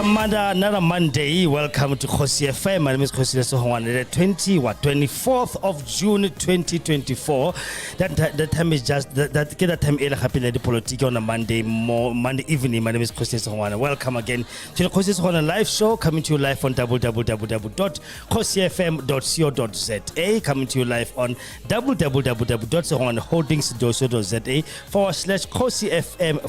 Another Monday. Welcome to Kgosi FM. My name is Kgosi FM. The 24th of June 2024. That time is just that time happy the politics on a Monday evening. My name is Kgosi FM. Welcome again to the Kgosi FM live show, coming to you live on www.kgosiefm.co.za. Coming to you live on www.holdingsdoso.za/Kgosi FM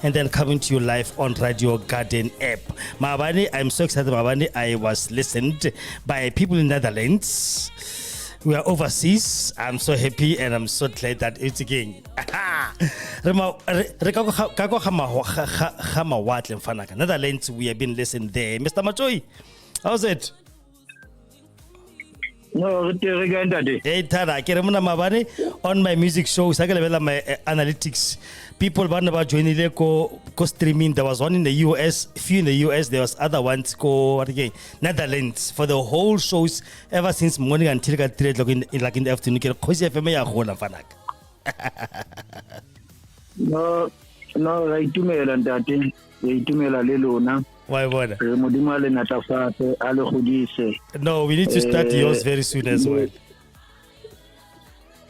/ and then coming to you live on Radio Garden app. Mabani, I'm so excited, Mabani. I was listened by people in Netherlands. We are overseas. I'm so happy and I'm so glad that it's again. Netherlands, we have been listening there. Mr. Machoy, how's it? No, hey, Tara, Mabani, on my music show, my analytics. People want about joining go streaming. There was one in the US, few in the US. There was other ones go Netherlands for the whole shows ever since morning until like in the afternoon. Kgosi FM ya gola fanak. No, I tumela ndati, I tumela lelona. Why what? Modimale natafate ale khudise. No, we need to start yours very soon as well.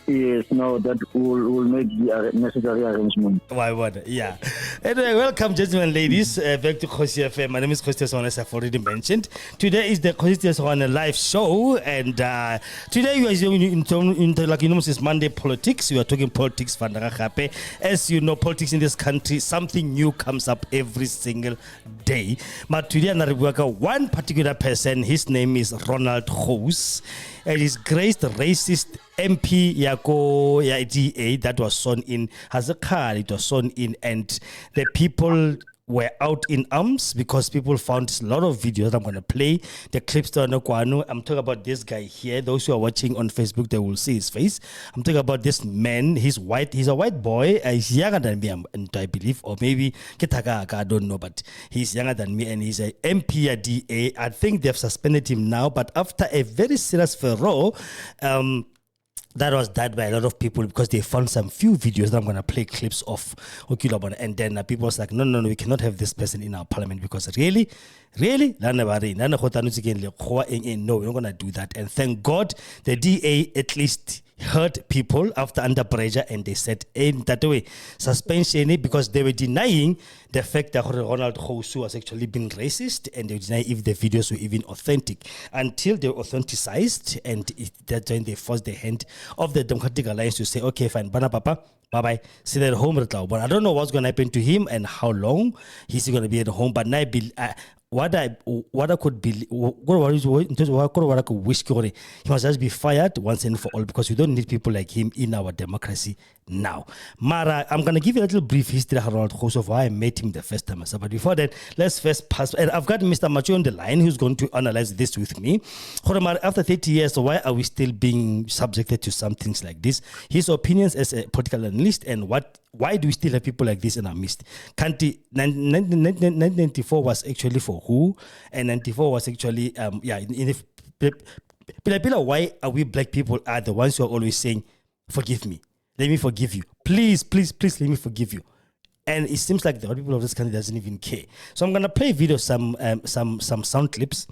Yes, no, that will make the necessary arrangement. Why what? Yeah. Anyway, welcome, gentlemen, ladies, back to Kgosi FM. My name is Kgosi FM, as I've already mentioned. Today is the Kgosi FM live show, and today we are it's Monday politics. We are talking politics. As you know, politics in this country, something new comes up every single day. But today, one particular person, his name is Ronald Gowus, and he's graced racist MP Yako DA that was sworn in as a car. It was sworn in, and the people were out in arms because people found a lot of videos. I'm going to play the clips. I'm talking about this guy here. Those who are watching on Facebook, they will see his face. I'm talking about this man. He's white. He's a white boy. He's younger than me, I believe, or maybe I don't know, but he's younger than me, and he's a MP DA. I think they've suspended him now, but after a very serious furore, that was done by a lot of people because they found some few videos that I'm going to play clips of. And then people was like, no, we cannot have this person in our parliament because really? No, we're not going to do that. And thank God the DA at least heard people after under pressure, and they said in that way suspension because they were denying the fact that Ronald Gowus was actually being racist, and they deny if the videos were even authentic until they were authenticized, and that's when they forced the hand of the Democratic Alliance to say, okay, fine, Bana Papa, bye-bye, sit at home. But I don't know what's going to happen to him and how long he's going to be at home, but now what I could believe, what I could wish, he must just be fired once and for all, because we don't need people like him in our democracy now. Mara, I'm going to give you a little brief history of Ronald Gowus of why I met him the first time. But before that, let's first pass. And I've got Mr. Macho on the line who's going to analyze this with me. After 30 years, why are we still being subjected to some things like this? His opinions as a political analyst, and why do we still have people like this in our midst? 1994 was actually for who? And 94 was actually, why are we black people are the ones who are always saying, forgive me, let me forgive you. Please, let me forgive you. And it seems like the people of this country doesn't even care. So I'm going to play video, some sound clips.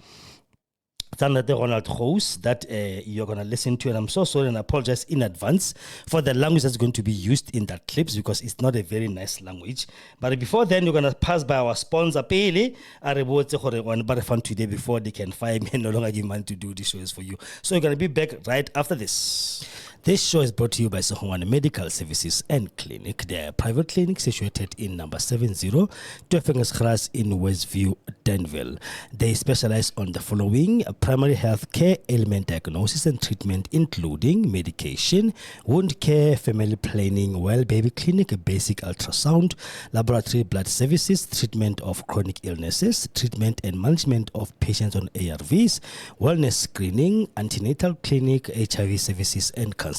Ronald Gowus that you're going to listen to, and I'm so sorry and I apologize in advance for the language that's going to be used in that clips because it's not a very nice language. But before then, you're going to pass by our sponsor Pele today before they can fire me and no longer give money to do these shows for you. So you're going to be back right after this. This show is brought to you by Segongane Medical Services and Clinic. They are a private clinic situated in number 70 Tuefengesgras in Westview, Danville. They specialize on the following: primary health care, ailment diagnosis and treatment, including medication, wound care, family planning, well baby clinic, basic ultrasound, laboratory blood services, treatment of chronic illnesses, treatment and management of patients on ARVs, wellness screening, antenatal clinic, HIV services and counseling.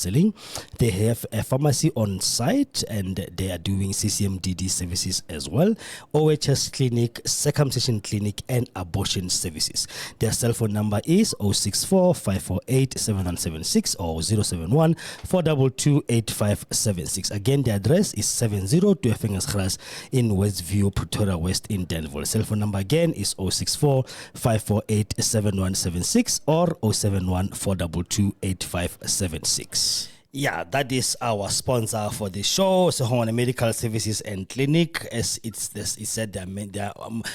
They have a pharmacy on site, and they are doing CCMDD services as well, OHS clinic, circumcision clinic and abortion services. Their cell phone number number is 064 548 7176 or 071 422 8576. Again, the address is 702 Effingersgras in Westview, Pretoria West in Danville. Cell phone number again is 064 548 7176 or 071 422 8576. Yeah, that is our sponsor for the show, Segongane Medical Services and Clinic. As it said,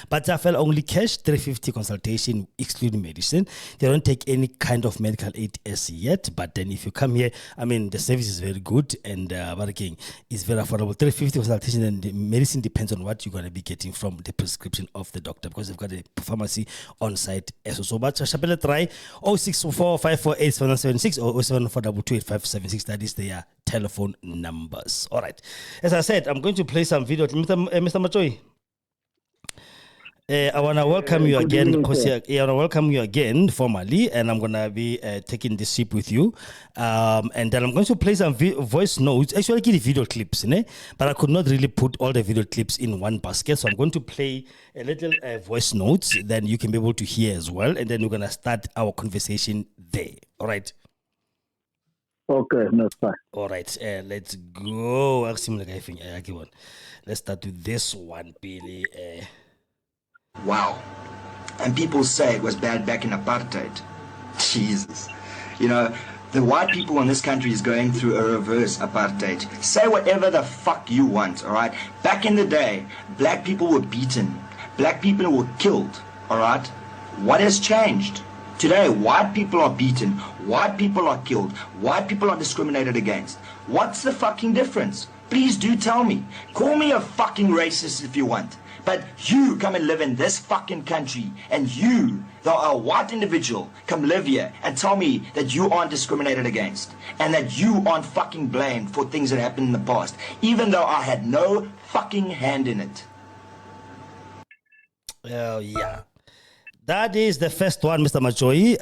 but I felt only cash, 350 consultation, excluding medicine. They don't take any kind of medical aid as yet. But then if you come here, I mean, the service is very good and but again, it's very affordable. 350 consultation, and the medicine depends on what you're going to be getting from the prescription of the doctor, because they've got a pharmacy on site. So much. Shabele try 064 548 7176 or 07422 8576. That is their telephone numbers. All right. As I said, I'm going to play some video. Mr. Machoi, I want to welcome you again. I want to welcome you again formally, and I'm going to be taking this ship with you. And then I'm going to play some voice notes. Actually, the video clips, but I could not really put all the video clips in one basket. So I'm going to play a little voice notes, then you can be able to hear as well. And then we're going to start our conversation there. All right. Okay, no, fine. All right, let's go. Let's start with this one, Billy. Wow. And people say it was bad back in apartheid. Jesus. You know, the white people in this country is going through a reverse apartheid. Say whatever the fuck you want, all right? Back in the day, black people were beaten. Black people were killed, all right? What has changed? Today, white people are beaten, white people are killed, white people are discriminated against. What's the fucking difference? Please do tell me. Call me a fucking racist if you want. But you come and live in this fucking country, and you, though a white individual, come live here and tell me that you aren't discriminated against and that you aren't fucking blamed for things that happened in the past, even though I had no fucking hand in it. Oh, yeah. That is the first one, Mr. Machoi.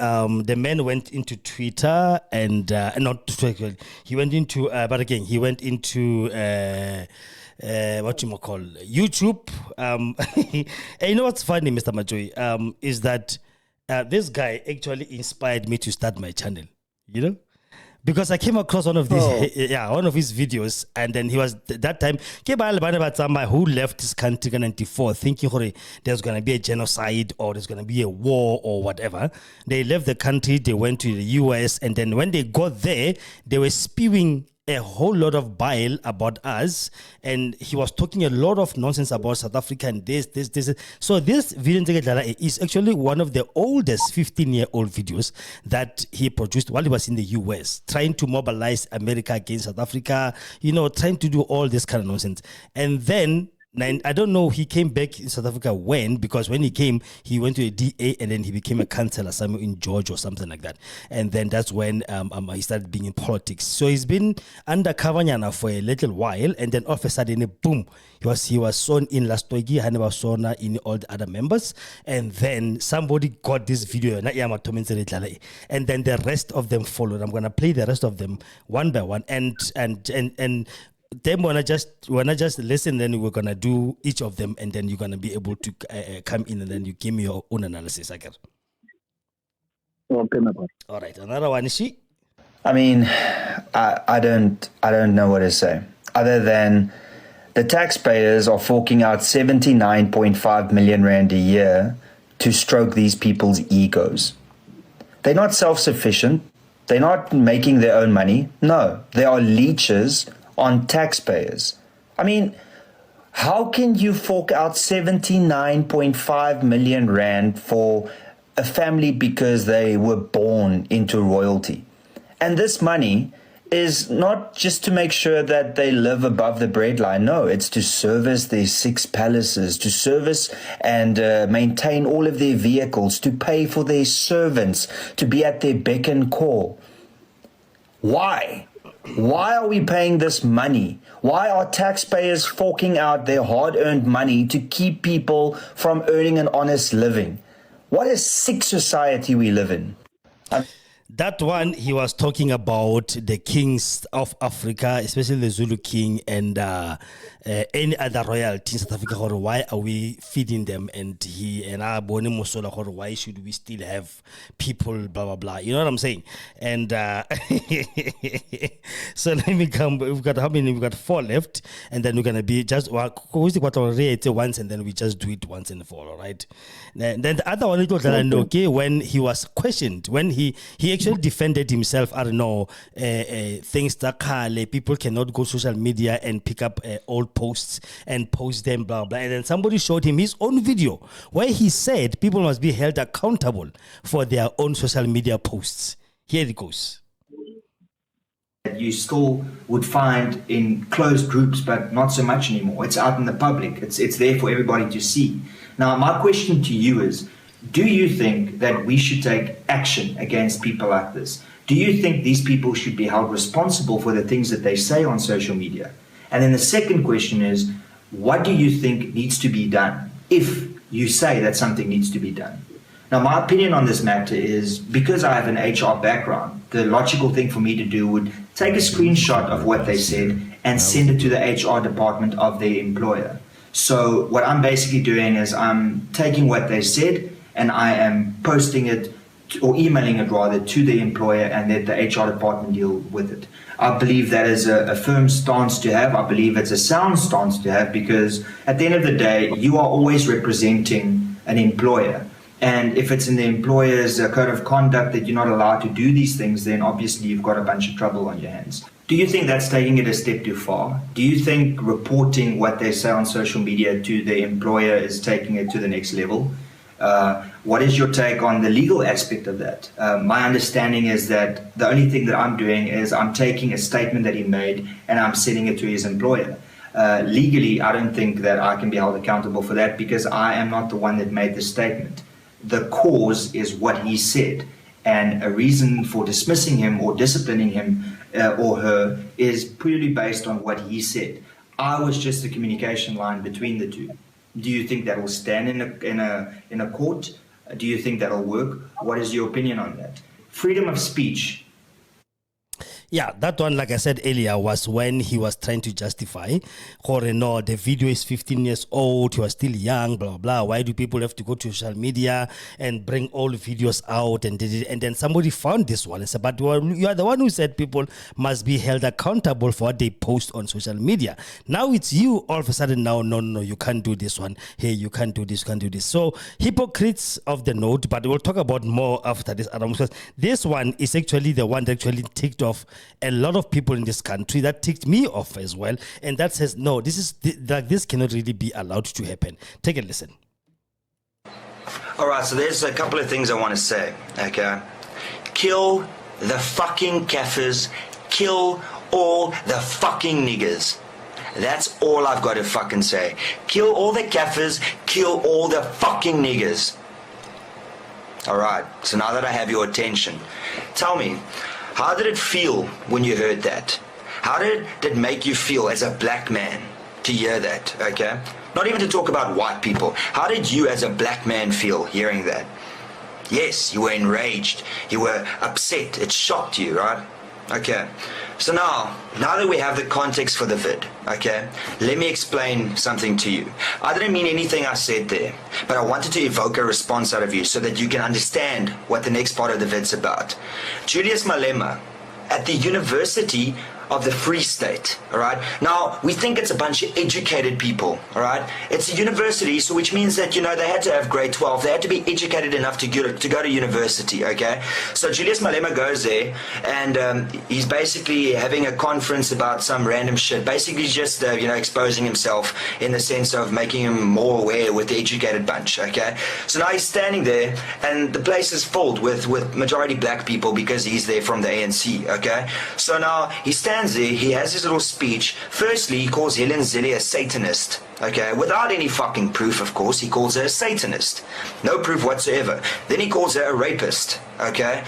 The man went into Twitter and not Twitter. He went into, but again, he went into what you call YouTube. And you know what's funny, Mr. Machoi, is that this guy actually inspired me to start my channel. You know. Because I came across one of these, one of his videos, and then he was that time who left this country in 94, thinking there's gonna be a genocide or there's gonna be a war or whatever. They left the country, they went to the US, and then when they got there, they were spewing a whole lot of bile about us, and he was talking a lot of nonsense about South Africa and this. So this video is actually one of the oldest 15-year-old videos that he produced while he was in the US, trying to mobilize America against South Africa, trying to do all this kind of nonsense. And then I don't know, he came back in South Africa when, because when he came, he went to a DA and then he became a councillor somewhere in Georgia or something like that. And then that's when he started being in politics. So he's been undercover for a little while, and then all of a sudden, boom, he was shown in last week, and was shown in all the other members. And then somebody got this video, and then the rest of them followed. I'm going to play the rest of them one by one. And then when I just listen, then we're gonna do each of them, and then you're gonna be able to come in, and then you give me your own analysis. Okay, no. All right, another one is she. I mean, I don't know what to say other than the taxpayers are forking out 79.5 million rand a year to stroke these people's egos. They're not self-sufficient. They're not making their own money. No, they are leeches on taxpayers. I mean, how can you fork out 79.5 million rand for a family because they were born into royalty? And this money is not just to make sure that they live above the breadline. No, it's to service their 6 palaces, to service and maintain all of their vehicles, to pay for their servants, to be at their beck and call. Why? Why are we paying this money? Why are taxpayers forking out their hard-earned money to keep people from earning an honest living? What a sick society we live in. That one, he was talking about the kings of Africa, especially the Zulu king and any other royalty in South Africa. Why are we feeding them? And why should we still have people, blah, blah, blah. You know what I'm saying? And so let me come. We've got how many? We've got 4 left. And then we're going to be just once, and then we just do it once and for all, all right? And then the other one, when he was questioned, when he actually defended himself, I don't know, things that people cannot go social media and pick up old posts and post them, blah, blah. And then somebody showed him his own video where he said people must be held accountable for their own social media posts. Here it goes. You still would find in closed groups, but not so much anymore. It's out in the public. It's there for everybody to see. Now, my question to you is, do you think that we should take action against people like this? Do you think these people should be held responsible for the things that they say on social media? And then the second question is, what do you think needs to be done if you say that something needs to be done? Now, my opinion on this matter is, because I have an HR background, the logical thing for me to do would take a screenshot of what they said and send it to the HR department of their employer. So what I'm basically doing is I'm taking what they said and I am posting it or emailing it rather to the employer and let the HR department deal with it. I believe that is a firm stance to have. I believe it's a sound stance to have, because at the end of the day, you are always representing an employer. And if it's in the employer's code of conduct that you're not allowed to do these things, then obviously you've got a bunch of trouble on your hands. Do you think that's taking it a step too far? Do you think reporting what they say on social media to the employer is taking it to the next level? What is your take on the legal aspect of that? My understanding is that the only thing that I'm doing is I'm taking a statement that he made and I'm sending it to his employer. Legally, I don't think that I can be held accountable for that, because I am not the one that made the statement. The cause is what he said, and a reason for dismissing him or disciplining him or her is purely based on what he said. I was just the communication line between the two. Do you think that will stand in a court? Do you think that'll work? What is your opinion on that? Freedom of speech. Yeah, that one, like I said earlier, was when he was trying to justify, no, the video is 15 years old, he was still young, blah, blah, blah. Why do people have to go to social media and bring old videos out? And then somebody found this one and said, but you are the one who said people must be held accountable for what they post on social media. Now it's you all of a sudden now, no, you can't do this one. Hey, you can't do this, you can't do this. So hypocrites of the note, but we'll talk about more after this, Adam, because this one is actually the one that actually ticked off a lot of people in this country, that ticked me off as well, and that says no, this cannot really be allowed to happen. Take a listen. All right, so there's a couple of things I want to say. Okay, kill the fucking kafirs, kill all the fucking niggers. That's all I've got to fucking say. Kill all the kafirs, kill all the fucking niggers. All right, so now that I have your attention, tell me, how did it feel when you heard that? How did it make you feel as a black man to hear that, okay? Not even to talk about white people. How did you as a black man feel hearing that? Yes, you were enraged. You were upset. It shocked you, right? Okay. So now that we have the context for the vid, okay, let me explain something to you. I didn't mean anything I said there, but I wanted to evoke a response out of you so that you can understand what the next part of the vid's about. Julius Malema at the University of the Free State, all right? Now, we think it's a bunch of educated people, all right? It's a university, so which means that, they had to have grade 12. They had to be educated enough to go to university, okay? So Julius Malema goes there, and he's basically having a conference about some random shit, basically just, exposing himself in the sense of making him more aware with the educated bunch, okay? So now he's standing there, and the place is filled with majority black people because he's there from the ANC, okay? So now he stands there, he has his little speech. Firstly, he calls Helen Zille a Satanist, okay, without any fucking proof, of course. He calls her a Satanist, no proof whatsoever. Then he calls her a rapist, okay.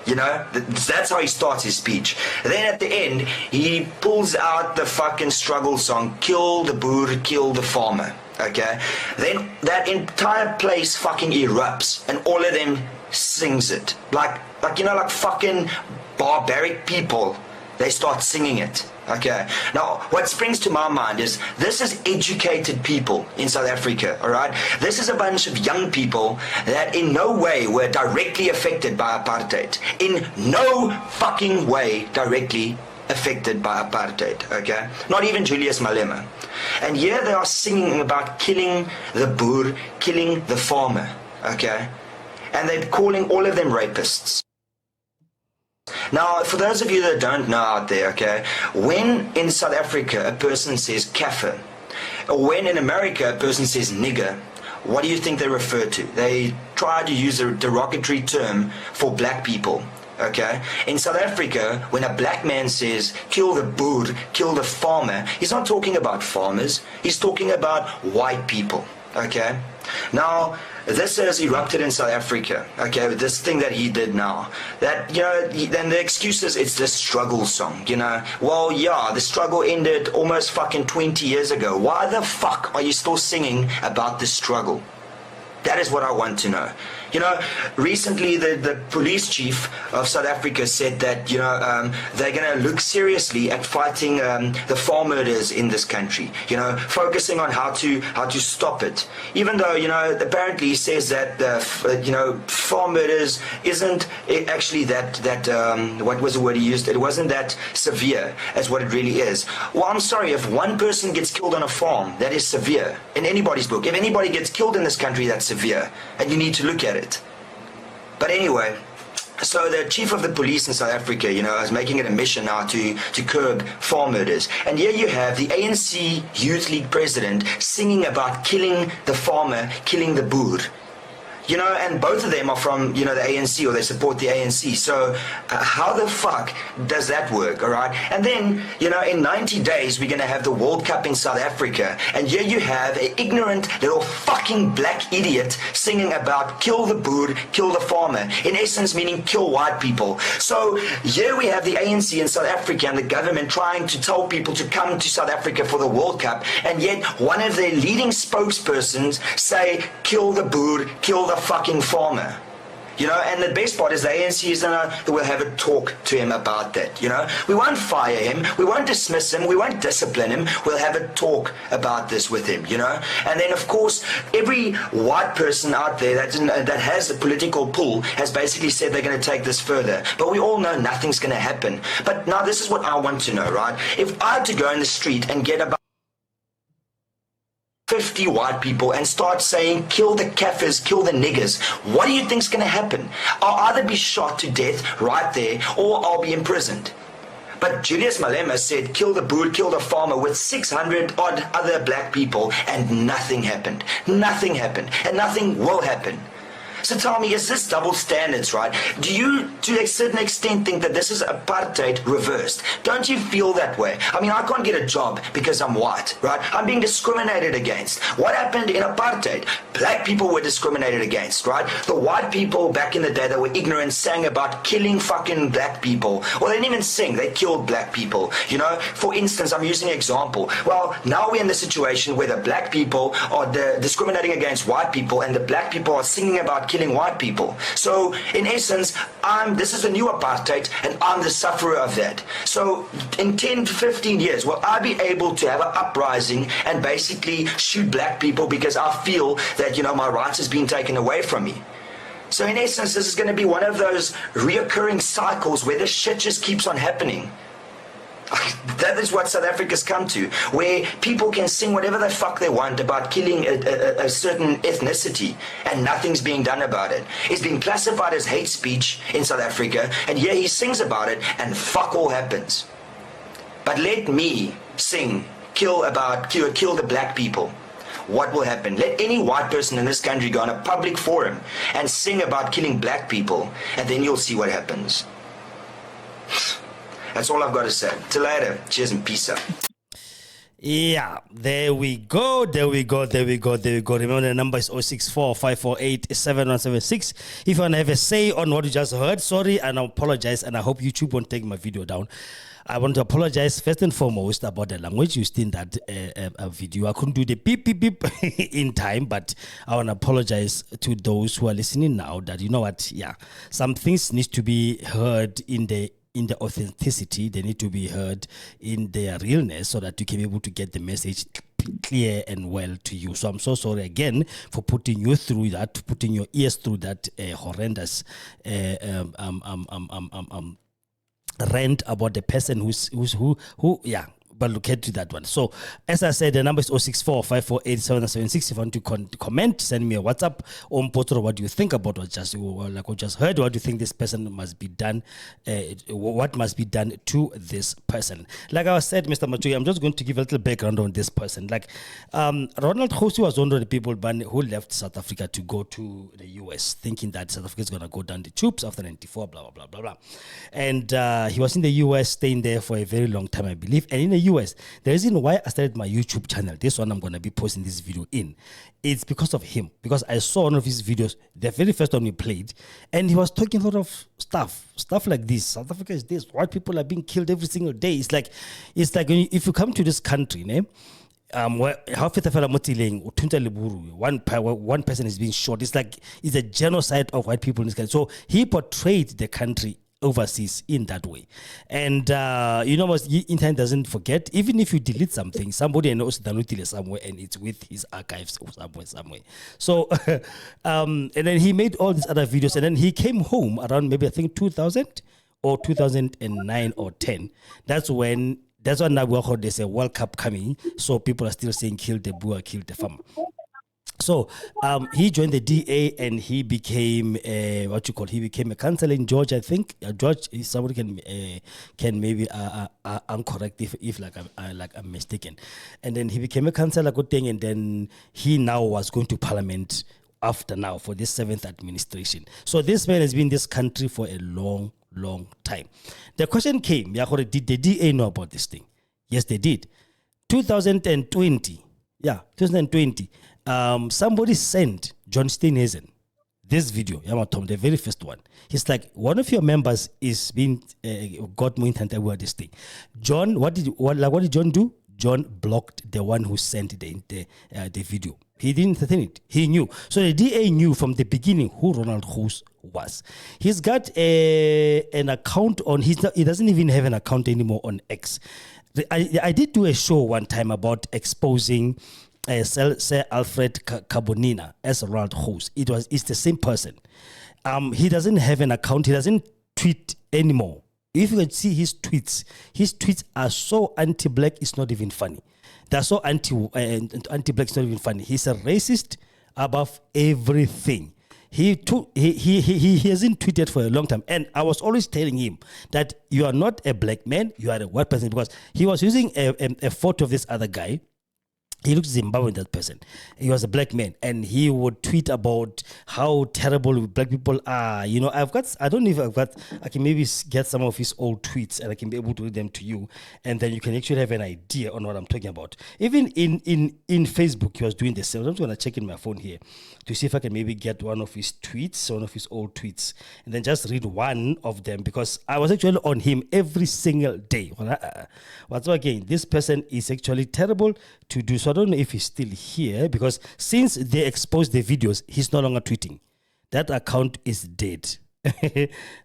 That's how he starts his speech. Then at the end, he pulls out the fucking struggle song, kill the boer, kill the farmer, okay. Then that entire place fucking erupts, and all of them sings it. Like like fucking barbaric people. They start singing it. Okay. Now, what springs to my mind is this is educated people in South Africa, all right? This is a bunch of young people that in no way were directly affected by apartheid. In no fucking way directly affected by apartheid, okay? Not even Julius Malema. And here they are singing about killing the boer, killing the farmer, okay? And they're calling all of them rapists. Now, for those of you that don't know out there, okay, when in South Africa a person says kafir, or when in America a person says nigger, what do you think they refer to? They try to use a derogatory term for black people, okay? In South Africa, when a black man says kill the boer, kill the farmer, he's not talking about farmers, he's talking about white people, okay? Now, this has erupted in South Africa, okay, with this thing that he did now. That, then the excuse is it's the struggle song, Well, yeah, the struggle ended almost fucking 20 years ago. Why the fuck are you still singing about the struggle? That is what I want to know. Recently the police chief of South Africa said that, they're going to look seriously at fighting the farm murders in this country, focusing on how to stop it. Even though, apparently he says that, farm murders isn't actually that what was the word he used? It wasn't that severe as what it really is. Well, I'm sorry, if one person gets killed on a farm, that is severe in anybody's book. If anybody gets killed in this country, that's severe, and you need to look at it. But anyway, so the chief of the police in South Africa, is making it a mission now to curb farm murders. And here you have the ANC Youth League president singing about killing the farmer, killing the boer. And both of them are from, the ANC, or they support the ANC. So how the fuck does that work, all right? And then, in 90 days, we're going to have the World Cup in South Africa. And here you have an ignorant little fucking black idiot singing about kill the boer, kill the farmer. In essence, meaning kill white people. So here we have the ANC in South Africa and the government trying to tell people to come to South Africa for the World Cup. And yet one of their leading spokespersons say, kill the boer, kill the fucking farmer. And the best part is the ANC is we'll have a talk to him about that. We won't fire him, we won't dismiss him, we won't discipline him. We'll have a talk about this with him. And then of course every white person out there that has the political pull has basically said they're going to take this further. But we all know nothing's going to happen. But now this is what I want to know, right? If I had to go in the street and get about 50 white people and start saying kill the kafirs, kill the niggers, what do you think's going to happen? I'll either be shot to death right there or I'll be imprisoned. But Julius Malema said kill the boer, kill the farmer with 600 odd other black people, and nothing happened. Nothing happened, and nothing will happen. So tell me, is this double standards, right? Do you, to a certain extent, think that this is apartheid reversed? Don't you feel that way? I mean, I can't get a job because I'm white, right? I'm being discriminated against. What happened in apartheid? Black people were discriminated against, right? The white people back in the day that were ignorant sang about killing fucking black people. Well, they didn't even sing, they killed black people. For instance, I'm using an example. Well, now we're in the situation where the black people are discriminating against white people and the black people are singing about killing white people. So in essence, this is a new apartheid and I'm the sufferer of that. So in 10 to 15 years, will I be able to have an uprising and basically shoot black people because I feel that, my rights has been taken away from me? So in essence, this is going to be one of those reoccurring cycles where this shit just keeps on happening. That is what South Africa's come to, where people can sing whatever the fuck they want about killing a certain ethnicity and nothing's being done about it. It's being classified as hate speech in South Africa, and yeah, he sings about it and fuck all happens. But let me sing kill the black people. What will happen? Let any white person in this country go on a public forum and sing about killing black people, and then you'll see what happens. That's all I've got to say. Till later. Cheers and peace out. Yeah, there we go. Remember, the number is 064-548-7176. If you want to have a say on what you just heard, sorry, and I apologize, and I hope YouTube won't take my video down. I want to apologize first and foremost about the language used in that video. I couldn't do the beep, beep, beep in time, but I want to apologize to those who are listening now that, you know what, yeah, some things need to be heard in the authenticity. They need to be heard in their realness so that you can be able to get the message clear and well to you. So I'm so sorry again for putting you through that, putting your ears through that horrendous rant about the person who yeah. But look at that one. So, as I said, the number is 064-548-7776. If you want to comment, send me a WhatsApp on Potro. What do you think about what just heard? What do you think this person must be done? What must be done to this person? Like I said, Mr. Machui, I'm just going to give a little background on this person. Like, Ronald Gowus was one of the people who left South Africa to go to the US, thinking that South Africa is going to go down the tubes after 94, blah, blah, blah, blah, blah. And he was in the US, staying there for a very long time, I believe. And in the US, the reason why I started my YouTube channel, this one I'm going to be posting this video in, it's because of him. Because I saw one of his videos, the very first one we played, and he was talking a lot of stuff like this. South Africa is this, white people are being killed every single day. It's like if you come to this country, one person is being shot. It's like it's a genocide of white people in this country. So he portrayed the country overseas in that way. And you know what, internet doesn't forget. Even if you delete something, somebody knows downloaded somewhere and it's with his archives somewhere. So and then he made all these other videos, and then he came home around maybe I think 2000 or 2009 or 10. That's when now there's a World Cup coming, so people are still saying kill the Boer, kill the farmer. So he joined the DA and he became he became a councillor in Georgia, I think. George, somebody can maybe correct if I'm mistaken. And then he became a councillor, good thing, and then he now was going to Parliament after now for this 7th administration. So this man has been in this country for a long time. The question came, did the DA know about this thing? Yes, they did. 2020. Somebody sent John Steeihuizen this video, Yamatom, the very first one. He's like, one of your members is being got more intent about this thing. John, what did John do? John blocked the one who sent the video. He didn't entertain it. He knew. So the DA knew from the beginning who Ronald Gowus was. He's got an account on. He doesn't even have an account anymore on X. I did do a show one time about exposing Sir Alfred Carbonina as Ronald Gowus. It's the same person. He doesn't have an account. He doesn't tweet anymore. If you can see his tweets are so anti-black, it's not even funny. They're so anti-black, it's not even funny. He's a racist above everything. He hasn't tweeted for a long time. And I was always telling him that you are not a black man, you are a white person, because he was using a photo of this other guy. He looks Zimbabwean, that person. He was a black man, and he would tweet about how terrible black people are. You know, I can maybe get some of his old tweets, and I can be able to read them to you, and then you can actually have an idea on what I'm talking about. Even in Facebook, he was doing the same. I'm just going to check in my phone here to see if I can maybe get one of his tweets, one of his old tweets, and then just read one of them, because I was actually on him every single day. What's again, this person is actually terrible to do. So I don't know if he's still here, because since they exposed the videos, he's no longer tweeting. That account is dead.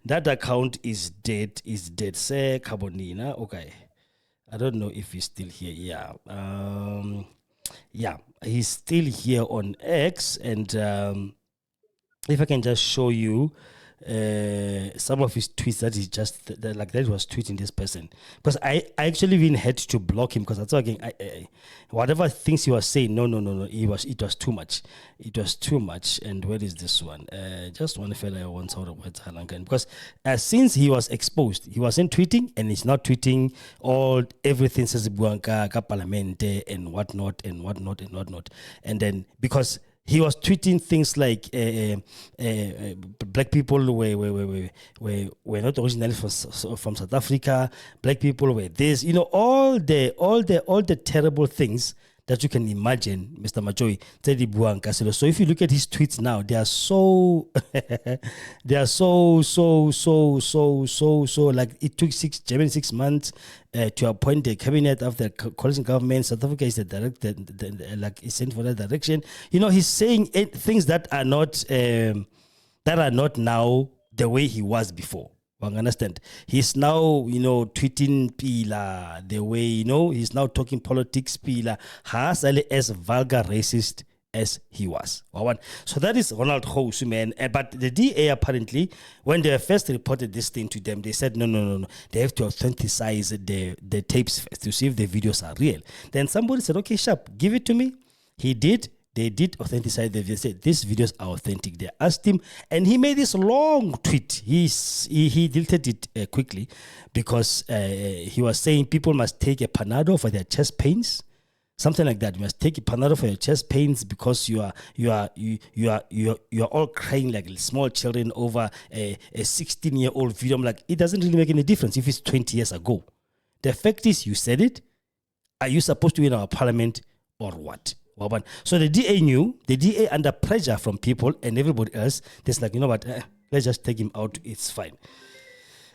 That account is dead. Say Carbonina. Okay. I don't know if he's still here. Yeah. He's still here on X. And if I can just show you some of his tweets that he was tweeting this person, because I actually even had to block him, because I thought again, whatever things he was saying, no, it was too much. And where is this one? Just one fella once out of Halangan, because since he was exposed, he wasn't tweeting, and he's not tweeting everything says Buanka, Parlamente, and whatnot, and then because he was tweeting things like black people were not originally from South Africa. Black people were this, all the terrible things that you can imagine, Mr. Majoy, Teddy Buang Kasilo. So if you look at his tweets now, they are so like it took 6 months to appoint the cabinet of the coalition government. South Africa is is sent for that direction. He's saying things that are not now the way he was before. You understand? He's now, tweeting Pila the way, he's now talking politics Pila, as vulgar racist as he was. So that is Ronald Gowus, man. But the DA apparently, when they first reported this thing to them, they said, no. They have to authenticize the tapes first to see if the videos are real. Then somebody said, okay, sharp, give it to me. He did. They did authenticate the video. They said these videos are authentic. They asked him, and he made this long tweet. He deleted it quickly because he was saying people must take a Panado for their chest pains, something like that. You must take a Panado for your chest pains because you are all crying like small children over a 16-year-old video. I'm like, it doesn't really make any difference if it's 20 years ago. The fact is, you said it. Are you supposed to be in our parliament or what? So the DA knew, the DA under pressure from people and everybody else, they're like, what, let's just take him out, it's fine.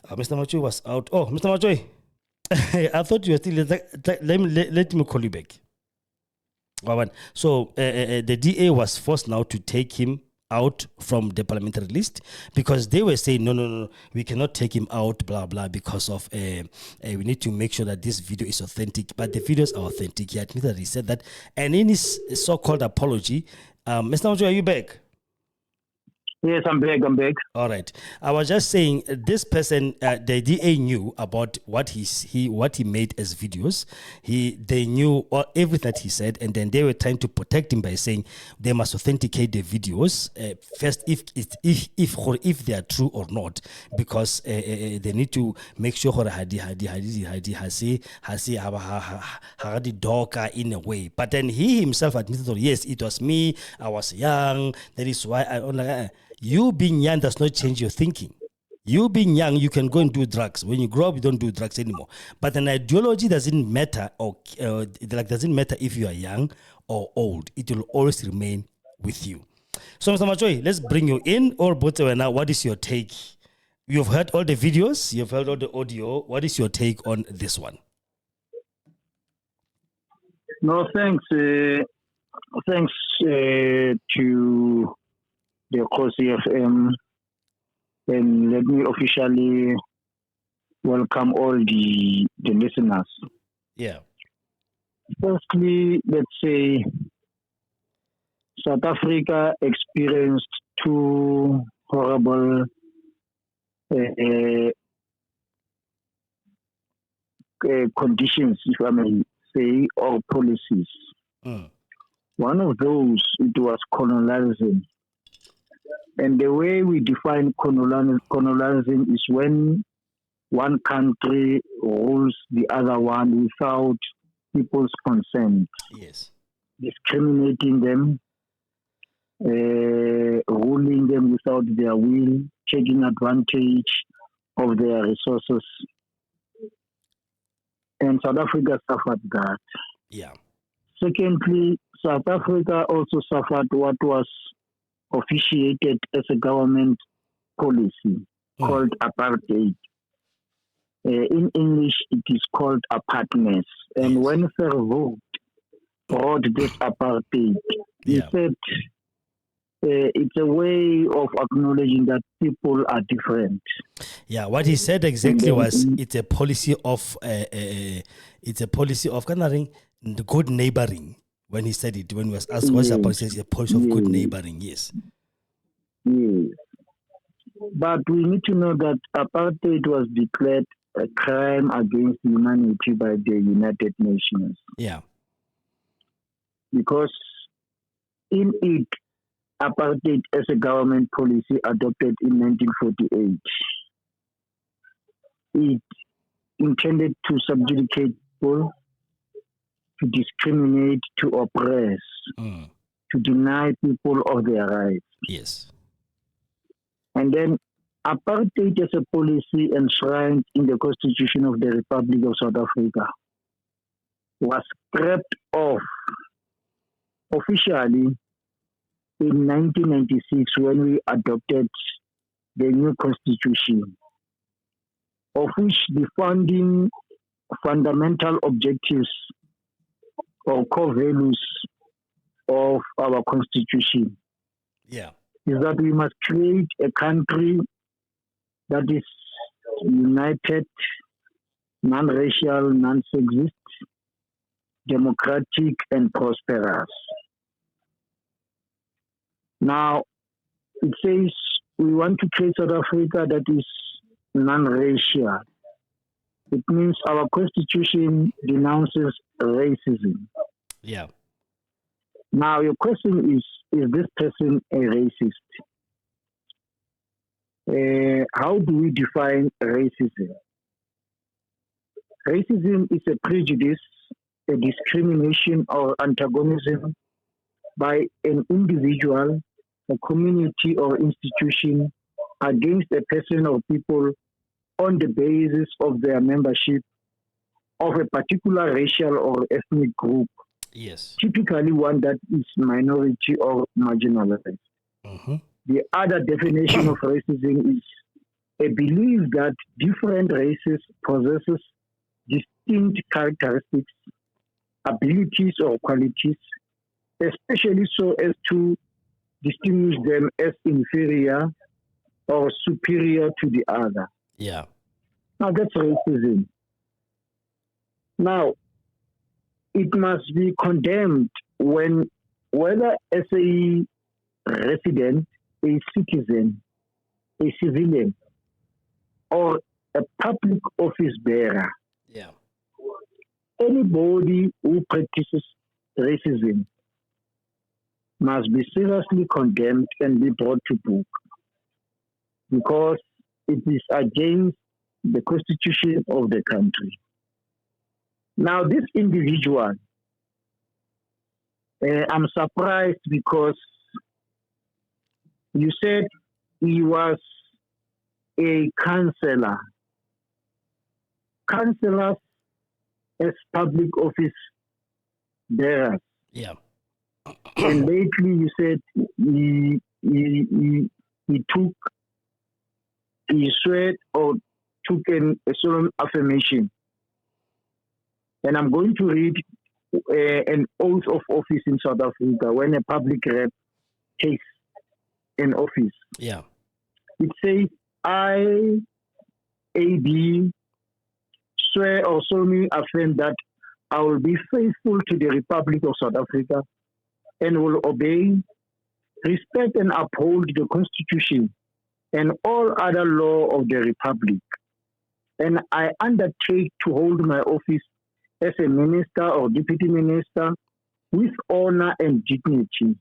Mr. Machoy was out. Oh, Mr. Machoy, I thought you were still, let me call you back. So the DA was forced now to take him out from the parliamentary list because they were saying no, we cannot take him out, blah blah, because of we need to make sure that this video is authentic. But the videos are authentic. He admitted that he said that, and in his so-called apology, Mr. Majoy, are you back? Yes, I'm back. All right. I was just saying this person, the DA knew about what he made as videos. They knew everything that he said, and then they were trying to protect him by saying they must authenticate the videos first, if they are true or not, because they need to make sure the dog in a way. But then he himself admitted, yes, it was me. I was young. That is why I you being young does not change your thinking. You being young, you can go and do drugs. When you grow up, you don't do drugs anymore. But an ideology doesn't matter, doesn't matter if you are young or old. It will always remain with you. So, Mr. Machoy, let's bring you in. Or now, what is your take? You've heard all the videos, you've heard all the audio. What is your take on this one? No, thanks. Thanks to the Kgosi FM, and let me officially welcome all the listeners. Yeah. Firstly, let's say South Africa experienced two horrible conditions, if I may say, or policies. One of those, it was colonialism. And the way we define colonialism is when one country rules the other one without people's consent. Yes. Discriminating them, ruling them without their will, taking advantage of their resources. And South Africa suffered that. Yeah. Secondly, South Africa also suffered what was officiated as a government policy called apartheid. In English, it is called apartness. And when Verwoerd brought this apartheid, he said it's a way of acknowledging that people are different. Yeah, what he said exactly was it's a policy of good neighboring. When he said it, when he was asked what's a policy, it's a policy of good neighboring. Yes. Yes. But we need to know that apartheid was declared a crime against humanity by the United Nations. Yeah. Because in it, apartheid as a government policy adopted in 1948, it intended to subjugate people, to discriminate, to oppress. to deny people of their rights. Yes. And then apartheid as a policy enshrined in the Constitution of the Republic of South Africa was scrapped off officially in 1996 when we adopted the new constitution, of which the founding fundamental objectives or core values of our constitution Yeah. is that we must create a country that is united, non-racial, non-sexist, democratic, and prosperous. Now, it says we want to create South Africa that is non-racial. It means our constitution denounces racism. Yeah. Now, your question is this person a racist? How do we define racism? Racism is a prejudice, a discrimination or antagonism by an individual, a community or institution against a person or people on the basis of their membership of a particular racial or ethnic group, Yes. typically one that is minority or marginalized. Mm-hmm. The other definition of racism is a belief that different races possesses distinct characteristics, abilities or qualities, especially so as to distinguish them as inferior or superior to the other. Yeah. Now that's racism. Now, it must be condemned when whether as a resident, a citizen, a civilian, or a public office bearer, Yeah. anybody who practices racism must be seriously condemned and be brought to book because it is against the constitution of the country. Now, this individual, I'm surprised because you said he was a councillor. Councillors as public office bearers. Yeah. And lately you said he sweat or took a solemn affirmation. And I'm going to read an oath of office in South Africa when a public rep takes an office. Yeah. It says, I, AB, swear or solemnly affirm that I will be faithful to the Republic of South Africa and will obey, respect and uphold the Constitution and all other law of the Republic. And I undertake to hold my office as a minister or deputy minister with honor and dignity,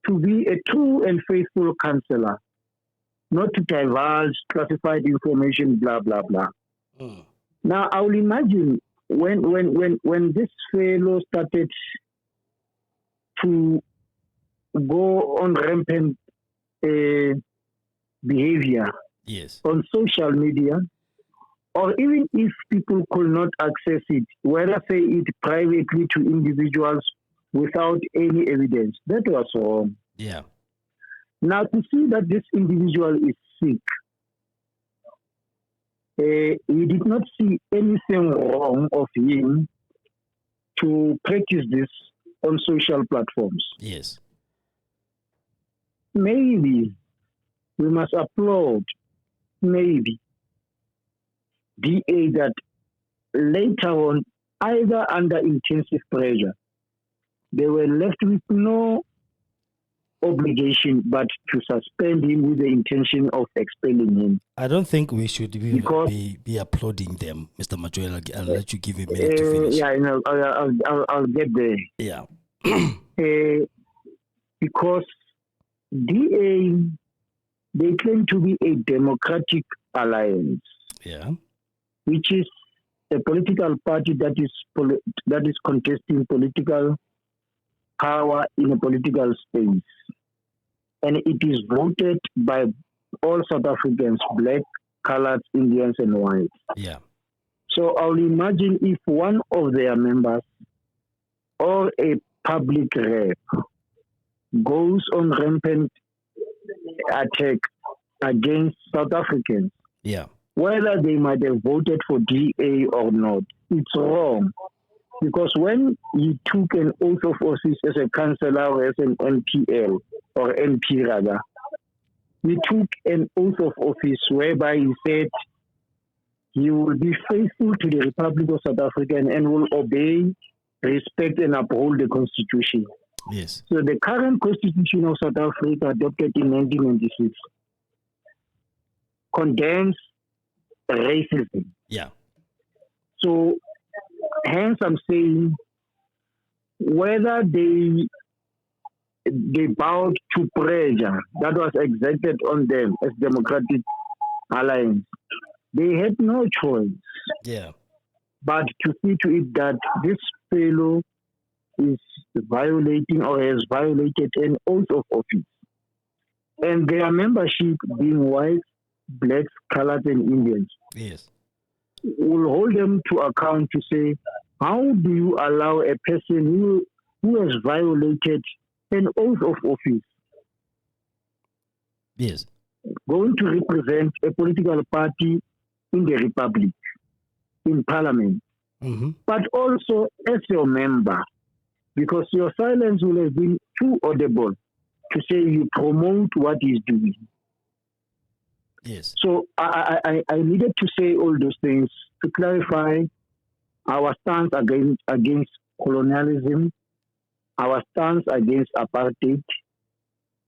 to be a true and faithful councillor, not to divulge classified information, blah, blah, blah. Mm. Now, I will imagine when this fellow started to go on rampant behavior Yes. on social media, or even if people could not access it, whether say it privately to individuals without any evidence, that was wrong. Yeah. Now, to see that this individual is sick, he did not see anything wrong of him to practice this on social platforms. Yes. Maybe we must applaud, maybe, DA that later on, either under intensive pressure, they were left with no obligation but to suspend him with the intention of expelling him. I don't think we should be applauding them, Mr. Majoel. I'll let you give a minute to finish. Yeah, I'll get there. Yeah. Because DA, they claim to be a democratic alliance, Yeah. which is a political party that is contesting political power in a political space, and it is voted by all South Africans, black, colored, Indians, and whites. Yeah. So I'll imagine if one of their members or a public rep goes on rampant attack against South Africans, Yeah. whether they might have voted for DA or not, it's wrong. Because when he took an oath of office as a councillor or as an MPL, or MP rather, he took an oath of office whereby he said he will be faithful to the Republic of South Africa and will obey, respect, and uphold the Constitution. Yes. So the current Constitution of South Africa, adopted in 1996, condemns racism. Yeah. So, hence I'm saying, whether they bowed to pressure that was exerted on them as Democratic Alliance, they had no choice Yeah. but to see to it that this fellow is violating or has violated an oath of office. And their membership, being white, blacks, colored, and Indians, Yes. will hold them to account to say, how do you allow a person who has violated an oath of office Yes. going to represent a political party in the Republic, in Parliament, Mm-hmm. but also as your member, because your silence will have been too audible to say you promote what he's doing. Yes. So I needed to say all those things to clarify our stance against colonialism, our stance against apartheid,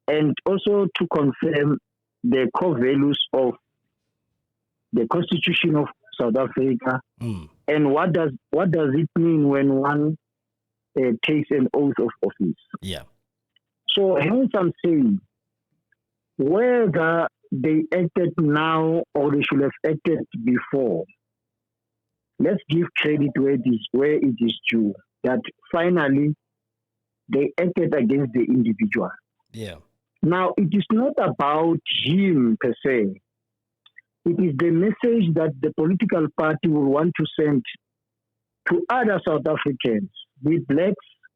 and also to confirm the core values of the Constitution of South Africa, and what does it mean when one takes an oath of office. Yeah. So hence I'm saying, whether they acted now or they should have acted before, let's give credit where it is due, that finally they acted against the individual. Yeah. Now, it is not about him per se. It is the message that the political party will want to send to other South Africans, with blacks,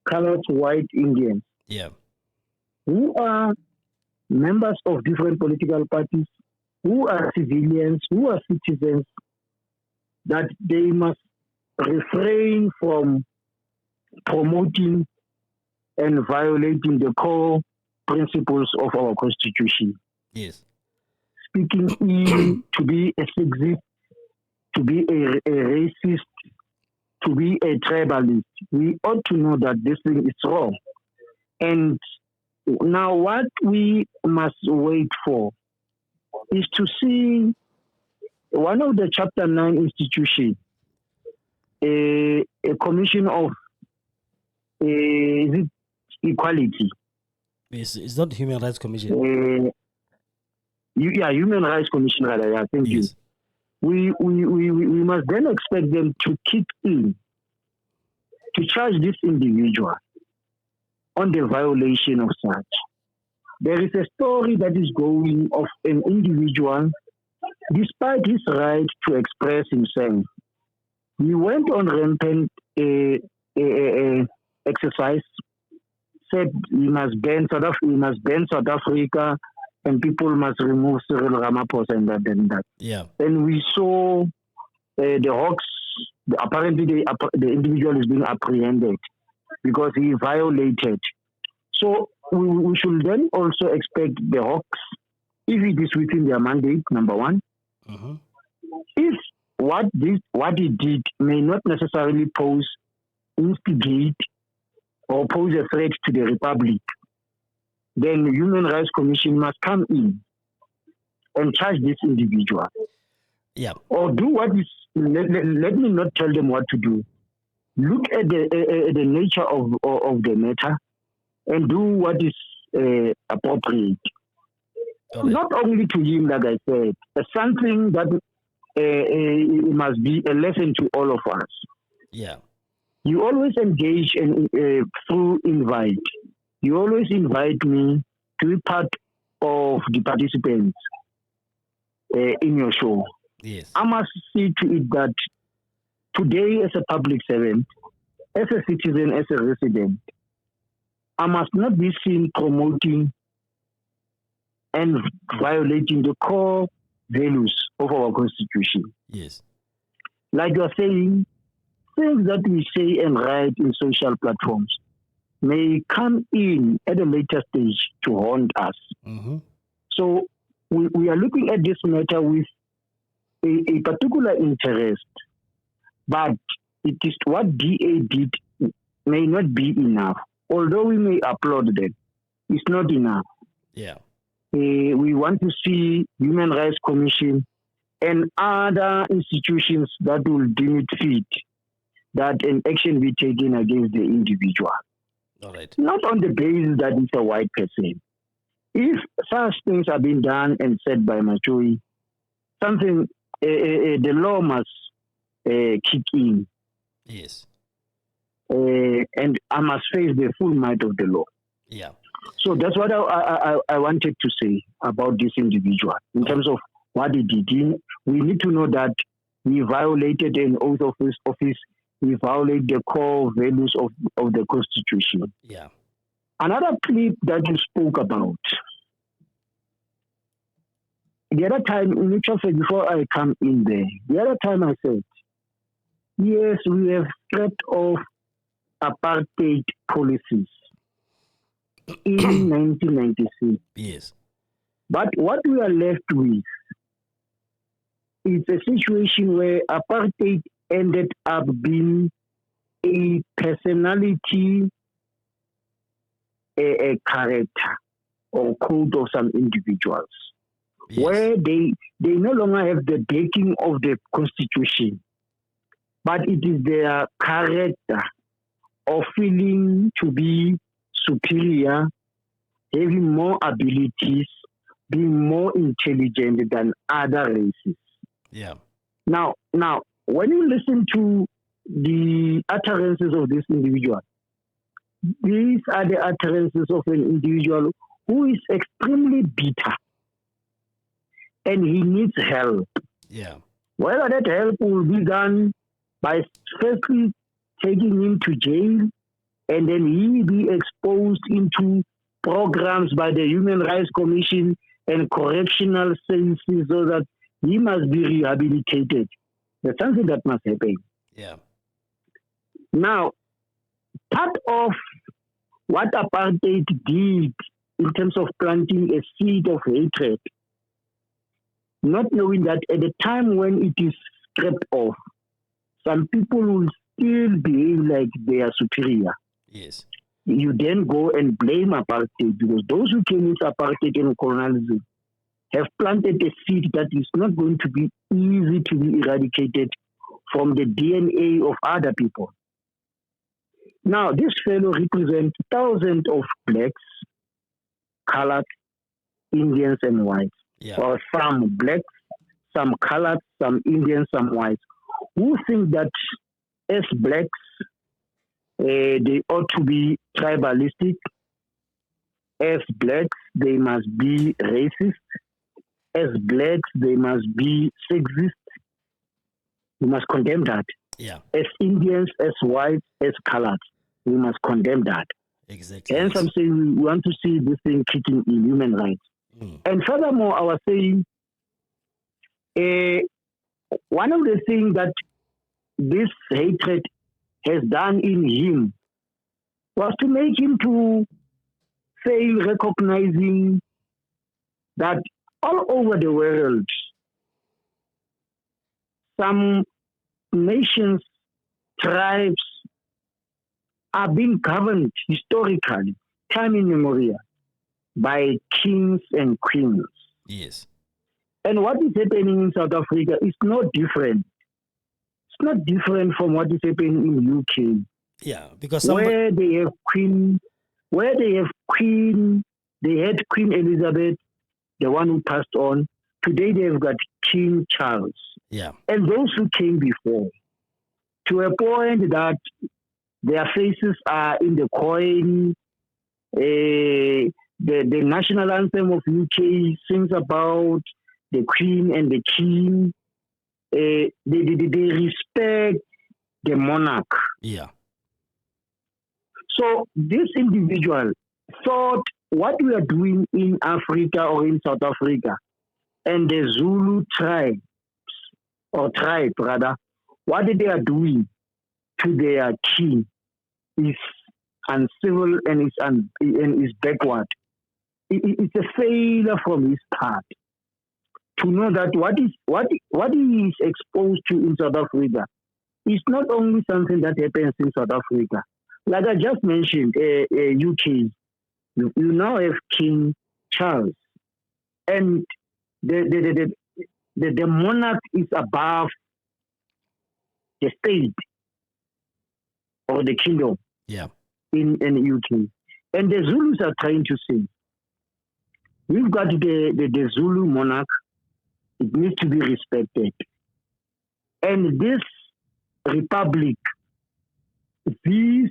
colored, white, Indians, Yeah. who are members of different political parties, who are civilians, who are citizens, that they must refrain from promoting and violating the core principles of our Constitution. Yes. Speaking ill, to be a sexist, to be a racist, to be a tribalist. We ought to know that this thing is wrong. And now what we must wait for is to see one of the Chapter 9 institutions, a commission of is it equality. It's not Human Rights Commission. Human Rights Commission, rather. Yeah, thank you. We must then expect them to kick in to charge this individual on the violation of such. There is a story that is going of an individual, despite his right to express himself. He went on rampant exercise, said we must ban South Africa, and people must remove Cyril Ramaphosa and that and that. Yeah. And we saw the Hawks. Apparently, the individual is being apprehended because he violated. So we should then also expect the Hawks, if it is within their mandate, number one, if what he did may not necessarily instigate or pose a threat to the Republic, then the Human Rights Commission must come in and charge this individual. Yeah. Or do what is, let me not tell them what to do. Look at the nature of the matter and do what is appropriate. Okay. Not only to him, like I said, something that it must be a lesson to all of us. Yeah. you always engage through invite. You always invite me to be part of the participants in your show. Yes. I must see to it that today, as a public servant, as a citizen, as a resident, I must not be seen promoting and violating the core values of our constitution. Yes. Like you are saying, things that we say and write in social platforms may come in at a later stage to haunt us. Mm-hmm. So we are looking at this matter with a particular interest, but it is what DA did may not be enough. Although we may applaud them, it's not enough. Yeah. We want to see Human Rights Commission and other institutions that will deem it fit that an action be taken against the individual. All right. Not on the basis that it's a white person. If such things are being done and said by Machui, something, the law must kick in. Yes. And I must face the full might of the law. Yeah. So that's what I wanted to say about this individual in terms of what he did. We need to know that we violated an oath of his office. We violate the core values of the Constitution. Yeah. Another clip that you spoke about. The other time, before I come in there, the other time I said, yes, we have stripped off apartheid policies in 1996. Yes. But what we are left with is a situation where apartheid ended up being a personality, a character or code of some individuals, Yes. where they no longer have the backing of the Constitution, but it is their character of feeling to be superior, having more abilities, being more intelligent than other races. Yeah. Now, when you listen to the utterances of this individual, these are the utterances of an individual who is extremely bitter and he needs help. Yeah. Whether that help will be done by firstly taking him to jail and then he be exposed into programs by the Human Rights Commission and correctional services so that he must be rehabilitated. That's something that must happen. Yeah. Now, part of what apartheid did in terms of planting a seed of hatred, not knowing that at the time when it is stripped off, some people will still behave like they are superior. Yes. You then go and blame apartheid because those who came into apartheid and colonialism have planted a seed that is not going to be easy to be eradicated from the DNA of other people. Now, this fellow represents thousands of blacks, colored, Indians, and whites. Yeah. Or some blacks, some colored, some Indians, some whites, who think that as blacks, they ought to be tribalistic. As blacks, they must be racist. As blacks, they must be sexist. We must condemn that. Yeah. As Indians, as whites, as colored, we must condemn that. Exactly. Hence, I'm saying we want to see this thing kicking in human rights. Mm. And furthermore, I was saying, one of the things that this hatred has done in him was to make him to fail recognizing that all over the world, some nations, tribes are being governed historically, time immemorial, by kings and queens. Yes. And what is happening in South Africa is not different. It's not different from what is happening in UK. Yeah, because where they have Queen Elizabeth, the one who passed on. Today they've got King Charles. Yeah. And those who came before, to a point that Their faces are in the coin. The national anthem of UK sings about the Queen and the King. They respect the monarch. Yeah. So this individual thought what we are doing in Africa or in South Africa and the Zulu tribe rather, what they are doing to their king is uncivil and is backward. It's a failure from his part to know that what he is exposed to in South Africa is not only something that happens in South Africa. Like I just mentioned, UK, you now have King Charles, and the monarch is above the state or the kingdom. Yeah. In UK, and the Zulus are trying to say, we've got the Zulu monarch. It needs to be respected, and this republic, these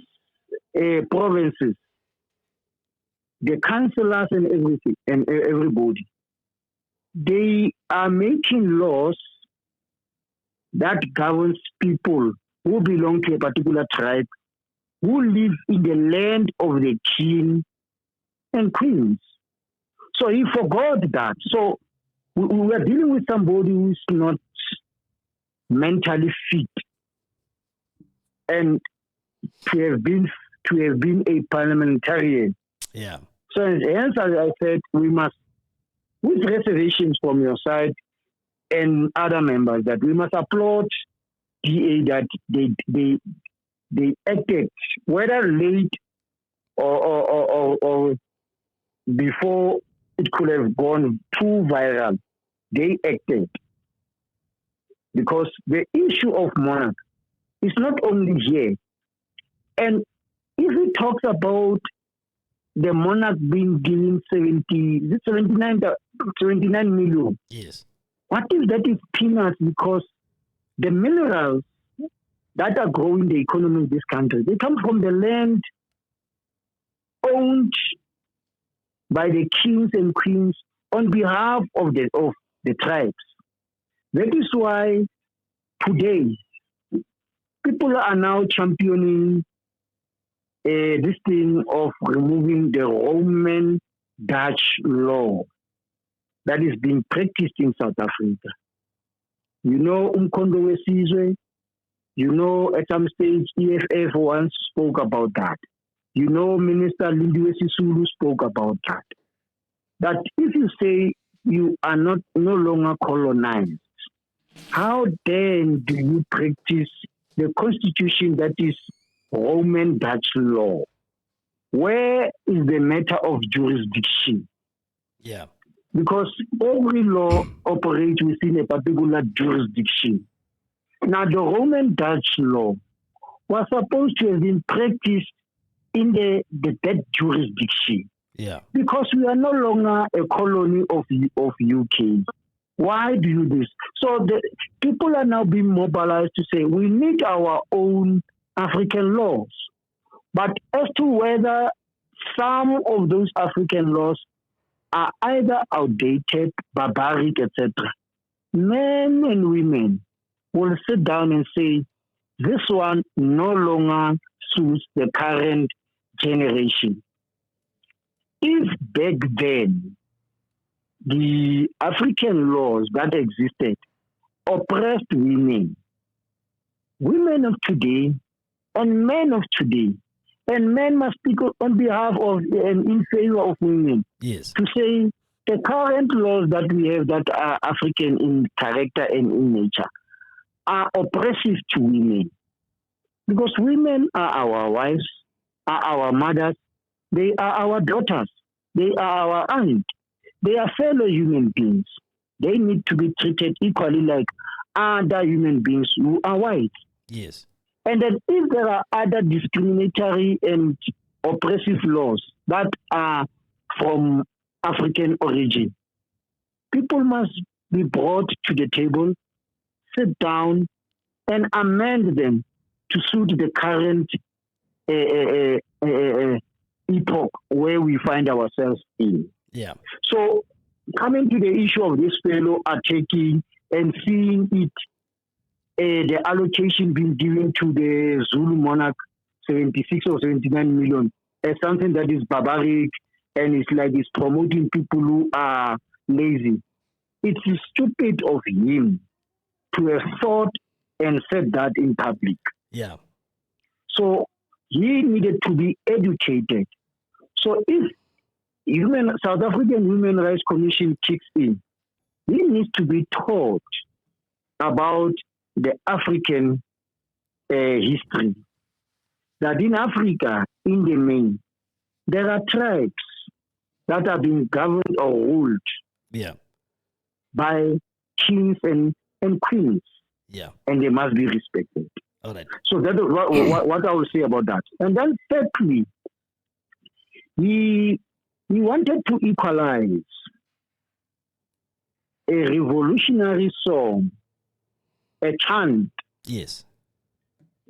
provinces, the councillors and everything and everybody, they are making laws that governs people who belong to a particular tribe, who live in the land of the king and queens. So he forgot that. So we are dealing with somebody who's not mentally fit, and to have been a parliamentarian. Yeah. So hence, as I said, we must, with reservations from your side and other members, that we must applaud DA that they acted, whether late or before it could have gone too viral. They acted, because the issue of monarch is not only here. And if he talks about the monarch being given 79 million, yes, what if that is peanuts? Because the minerals that are growing the economy of this country, they come from the land owned by the kings and queens on behalf of the tribes. That is why today people are now championing this thing of removing the Roman Dutch law that is being practiced in South Africa. You know, Umkhondo Wesizwe, you know, at some stage, EFF once spoke about that. You know, Minister Lindiwe Sisulu spoke about that. That if you say you are no longer colonized, how then do you practice the constitution that is Roman Dutch law? Where is the matter of jurisdiction? Yeah. Because every law operates within a particular jurisdiction. Now, the Roman Dutch law was supposed to have been practiced in that jurisdiction. Yeah. Because we are no longer a colony of UK. Why do you do this? So the people are now being mobilized to say we need our own African laws. But as to whether some of those African laws are either outdated, barbaric, etc., men and women will sit down and say, this one no longer suits the current generation. If back then the African laws that existed oppressed women of today and men of today, and men must speak on behalf of and in favor of women, yes, to say the current laws that we have that are African in character and in nature are oppressive to women. Because women are our wives, are our mothers, they are our daughters, they are our aunts, they are fellow human beings. They need to be treated equally like other human beings who are white. yes. And then if there are other discriminatory and oppressive laws that are from African origin, people must be brought to the table, sit down, and amend them to suit the current epoch where we find ourselves in. Yeah. So coming to the issue of this fellow attacking and seeing it, the allocation being given to the Zulu monarch, 76 or 79 million, as something that is barbaric and it's like it's promoting people who are lazy. It's stupid of him to have thought and said that in public. Yeah. So he needed to be educated. So if South African Human Rights Commission kicks in, he needs to be taught about the African history. That in Africa, in the main, there are tribes that are being governed or ruled by kings and queens. Yeah. And they must be respected. All right. So that is what I will say about that. And then thirdly, he wanted to equalize a revolutionary song, a chant, yes,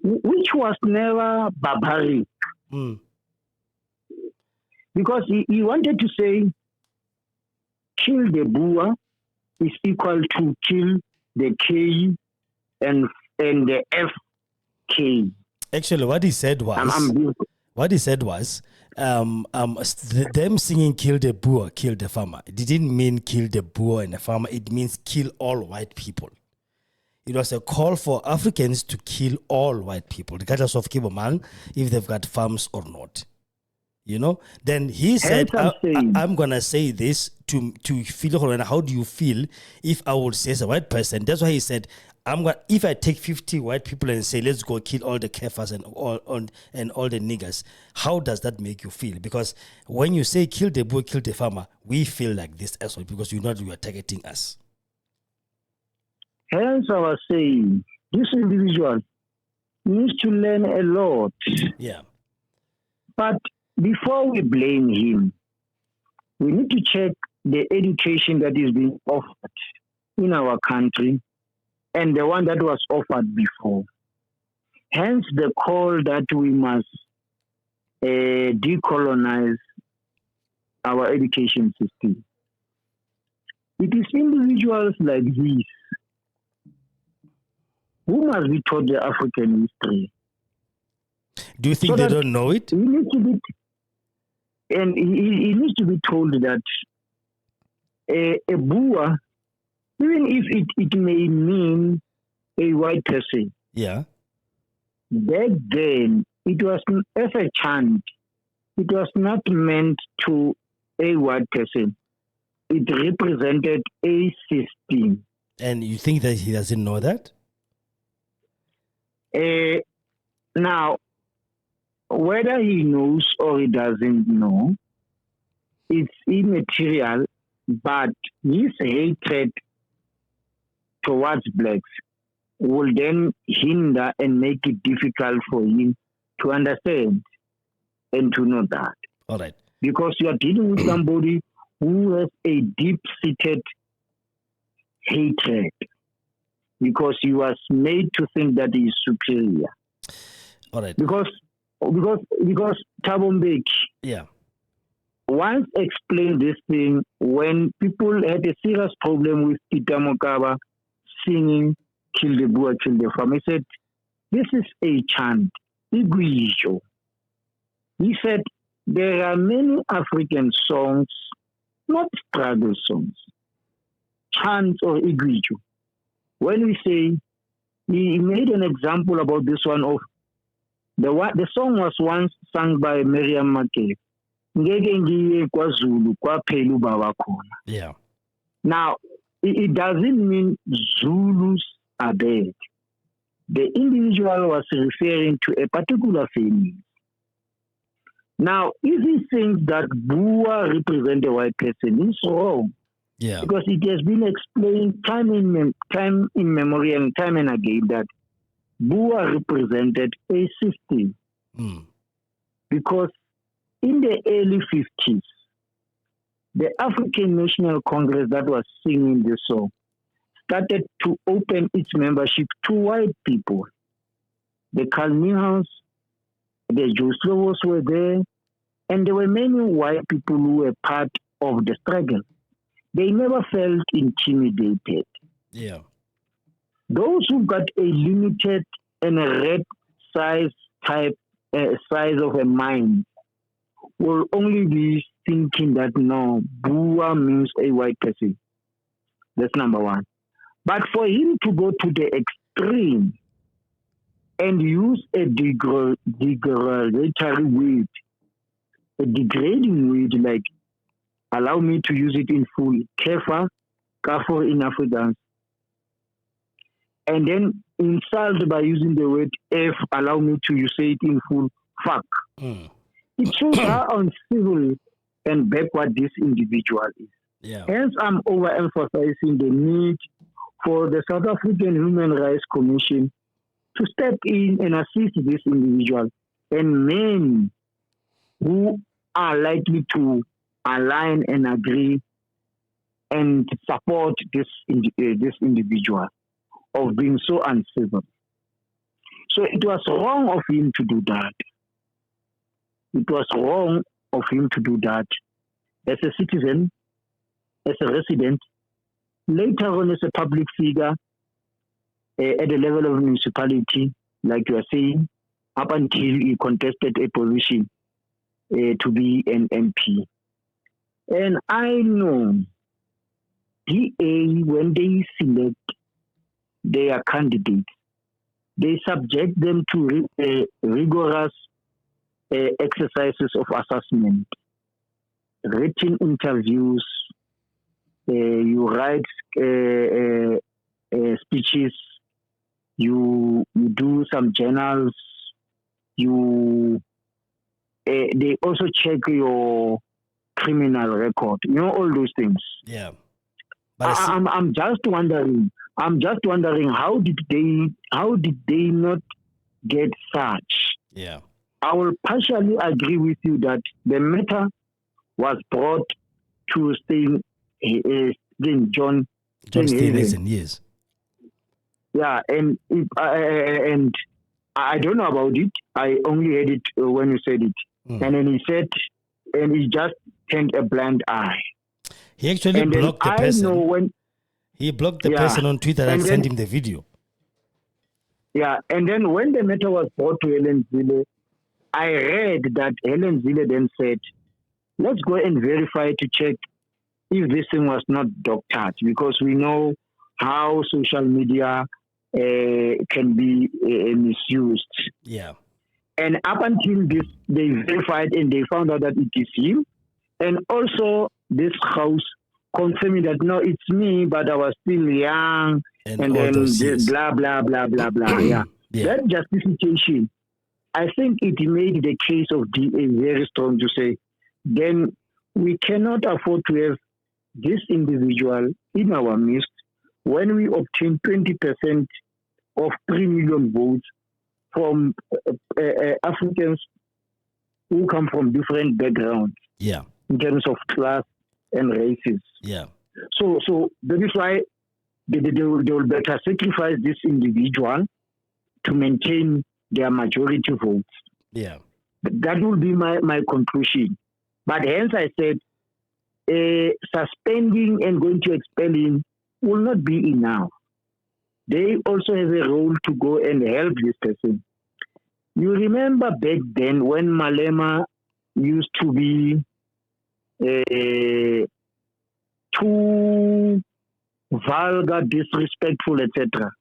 which was never barbaric. Because he wanted to say, kill the Boer is equal to kill the K and the FK. Actually, what he said was, them singing "kill the Boer, kill the farmer." It didn't mean kill the Boer and the farmer. It means kill all white people. It was a call for Africans to kill all white people, regardless of Kibomang, if they've got farms or not. You know, then he said, I'm going to say this to feel, how do you feel if I would say as a white person? That's why he said, if I take 50 white people and say, let's go kill all the kefas and all the niggers, how does that make you feel? Because when you say kill the Boer, kill the farmer, we feel like this as well, because you know you are targeting us. Hence I was saying, this individual needs to learn a lot. Yeah. But before we blame him, we need to check the education that is being offered in our country and the one that was offered before. Hence the call that we must decolonize our education system. It is individuals like these who must be taught the African history. Do you think they don't know it? He needs to be, and he needs to be told that a Boer, even if it may mean a white person, back then it was as a chant. It was not meant to a white person. It represented a system. And you think that he doesn't know that? Now, whether he knows or he doesn't know, it's immaterial, but his hatred towards blacks will then hinder and make it difficult for him to understand and to know that. All right. Because you are dealing with somebody who has a deep-seated hatred, because he was made to think that he is superior. All right. Because Thabo Mbeki once explained this thing when people had a serious problem with Peter Mokaba singing "Kill the Boer, kill the farmer." He said, "This is a chant, Igwisho." He said, there are many African songs, not struggle songs, chants or Igwisho. When we say, he made an example about this one of the song was once sung by Miriam Makeba. Yeah. Now, it doesn't mean Zulus are bad. The individual was referring to a particular family. Now, if he thinks that Boer represents a white person, he's wrong. Yeah. Because it has been explained time in memory and time and again that Boer represented a system. Because in the early 50s, the African National Congress that was singing this song started to open its membership to white people. The Kalmi House, the Joslovos were there, and there were many white people who were part of the struggle. They never felt intimidated. Yeah. Those who got a limited and a red size of a mind will only be thinking that no, Bua means a white person. That's number one. But for him to go to the extreme and use a derogatory word, a degrading word, like, allow me to use it in full, kefa, kafir in Afrikaans, and then insult by using the word F, allow me to say it in full, fuck. It shows how uncivil and backward this individual is. Yeah. Hence, I'm overemphasizing the need for the South African Human Rights Commission to step in and assist this individual and men who are likely to align and agree and support this individual of being so uncivil. So it was wrong of him to do that. It was wrong of him to do that as a citizen, as a resident, later on as a public figure at the level of municipality, like you are saying, up until he contested a position to be an MP. And I know DA, when they select their candidates, they subject them to rigorous exercises of assessment, written interviews, you write speeches, you do some journals, they also check your criminal record, all those things. Yeah. But I'm just wondering how did they not get such? Yeah. I will partially agree with you that the matter was brought to John Steeihuizen, yes. Yeah, and I don't know about it. I only heard it when you said it. And then he just turned a blind eye. He actually blocked the person. He blocked the person on Twitter and sent him the video. Yeah, and then when the matter was brought to Helen Zille, I read that Helen Zille then said, let's go and verify to check if this thing was not doctored, because we know how social media can be misused. Yeah. And up until this, they verified and they found out that it is him. And also this house confirming that, no, it's me, but I was still young. And then blah, blah, blah, blah, blah. Yeah. That justification, I think it made the case of DA very strong to say, then we cannot afford to have this individual in our midst when we obtain 20% of 3 million votes from Africans who come from different backgrounds. Yeah. In terms of class and races. Yeah. So that is why they will better sacrifice this individual to maintain their majority votes. Yeah. That will be my conclusion. But hence I said, suspending and going to expel him will not be enough. They also have a role to go and help this person. You remember back then when Malema used to be too vulgar, disrespectful, etc.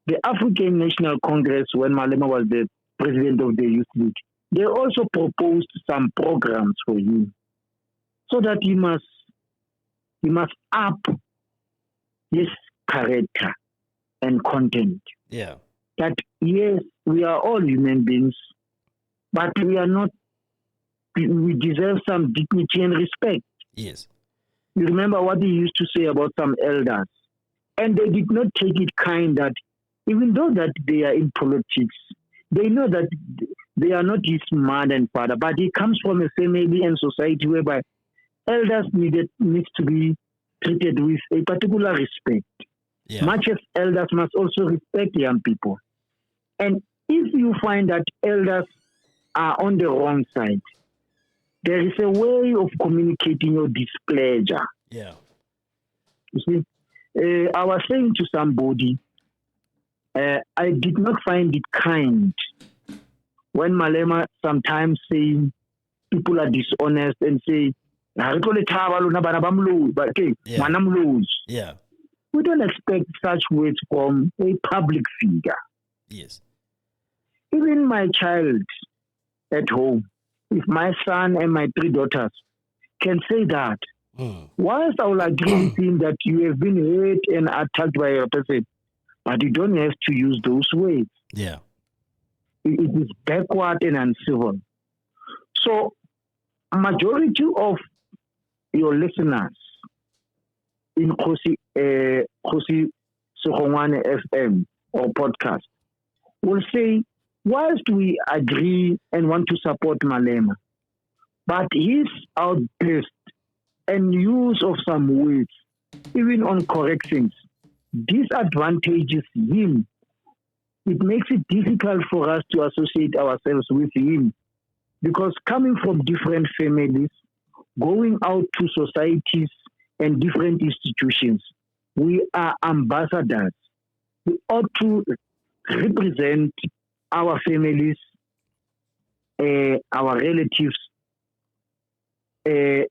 The African National Congress, when Malema was the president of the Youth League, they also proposed some programs for him, so that he must up his character and content. Yeah. That yes, we are all human beings, but we are not. We deserve some dignity and respect. Yes. You remember what he used to say about some elders, and they did not take it kind that even though that they are in politics, they know that they are not his mother and father, but he comes from a family and society whereby elders needs to be treated with a particular respect. Yeah. Much as elders must also respect young people. And if you find that elders are on the wrong side, there is a way of communicating your displeasure. Yeah. You see, I was saying to somebody, I did not find it kind when Malema sometimes saying people are dishonest and say, Yeah. Yeah. We don't expect such words from a public figure. Yes. Even my child at home, if my son and my 3 daughters can say that, whilst I will agree with him that you have been hurt and attacked by a person, but you don't have to use those words. Yeah. It is backward and uncivil. So, majority of your listeners in Kgosi Segongane FM or podcast will say, whilst we agree and want to support Malema, but his outburst and use of some words, even on corrections, disadvantages him. It makes it difficult for us to associate ourselves with him, because coming from different families, going out to societies and different institutions, we are ambassadors. We ought to represent our families, our relatives. We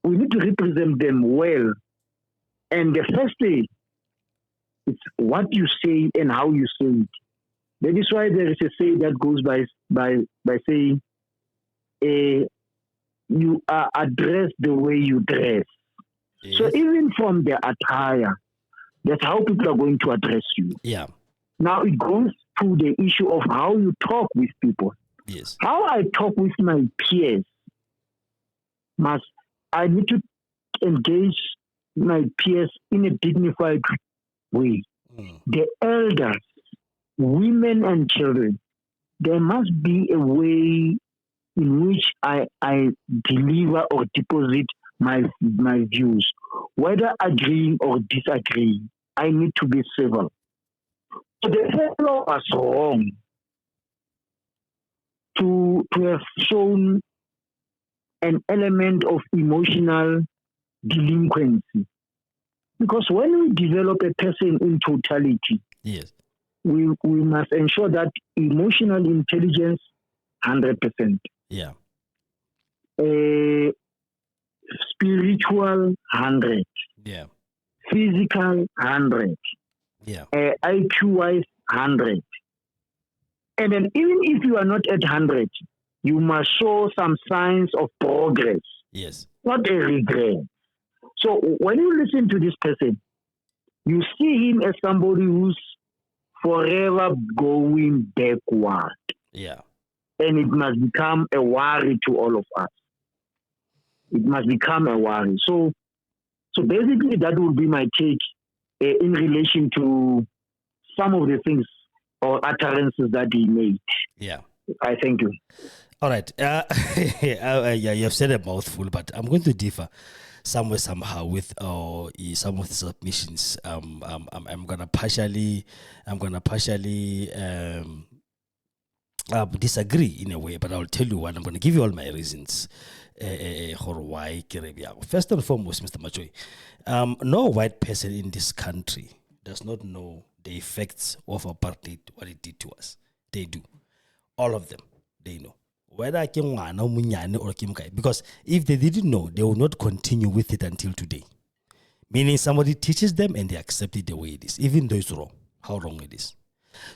need to represent them well. And the first thing, it's what you say and how you say it. That is why there is a say that goes by saying, you are addressed the way you dress. Yes. So even from the attire, that's how people are going to address you. Yeah. Now it goes to the issue of how you talk with people. Yes. How I talk with my peers, I need to engage my peers in a dignified way. The elders, women and children, there must be a way in which I deliver or deposit my views. Whether agreeing or disagreeing, I need to be civil. So the fellow was wrong to have shown an element of emotional delinquency. Because when we develop a person in totality, yes, we must ensure that emotional intelligence, 100%. Yeah. Spiritual, 100. Yeah. Physical, 100. Yeah. IQ-wise, 100. And then even if you are not at 100, you must show some signs of progress. Yes. Not a regret. So when you listen to this person, you see him as somebody who's forever going backward. Yeah. And it must become a worry to all of us. It must become a worry. So basically that would be my take in relation to some of the things or utterances that he made. Yeah. I thank you. All right. Yeah, you have said a mouthful, but I'm going to differ somewhere somehow with some of the submissions. I'm gonna partially disagree in a way, but I'll tell you what. I'm gonna give you all my reasons for why. First and foremost, Mr. Machoy, no white person in this country does not know the effects of apartheid, what it did to us. They do. All of them, they know. Whether I can or because if they didn't know, they will not continue with it until today. Meaning somebody teaches them and they accept it the way it is, even though it's wrong, how wrong it is.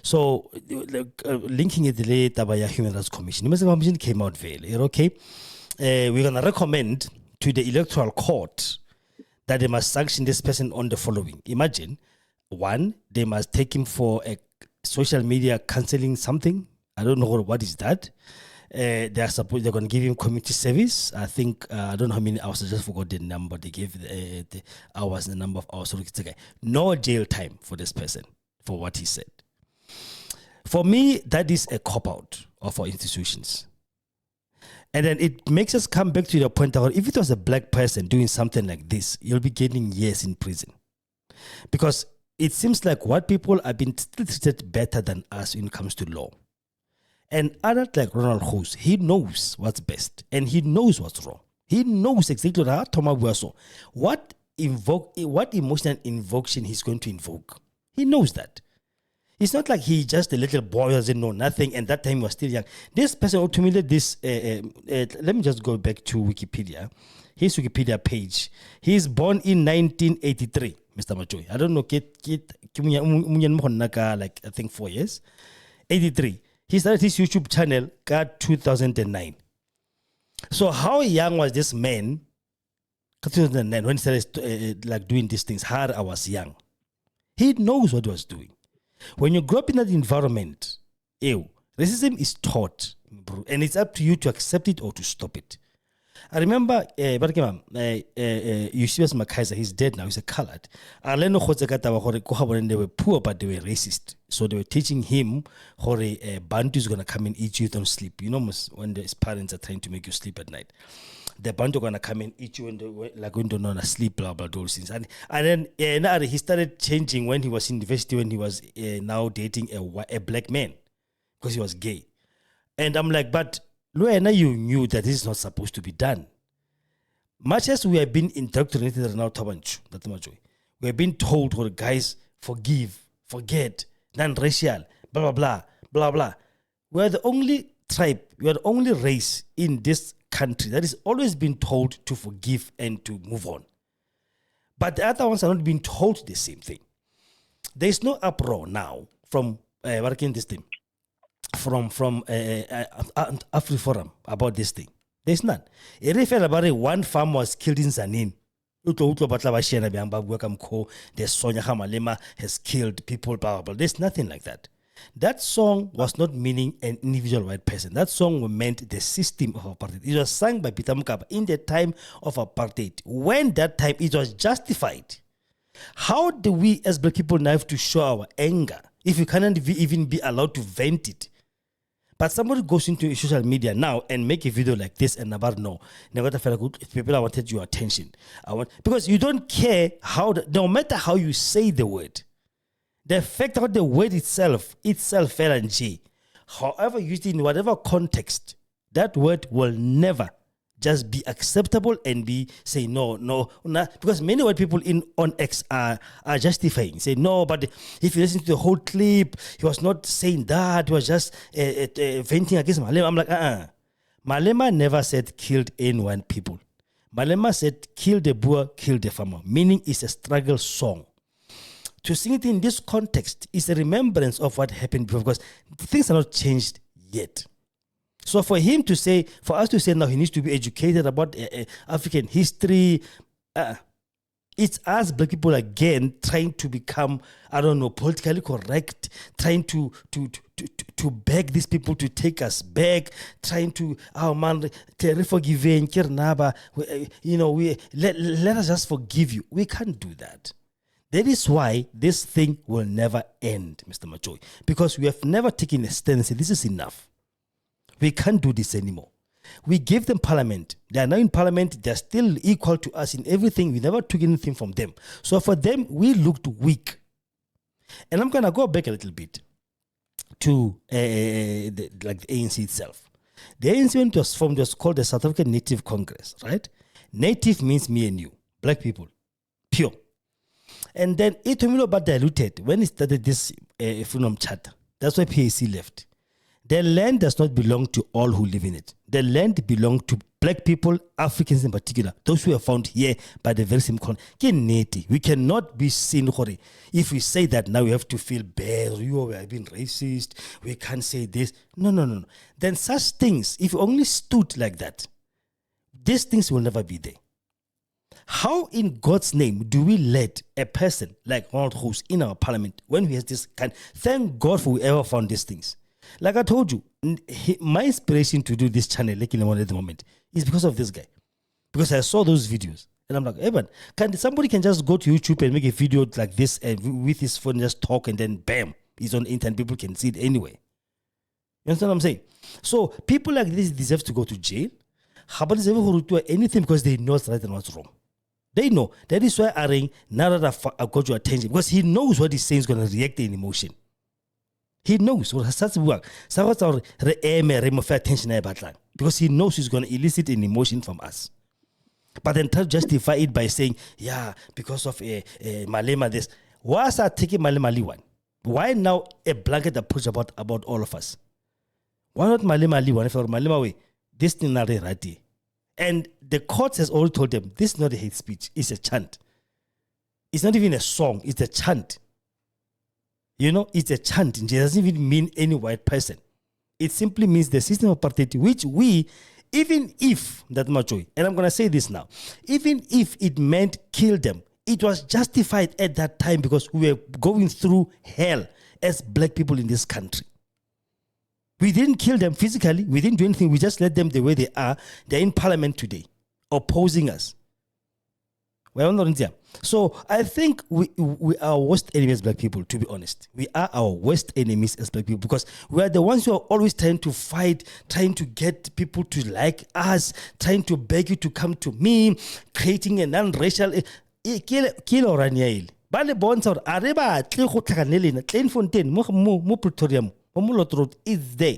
So, linking it later by a Human Rights Commission, the Commission came out very okay. We're going to recommend to the Electoral Court that they must sanction this person on the following. Imagine, one, they must take him for a social media counseling something. I don't know what is that. They're going to give him community service. I think, I don't know how many hours, I just forgot the number. They gave the hours, the number of hours. No jail time for this person for what he said. For me, that is a cop-out of our institutions. And then it makes us come back to the point that if it was a black person doing something like this, you'll be getting years in prison. Because it seems like white people have been treated better than us when it comes to law. An adult like Ronald Gowus, he knows what's best and he knows what's wrong. He knows exactly what emotional invocation he's going to invoke. He knows that. It's not like he's just a little boy who doesn't know nothing, and that time he was still young. This person ultimately, let me just go back to Wikipedia. His Wikipedia page. He's born in 1983, Mr. Majoy. I don't know, like I think 4 years. 83. He started his YouTube channel in 2009. So how young was this man 2009 when he started like doing these things? How I was young. He knows what he was doing. When you grow up in that environment, racism is taught, and it's up to you to accept it or to stop it. I remember, Eusebius Makaiser, he's dead now, he's a colored. They were poor, but they were racist. So they were teaching him how Bantu is going to come and eat you, don't sleep. You know, when his parents are trying to make you sleep at night. The Bantu going to come and eat you when they don't sleep, blah, blah, those things. And then he started changing when he was in university, when he was now dating a black man because he was gay. And I'm like, but Luena, you knew that this is not supposed to be done. Much as we have been indoctrinated now, we have been told, guys, forgive, forget, non-racial, blah, blah, blah, blah, blah. We're the only tribe, we are the only race in this country that is always been told to forgive and to move on. But the other ones are not being told the same thing. There is no uproar now from from AfriForum about this thing. There's none. It referred about it, one farm was killed in Zanin. The Sonia Hamalema has killed people, blah, blah, blah. There's nothing like that. That song was not meaning an individual white person. That song meant the system of apartheid. It was sung by Peter Mokaba in the time of apartheid. When that time it was justified. How do we as black people now have to show our anger if we cannot even be allowed to vent it? But somebody goes into social media now and make a video like this and about people, I wanted your attention. Because you don't care no matter how you say the word. The fact about the word itself, LNG, however used in whatever context, that word will never just be acceptable and be say no, because many white people on X are justifying, say no, but if you listen to the whole clip, he was not saying that, he was just venting against Malema. I'm like, Malema never said killed N1 people. Malema said kill the Boer, kill the farmer, meaning it's a struggle song. To sing it in this context is a remembrance of what happened before, because things are not changed yet. So for us to say now he needs to be educated about African history, it's us black people again trying to become, politically correct, trying to beg these people to take us back, trying to, forgiving, let us just forgive you. We can't do that. That is why this thing will never end, Mr. Majoy, because we have never taken a stand and said this is enough. We can't do this anymore. We gave them parliament. They are now in parliament. They are still equal to us in everything. We never took anything from them. So for them, we looked weak. And I'm going to go back a little bit to the ANC itself. The ANC, when it was formed, was called the South African Native Congress, right? Native means me and you, black people, pure. And then it got diluted when it started this Freedom Charter. That's why PAC left. The land does not belong to all who live in it. The land belongs to black people, Africans in particular, those who are found here by the very same concept. We cannot be seen. If we say that now, we have to feel bad. We are being racist. We can't say this. No. Then such things, if you only stood like that, these things will never be there. How in God's name do we let a person like Ronald Gowus in our parliament when he has this kind? Thank God for whoever found these things. Like I told you, my inspiration to do this channel, like in at the moment, is because of this guy. Because I saw those videos. And I'm like, Evan, somebody can just go to YouTube and make a video like this and with his phone just talk and then bam, he's on the internet, people can see it anyway. You understand what I'm saying? So people like this deserve to go to jail. How about who do anything because they know what's right and what's wrong? They know. That is why Aring, now that I've got your attention, because he knows what he's saying is going to react in emotion. He knows. Because he knows he's going to elicit an emotion from us. But then try to justify it by saying, yeah, because of Malema this. Why is that taking Malema one? Why now a blanket approach about all of us? Why not Malema one? If Malema way, this thing not right. And the court has already told them, this is not a hate speech, it's a chant. It's not even a song, it's a chant. You know, it's a chant. It doesn't even mean any white person. It simply means the system of apartheid, which we, even if, that much joy, and I'm going to say this now, even if it meant kill them, it was justified at that time because we were going through hell as black people in this country. We didn't kill them physically. We didn't do anything. We just let them the way they are. They're in parliament today, opposing us. So I think we are our worst enemies as black people, to be honest. We are our worst enemies as black people because we are the ones who are always trying to fight, trying to get people to like us, trying to beg you to come to me, creating a non-racial... Kilo Raniel. Bale bonds or Areba, Tlihotakanelin, Plainfontaine, Mo pretoria, Momulot Road is there.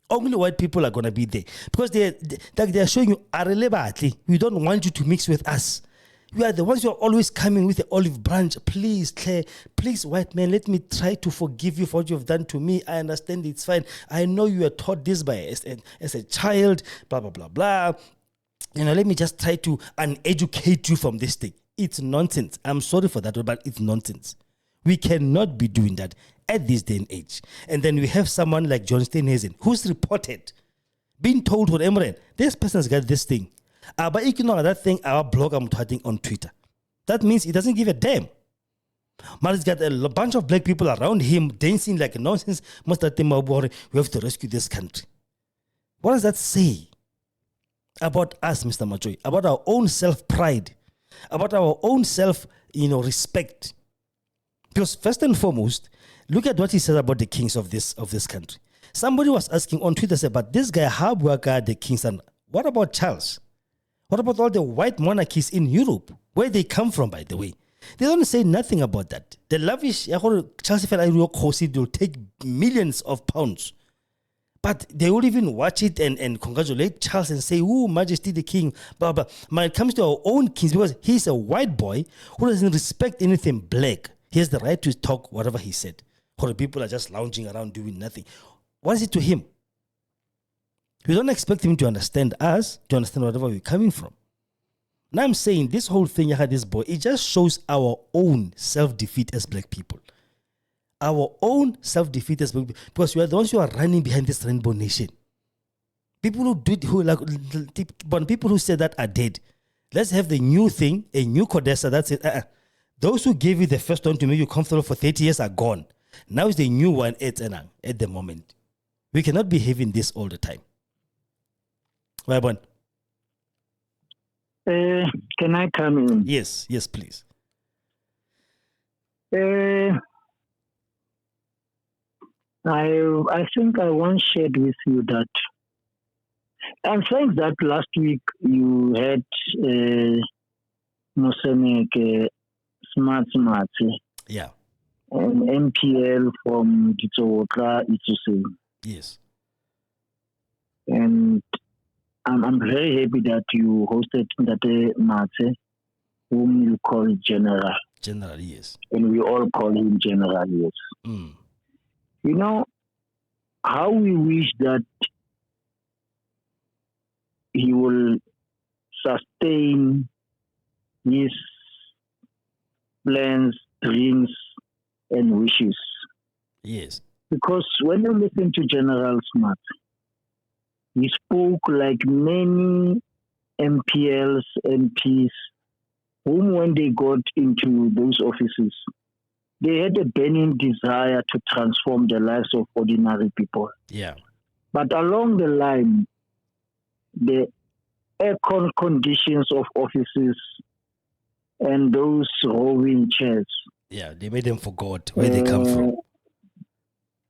Only white people are going to be there because they are showing you, Areleba, we don't want you to mix with us. We are the ones who are always coming with the olive branch. Please, Claire, please, white man, let me try to forgive you for what you have done to me. I understand it's fine. I know you were taught this by as a child, blah, blah, blah, blah. You know, let me just try to uneducate you from this thing. It's nonsense. I'm sorry for that, but it's nonsense. We cannot be doing that at this day and age. And then we have someone like John Steeihuizen who's reported, being told what Emran, this person's got this thing. But you know that thing, our blog I'm tweeting on Twitter. That means he doesn't give a damn. But he's got a bunch of black people around him dancing like nonsense. Most of them we have to rescue this country. What does that say about us, Mr. Majoy? About our own self-pride, about our own self-respect. Because first and foremost, look at what he said about the kings of this country. Somebody was asking on Twitter, said, but this guy, how are the kings? And what about Charles? What about all the white monarchies in Europe? Where they come from, by the way? They don't say nothing about that. The lavish Charles Kgosi will take millions of pounds. But they will even watch it and congratulate Charles and say, "Ooh, Majesty the King," blah, blah. When it comes to our own kings, because he's a white boy who doesn't respect anything black, he has the right to talk whatever he said. Or the people are just lounging around doing nothing. What is it to him? We don't expect him to understand us, to understand whatever we're coming from. Now I'm saying this whole thing, this boy, it just shows our own self-defeat as black people. Our own self-defeat as black people. Because we are the ones who are running behind this rainbow nation. People who do it, but people who say that are dead. Let's have the new thing, a new Codessa. That's it. Those who gave you the first one to make you comfortable for 30 years are gone. Now it's the new one at the moment. We cannot be having this all the time. Right, can I come in? Yes, please. I think I once shared with you that I'm saying that last week you had Mosemek Smart, yeah, an MPL from Gitsowoka Ituse. Yes. And I'm very happy that you hosted Ndate Mate, whom you call General. General, yes. And we all call him General, yes. Mm. You know, how we wish that he will sustain his plans, dreams, and wishes. Yes. Because when you listen to General Smart, he spoke like many MPLs, MPs, whom when they got into those offices, they had a burning desire to transform the lives of ordinary people. Yeah. But along the line, the aircon conditions of offices and those rolling chairs, yeah, they made them forget where they come from.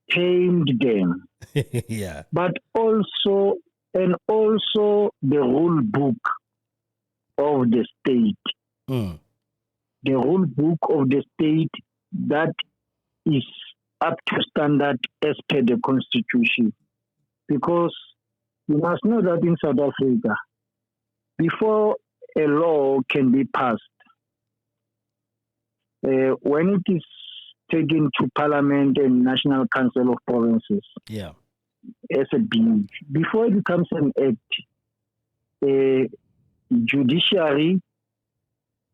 Tamed them. Yeah. But also the rule book of the state. Mm. The rule book of the state that is up to standard as per the constitution. Because you must know that in South Africa, before a law can be passed, when it is taken to Parliament and National Council of Provinces, as a bill, before it becomes an act, judiciary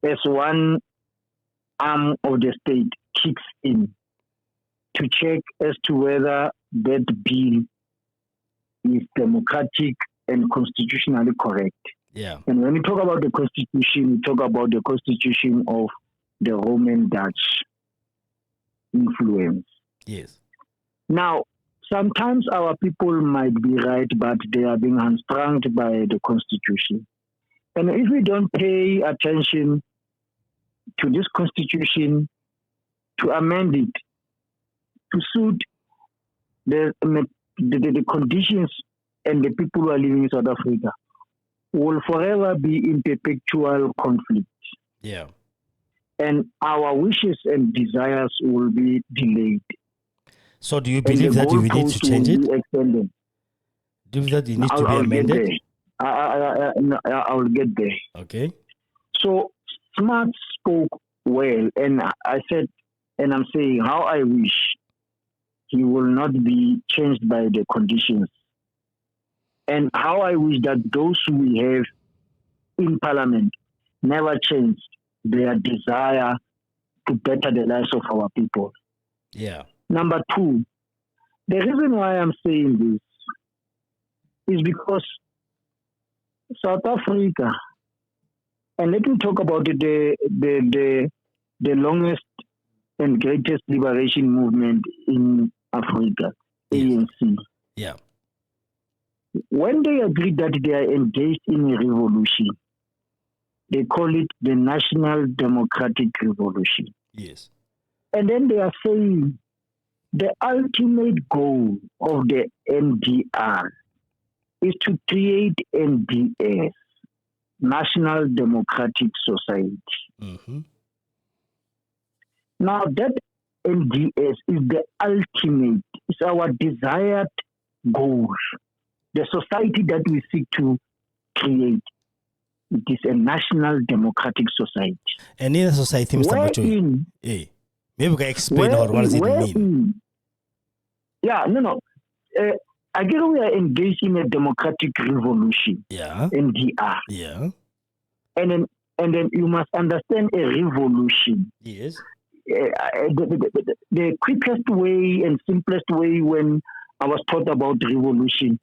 as one arm of the state kicks in to check as to whether that bill is democratic and constitutionally correct. Yeah. And when we talk about the constitution, we talk about the constitution of the Roman Dutch influence. Yes. Now, sometimes our people might be right, but they are being hamstrung by the constitution. And if we don't pay attention to this constitution, to amend it, to suit the conditions and the people who are living in South Africa, will forever be in perpetual conflict. Yeah. And our wishes and desires will be delayed. So do you believe that we need to change it? Do you believe that it needs to be amended? I will get there. Okay. So Smart spoke well, and I said, and I'm saying how I wish he will not be changed by the conditions. And how I wish that those we have in Parliament never changed their desire to better the lives of our people. Yeah. Number two, the reason why I'm saying this is because South Africa, and let me talk about the longest and greatest liberation movement in Africa, ANC. Yeah. When they agree that they are engaged in a revolution, they call it the National Democratic Revolution. Yes. And then they are saying the ultimate goal of the NDR is to create NDS, National Democratic Society. Mm-hmm. Now that NDS is the ultimate, it's our desired goal, the society that we seek to create. It is a national democratic society. And in a society, Mr. Machoy, maybe we can explain what does it mean? I guess we are engaged in a democratic revolution. Yeah. NDR. Yeah. And then you must understand a revolution. Yes. The quickest way and simplest way when I was taught about revolution,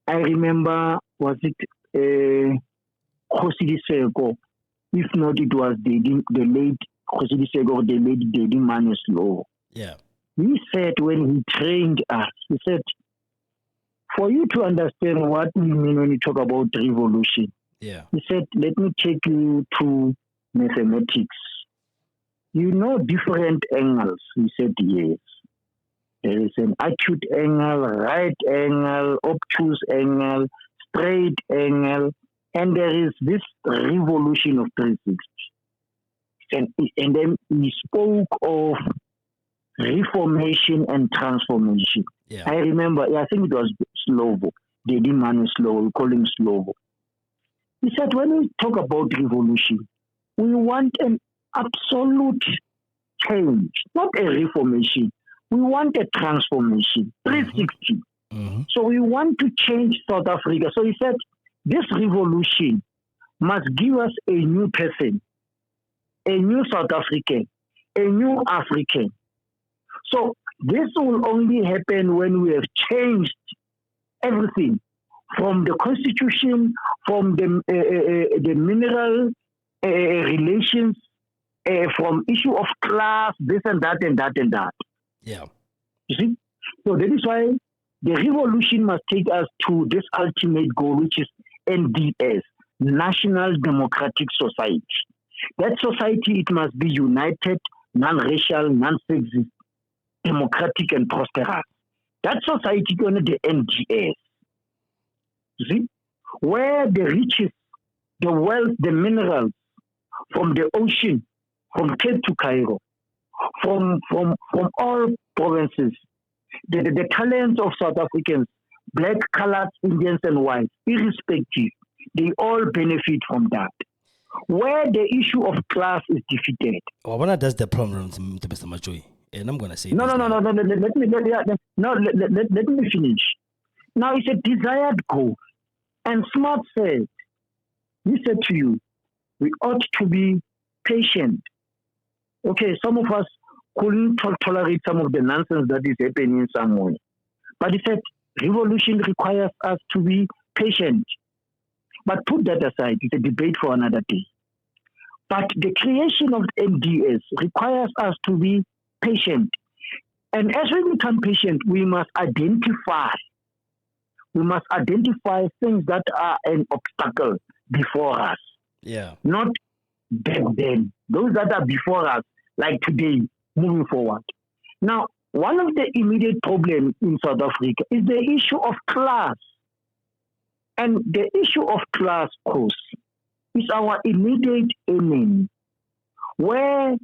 I remember, was it Kgosi, if not it was the late Kgosi, the late Daddy Maneslow. Yeah. He said when he trained us, he said, for you to understand what we mean when we talk about revolution, yeah. He said, let me take you to mathematics. You know different angles? He said, yes. There is an acute angle, right angle, obtuse angle, straight angle, and there is this revolution of 360. And then he spoke of reformation and transformation. Yeah. I remember, I think it was Slovo. They didn't manage Slovo, we call him Slovo. He said, when we talk about revolution, we want an absolute change, not a reformation. We want a transformation, 360. Mm-hmm. So we want to change South Africa. So he said, this revolution must give us a new person, a new South African, a new African. So this will only happen when we have changed everything from the constitution, from the mineral relations, from issue of class, this and that and that and that. Yeah. You see? So that is why the revolution must take us to this ultimate goal, which is NDS, National Democratic Society. That society, it must be united, non-racial, non-sexist, democratic and prosperous. That society is only the NDS. You see? Where the riches, the wealth, the minerals from the ocean, from Cape to Cairo, from all provinces. The talents of South Africans, black, colored, Indians, and whites, irrespective, they all benefit from that. Where the issue of class is defeated. Well, when that's the problem, Mr. Majoy, and I'm going to say no. Let me finish. Now it's a desired goal, and Smart said, he said to you, we ought to be patient. Okay, some of us couldn't tolerate some of the nonsense that is happening somewhere. But he said, revolution requires us to be patient. But put that aside, it's a debate for another day. But the creation of MDS requires us to be patient. And as we become patient, we must identify. We must identify things that are an obstacle before us. Yeah. Not back then. Those that are before us, like today, moving forward. Now, one of the immediate problems in South Africa is the issue of class. And the issue of class, of course, is our immediate enemy, where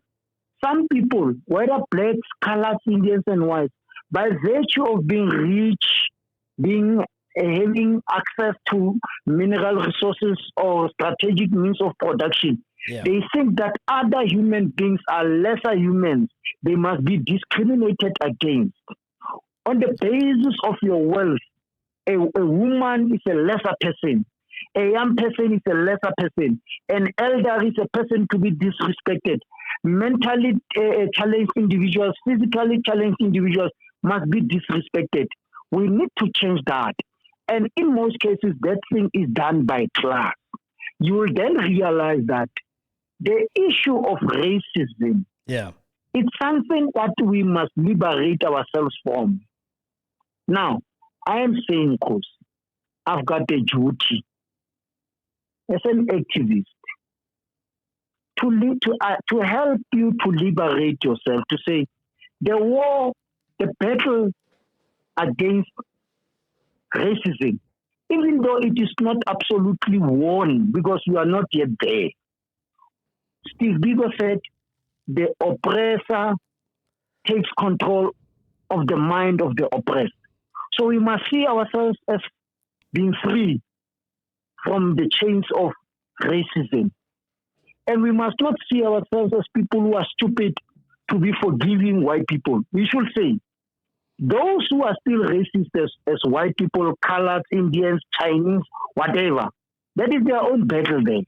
some people, whether blacks, colored, Indians, and whites, by virtue of being rich, having access to mineral resources or strategic means of production, they think that other human beings are lesser humans. They must be discriminated against. On the basis of your wealth, a woman is a lesser person. A young person is a lesser person. An elder is a person to be disrespected. Mentally challenged individuals, physically challenged individuals must be disrespected. We need to change that. And in most cases, that thing is done by class. You will then realize that the issue of racism, it's something that we must liberate ourselves from. Now, I am saying, of course, I've got a duty as an activist to help you to liberate yourself, to say the war, the battle against racism, even though it is not absolutely won because you are not yet there. Steve Biko said the oppressor takes control of the mind of the oppressed. So we must see ourselves as being free from the chains of racism. And we must not see ourselves as people who are stupid to be forgiving white people. We should say, those who are still racist as white people, colored, Indians, Chinese, whatever, that is their own battle then.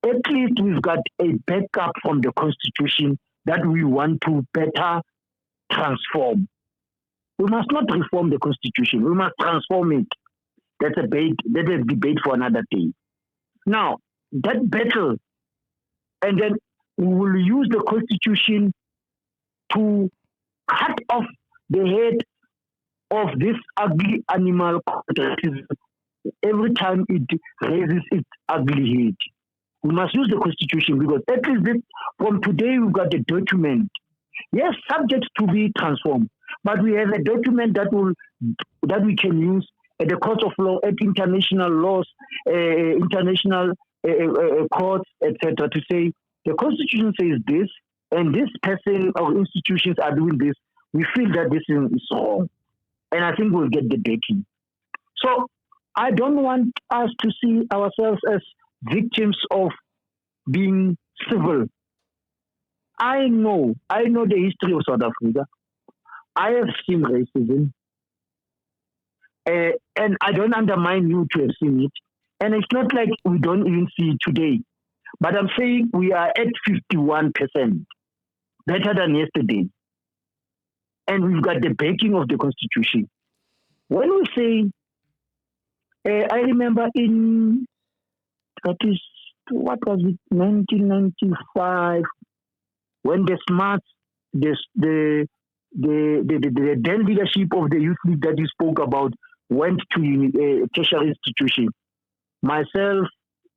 At least we've got a backup from the Constitution that we want to better transform. We must not reform the Constitution. We must transform it. That's a debate for another day. Now, that battle, and then we will use the Constitution to cut off the head of this ugly animal every time it raises its ugly head. We must use the Constitution because at least from today we've got a document. Yes, subject to be transformed, but we have a document that we can use at the court of law, at international laws, international courts, etc. to say the Constitution says this, and this person or institutions are doing this. We feel that this is wrong, and I think we'll get the backing. So I don't want us to see ourselves as victims of being civil. I know the history of South Africa. I have seen racism, and I don't undermine you to have seen it. And it's not like we don't even see it today. But I'm saying we are at 51%, better than yesterday. And we've got the backing of the Constitution. When we say, I remember in, 1995, when the Smarts, the then leadership of the youth league that you spoke about went to tertiary institution. Myself,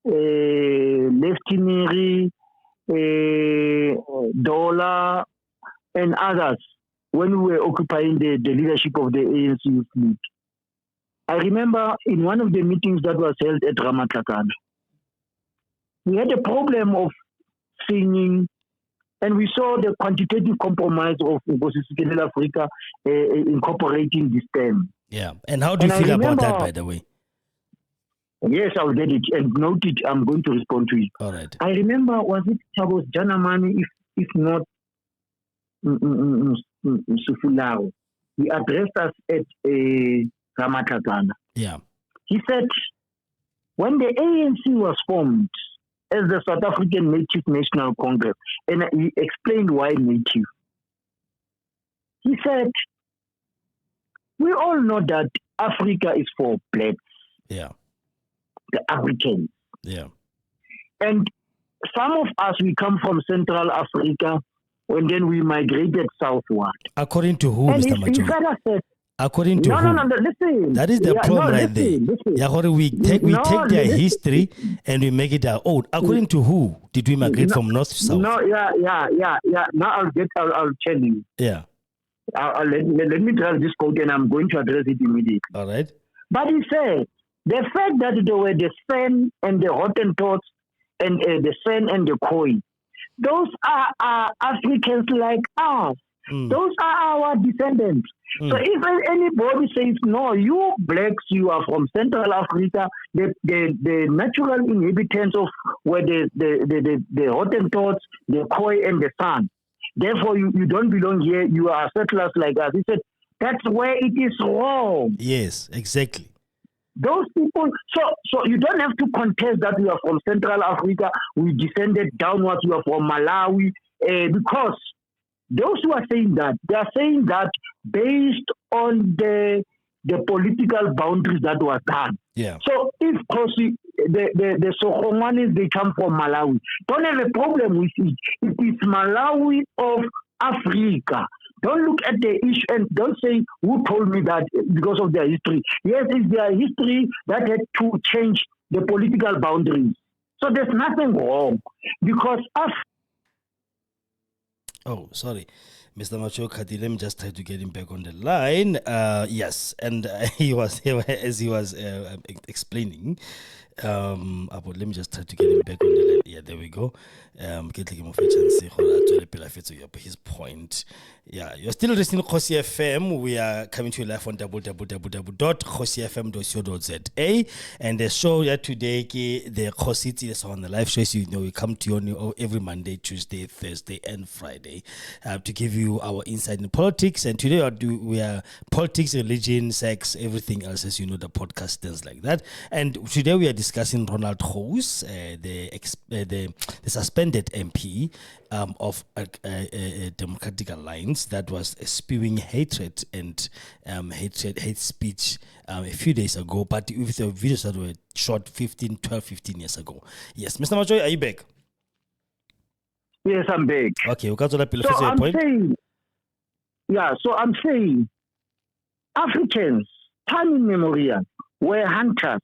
Lefty Miri, Dola, and others, when we were occupying the leadership of the ANC youth league. I remember in one of the meetings that was held at Ramatlakane, we had a problem of singing And we saw the quantitative compromise of kgosietsile Africa incorporating this term. Yeah. And how do you feel about that, by the way? Yes, I'll get it and note it. I'm going to respond to it. All right. I remember, was it Chabos Janamani, if not Sufulao? He addressed us at Ramatlakana. Yeah. He said, when the ANC was formed as the South African Native National Congress, and he explained why native. He said, we all know that Africa is for blacks. Yeah. The Africans. Yeah. And some of us, we come from Central Africa, and then we migrated southward. According to who, and Mr. Macho? According to who? No, listen. That is the problem right there. Listen. We take their history and we make it our own. According to who did we migrate from north to south? No, yeah. Now I'll tell you. Yeah. Let me tell this quote and I'm going to address it immediately. All right. But he said, the fact that there were the San and the Hottentots and the San and the Khoi, those are Africans like us. Those are our descendants. So if anybody says, no, you blacks, you are from Central Africa, the natural inhabitants of where the Hottentots, the Khoi and the San, therefore you don't belong here, you are settlers like us. He said, that's where it is wrong. Yes, exactly. Those people, so you don't have to contest that you are from Central Africa, we descended downwards, you are from Malawi, because those who are saying that, they are saying that based on the political boundaries that was done. Yeah. So if the Segongane, they come from Malawi, don't have a problem with it. It is Malawi of Africa. Don't look at the issue and don't say, who told me that because of their history. Yes, it's their history that had to change the political boundaries. So there's nothing wrong because Oh, sorry. Mr. Macho Kati, let me just try to get him back on the line. Yes, and as he was explaining, let me just try to get him back on the line. Yeah, there we go. His point. Yeah, you're still listening to Kgosi FM. We are coming to you live on www.kgosiefm.co.za. And the show here today, the Kgosi is on the live show. So, we come to you every Monday, Tuesday, Thursday, and Friday to give you our insight in politics. And today we are politics, religion, sex, everything else, as you know, the podcast stands like that. And today we are discussing Ronald Gowus, the suspended MP of Democratic Alliance that was spewing hatred and hate speech a few days ago, but with the videos that were shot 15 years ago. Yes, Mr. Majoy, are you back? Yes, I'm back. Okay, we got to I'm saying Africans, time immemorial, were hunters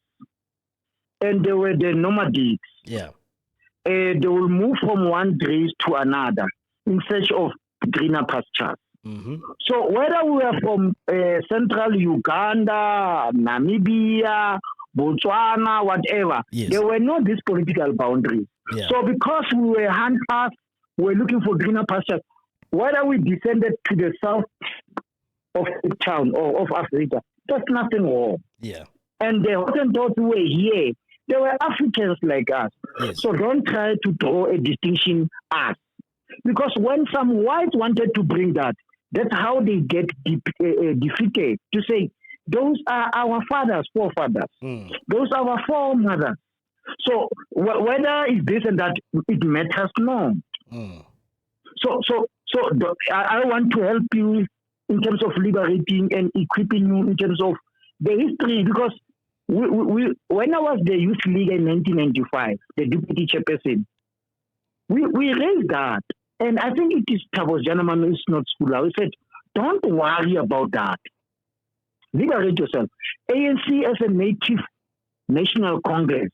and they were the nomadics. Yeah. They will move from one graze to another in search of greener pastures. Mm-hmm. So whether we are from central Uganda, Namibia, Botswana, whatever, there were not these political boundaries. Yeah. So because we were hunters, we were looking for greener pastures, whether we descended to the south of the town or of Africa, there's nothing wrong. Yeah. And the Hottentots who were here, they were Africans like us. Yes. So don't try to draw a distinction us. Because when some whites wanted to bring that, that's how they get defeated. To say, those are our fathers, forefathers. Those are our foremothers. So whether it's this and that, it matters not. So I want to help you in terms of liberating and equipping you in terms of the history, because we when I was the youth leader in 1995, the deputy chairperson, we raised that. And I think it is Tabos Gentleman, it's not school. We said, don't worry about that. Liberate yourself. ANC as a native national congress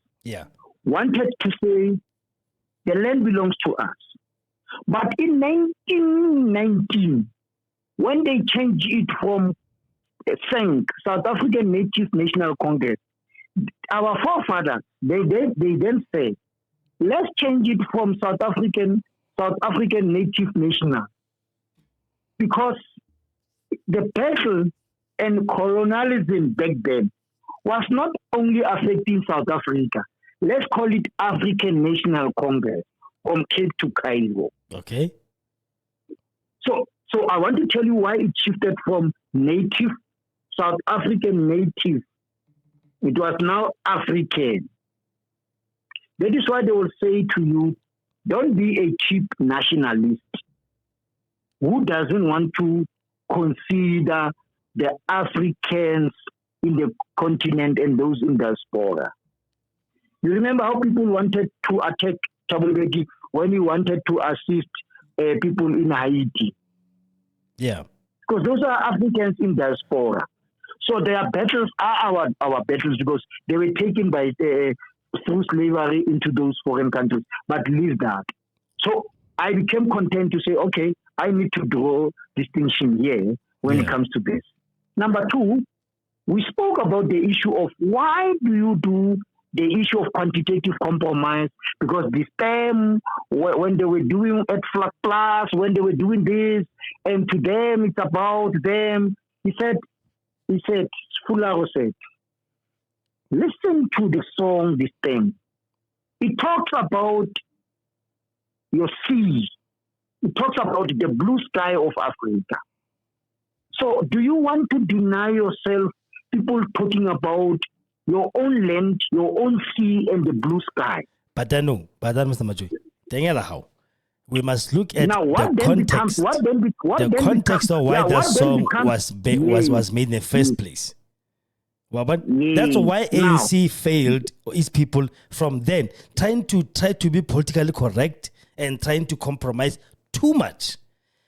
wanted to say the land belongs to us. But in 1919, when they changed it from South African Native National Congress, our forefathers, they then said, let's change it from South African South African native national. Because the battle and colonialism back then was not only affecting South Africa. Let's call it African National Congress from Cape to Cairo. Okay. So I want to tell you why it shifted from native, South African native. It was now African. That is why they will say to you, don't be a cheap nationalist who doesn't want to consider the Africans in the continent and those in diaspora. You remember how people wanted to attack Thabo Mbeki when he wanted to assist people in Haiti? Yeah. Because those are Africans in diaspora. So their battles are our battles because they were taken by through slavery into those foreign countries. But leave that. So I became content to say, okay, I need to draw distinction here when it comes to this. Number two, we spoke about the issue of why do you do the issue of quantitative compromise? Because this time, when they were doing at Flag Plus, when they were doing this, and to them, it's about them. He said, Fularo said, listen to the song this time. It talks about your sea. It talks about the blue sky of Africa. So do you want to deny yourself people talking about your own land, your own sea, and the blue sky? But then, Mr. Majui, how we must look at now, the context. The context of why that song was made in the first place. Well, but that's why ANC failed its people from then, trying to be politically correct and trying to compromise too much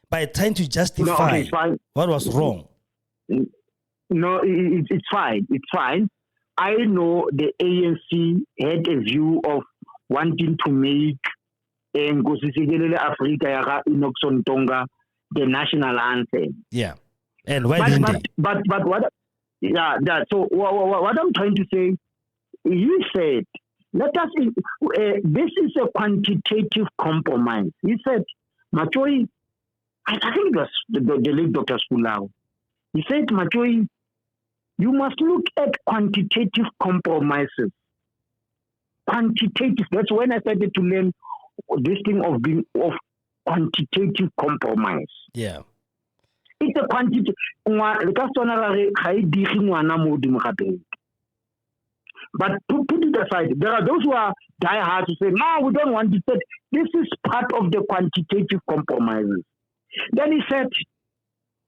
by trying to justify what was wrong. No, it's fine. It's fine. I know the ANC had a view of wanting to make Kgosi Africa Yara Inoxon Tonga the national anthem. Yeah. And why didn't they? But what? Yeah. So what I'm trying to say, he said, let us. This is a quantitative compromise. He said, Machoi, I think it was the late Dr. Spulao. He said, Machoi, you must look at quantitative compromises. Quantitative. That's when I started to learn this thing of quantitative compromise. Yeah. It's a quantitative. But to put it aside, there are those who are diehard to say, no, we don't want it. This is part of the quantitative compromises. Then he said,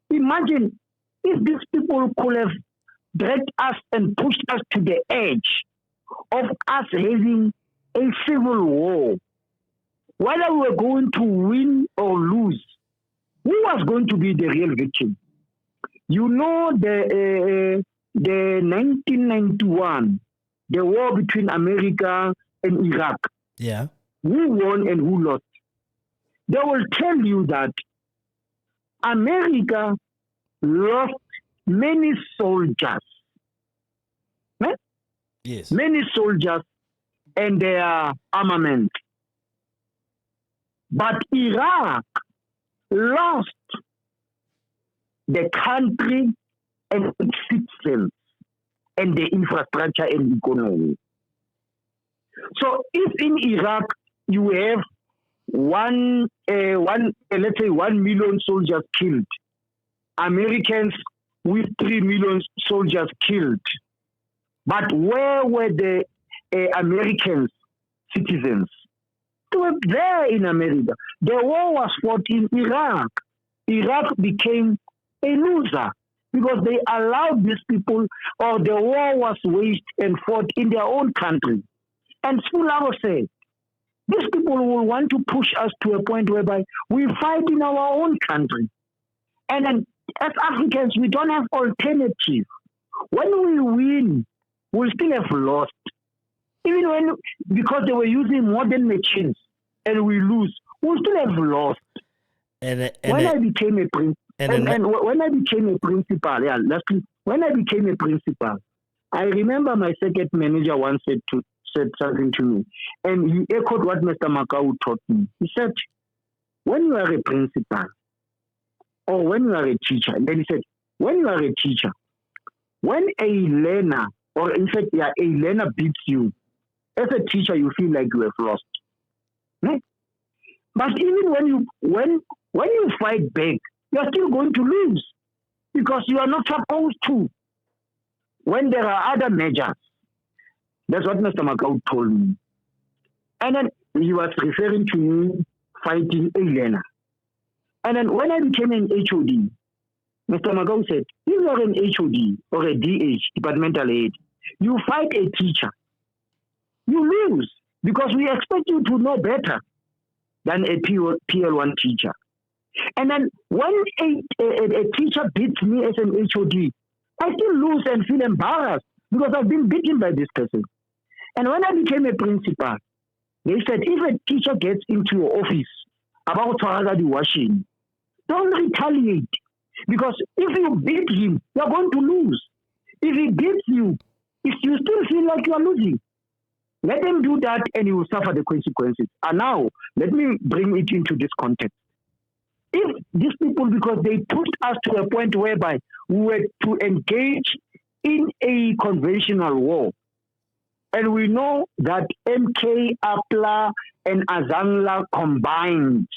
imagine if these people could have dragged us and pushed us to the edge of us having a civil war. Whether we were going to win or lose, who was going to be the real victim? You know, the 1991, the war between America and Iraq. Yeah. Who won and who lost? They will tell you that America lost many soldiers. Right? Yes. Many soldiers and their armament. But Iraq lost the country and its citizens and the infrastructure and economy. So if in Iraq you have let's say 1 million soldiers killed, Americans with 3 million soldiers killed, but where were the Americans citizens? They were there in America. The war was fought in Iraq. Iraq became a loser because they allowed these people, or the war was waged and fought in their own country. And Spularo said, these people will want to push us to a point whereby we fight in our own country. And then as Africans, we don't have alternative. When we win, we'll still have lost. Even because they were using modern machines and we lose, we'll still have lost. When I became a principal, I remember my second manager once said something to me, and he echoed what Mr. Makau taught me. He said, when you are a principal or when you are a teacher, and then he said, when you are a teacher, when a learner, or in fact, yeah, a learner beats you, as a teacher, you feel like you have lost. Right? But even when you fight back, you are still going to lose because you are not supposed to. When there are other measures, that's what Mr. Makau told me. And then he was referring to me fighting a learner. And then when I became an HOD, Mr. Makau said, if you are an HOD or a DH, departmental head, you fight a teacher, you lose because we expect you to know better than a PL1 teacher. And then when a teacher beats me as an HOD, I still lose and feel embarrassed because I've been beaten by this person. And when I became a principal, they said, if a teacher gets into your office about Faragadi washing, don't retaliate. Because if you beat him, you're going to lose. If he beats you, if you still feel like you are losing, let them do that and you will suffer the consequences. And now, let me bring it into this context. If these people, because they pushed us to a point whereby we were to engage in a conventional war, and we know that MK, APLA, and Azangla combined,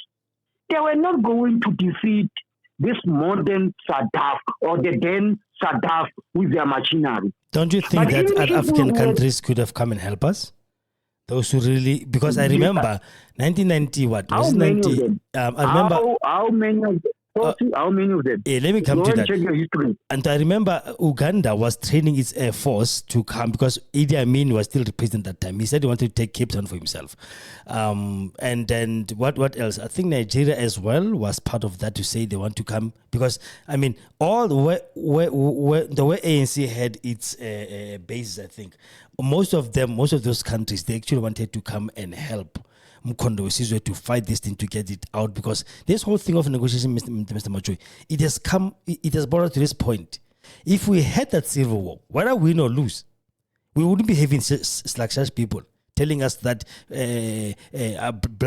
they were not going to defeat this modern Sadaf or the then Sadaf with their machinery. Don't you think that other African countries could have come and help us? Those who really, because I remember 1990, what? How many of them? I remember. How many of them? How many of them? Let me come to that. Check your history. And I remember Uganda was training its air force to come because Idi Amin was still the president at that time. He said he wanted to take Cape Town for himself. And then what else? I think Nigeria as well was part of that to say they want to come because I mean all the way ANC had its bases. I think most of those countries they actually wanted to come and help Mkondo Wesizwe to fight this thing to get it out because this whole thing of negotiation, Mr. Machoy, it has brought us to this point. If we had that civil war, whether win or lose, we wouldn't be having such people telling us that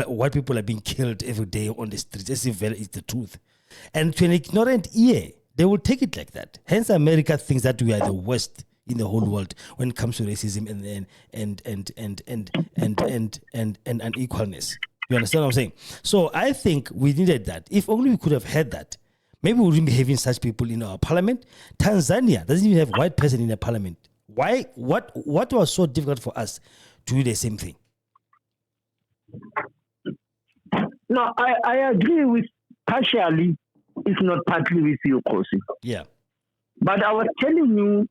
white people are being killed every day on the streets. As if it's the truth. And to an ignorant ear, they will take it like that. Hence, America thinks that we are the worst in the whole world when it comes to racism and unequalness. You understand what I'm saying? So I think we needed that. If only we could have had that, maybe we wouldn't be having such people in our parliament. Tanzania doesn't even have a white person in the parliament. Why? What was so difficult for us to do the same thing? No, I agree with partially, if not partly with you, Kgosi. Yeah. But I was telling you,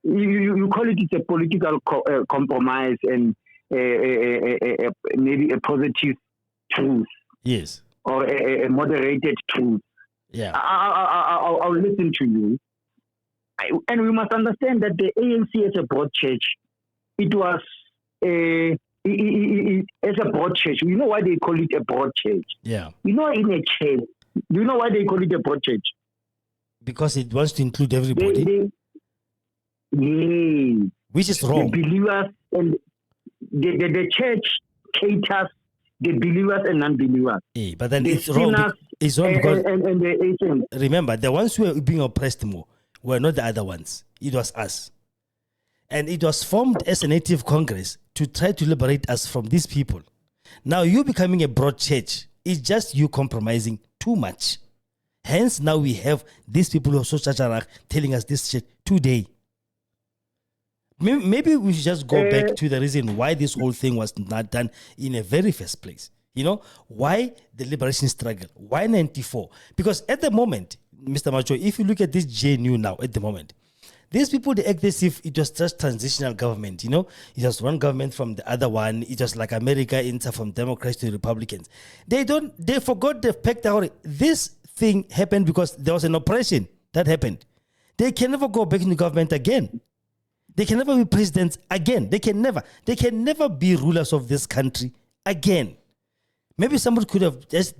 you call it a political compromise and maybe a positive truth. Yes. Or a moderated truth. Yeah. I'll listen to you. And we must understand that the ANC as a broad church, it was as a broad church. You know why they call it a broad church? Yeah. You know, in a church, do you know why they call it a broad church? Because it wants to include everybody. Yeah. Which is wrong. The believers and the church caters the believers and non-believers. Yeah, but then it's wrong. It's wrong because and the agents. Remember, the ones who were being oppressed more were not the other ones. It was us. And it was formed as a native congress to try to liberate us from these people. Now you becoming a broad church is just you compromising too much. Hence now we have these people who are so chacharak telling us this shit today. Maybe we should just go back to the reason why this whole thing was not done in a very first place. You know, why the liberation struggle? Why 94? Because at the moment, Mr. Macho, if you look at this JNU now, at the moment, these people, they act as if it was just transitional government, you know? It was one government from the other one. It was like America, enter from Democrats to Republicans. They forgot the fact that this thing happened because there was an oppression that happened. They can never go back into government again. They can never be presidents again. They can never be rulers of this country again. Maybe somebody could have just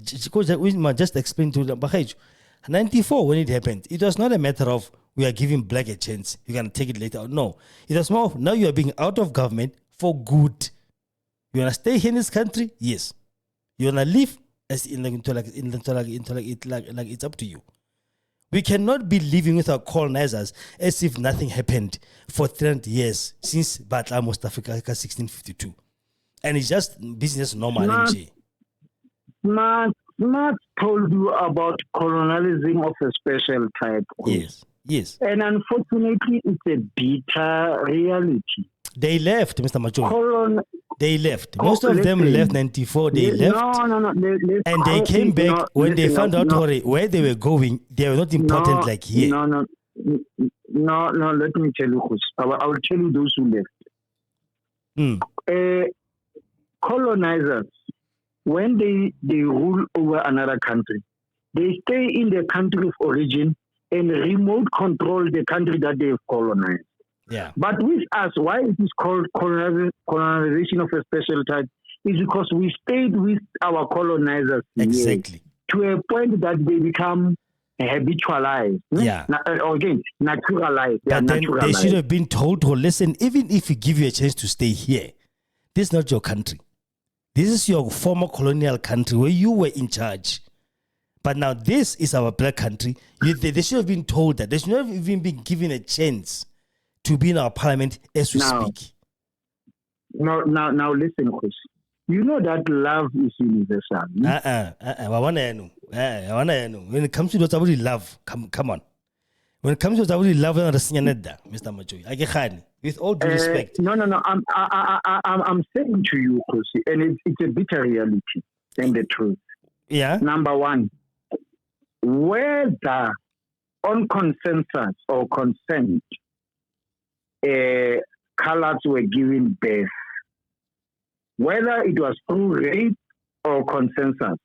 explained to them, 94 when it happened, it was not a matter of we are giving black a chance, you're going to take it later. No, it was more of now you are being out of government for good. You want to stay here in this country? Yes. You want to leave? as it's up to you. We cannot be living with our colonizers as if nothing happened for 300 years since Batla Most Africa 1652. And it's just business normal. Smart told you about colonialism of a special type. Yes. And unfortunately, it's a bitter reality. They left, Mr. Majoy. They left. Most of them left 94. They left. No. And they came back when they found out where they were going. They were not important like here. No. Let me tell you, I will tell you those who left. Colonizers, when they rule over another country, they stay in their country of origin and remote control the country that they've colonized. Yeah. But with us, why it is called colonization of a special type is because we stayed with our colonizers exactly to a point that they become habitualized. Yeah. Again, naturalized. But then they should have been told to listen, even if we give you a chance to stay here, this is not your country. This is your former colonial country where you were in charge. But now this is our black country. They should have been told that. They should not have even been given a chance to be in our parliament as we speak. Now listen, Chris. You know that love is universal. When it comes to those about love, come on. When it comes to those love, Mr. Majoy, with all due respect. No. I'm saying to you, Chris, and it's a bitter reality and the truth. Yeah. Number one, whether on consensus or consent, colors were given birth, whether it was through rape or consensus,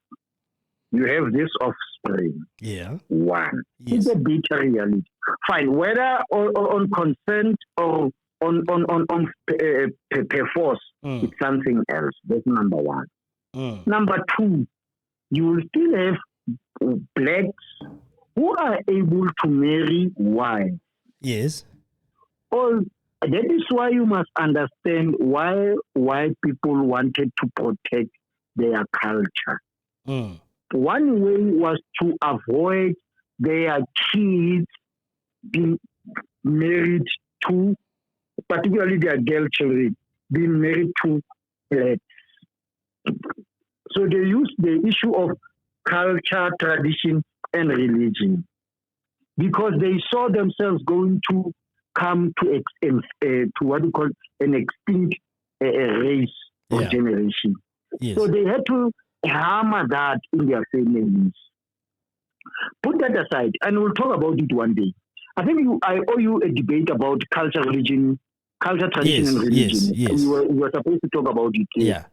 you have this offspring. Yeah. One. Yes. It's a bitter reality. Fine. Whether on consent or on force, it's something else. That's number one. Number two, you will still have blacks who are able to marry wives. Yes. That is why you must understand why white people wanted to protect their culture. One way was to avoid their kids being married to, particularly their girl children, being married to blacks. So they used the issue of culture, tradition, and religion because they saw themselves going to come to what we call an extinct race or generation. Yes. So they had to hammer that in their families. Put that aside, and we'll talk about it one day. I think I owe you a debate about culture, religion, culture, tradition, and religion. Yes. We were supposed to talk about it. Yeah.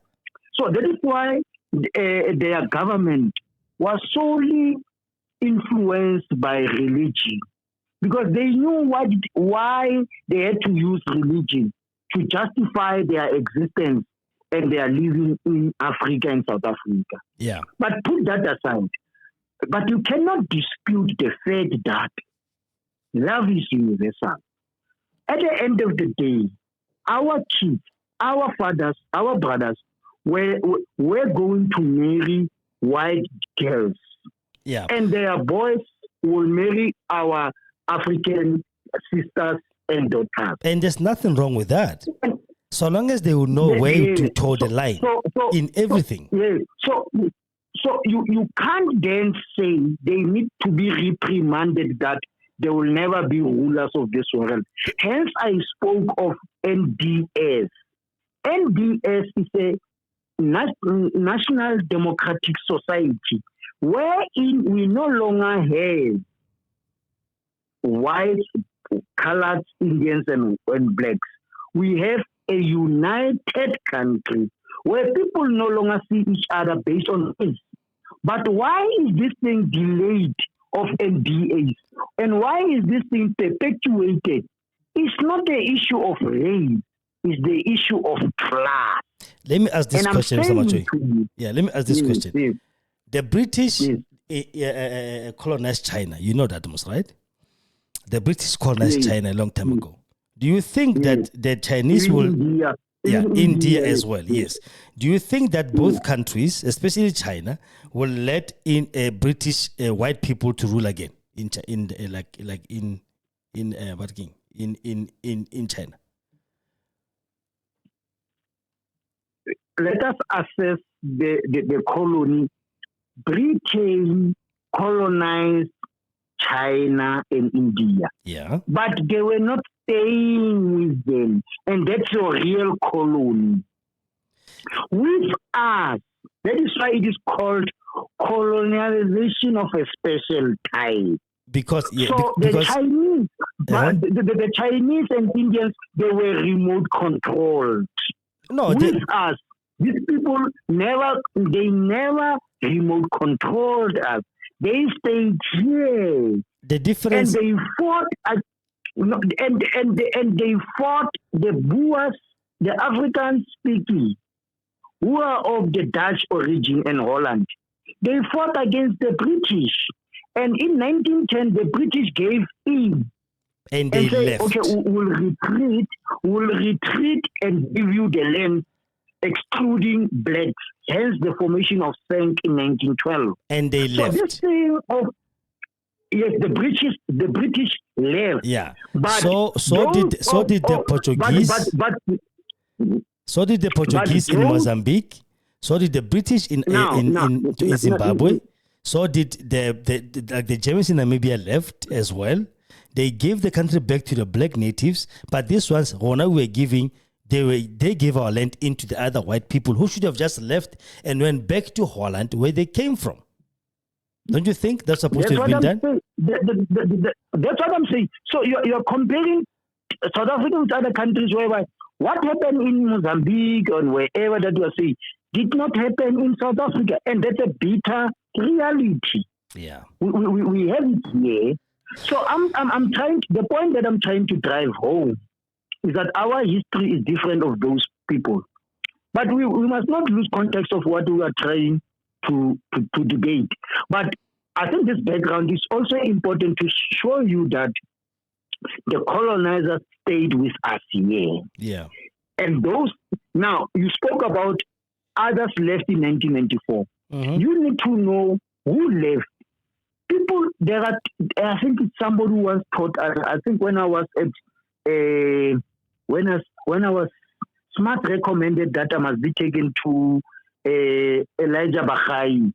So that is why their government was solely influenced by religion, because they knew why they had to use religion to justify their existence and their living in Africa and South Africa. Yeah. But put that aside. But you cannot dispute the fact that love is universal. At the end of the day, our kids, our fathers, our brothers were going to marry white girls. Yeah. And their boys will marry our African sisters and daughters. And there's nothing wrong with that. So long as they will know where to toe the line in everything. So you can't then say they need to be reprimanded that they will never be rulers of this world. Hence, I spoke of NDS. NDS is a National Democratic Society, wherein we no longer have white, colored, Indians, and blacks. We have a united country where people no longer see each other based on race. But why is this thing delayed of NDAs? And why is this thing perpetuated? It's not the issue of race, it's the issue of class. Let me ask this question, Mr. Majoy. Yeah, let me ask this question. Yes. The British colonized China. You know that, most right? The British colonized China a long time ago. Do you think that the Chinese will... India as well. Yes. Do you think that both countries, especially China, will let in British white people to rule again in China? Let us assess the colony. Britain colonized China and India. Yeah. But they were not staying with them. And that's your real colony. With us, that is why it is called colonialization of a special type. Because the Chinese, the Chinese and Indians, they were remote controlled. No, with us, these people never remote controlled us. They stayed here. The difference, and they fought, and they fought the Boers, the African speaking, who are of the Dutch origin in Holland. They fought against the British, and in 1910 the British gave in. And they said, left. Okay, we'll retreat and give you the land, excluding blacks. Hence the formation of SANC in 1912. And they left. This thing of the British left. Yeah. But so did the Portuguese. So did the Portuguese in Mozambique. So did the British in Zimbabwe. So did the Germans in Namibia left as well. They gave the country back to the black natives, but these ones, Rona, were giving, they gave our land into the other white people who should have just left and went back to Holland where they came from. Don't you think that's supposed to have been done? That's what I'm saying. So you're comparing South Africa with other countries whereby what happened in Mozambique and wherever that you are saying did not happen in South Africa, and that's a bitter reality. Yeah, we have it here. So I'm trying. The point that I'm trying to drive home is that our history is different of those people, but we must not lose context of what we are trying to debate. But I think this background is also important to show you that the colonizers stayed with us here. Yeah. And those, now you spoke about others left in 1994. Mm-hmm. You need to know who left. People, I think it's somebody who once taught us, I think when I was at, when I was Smart recommended that I must be taken to Elijah Bakhai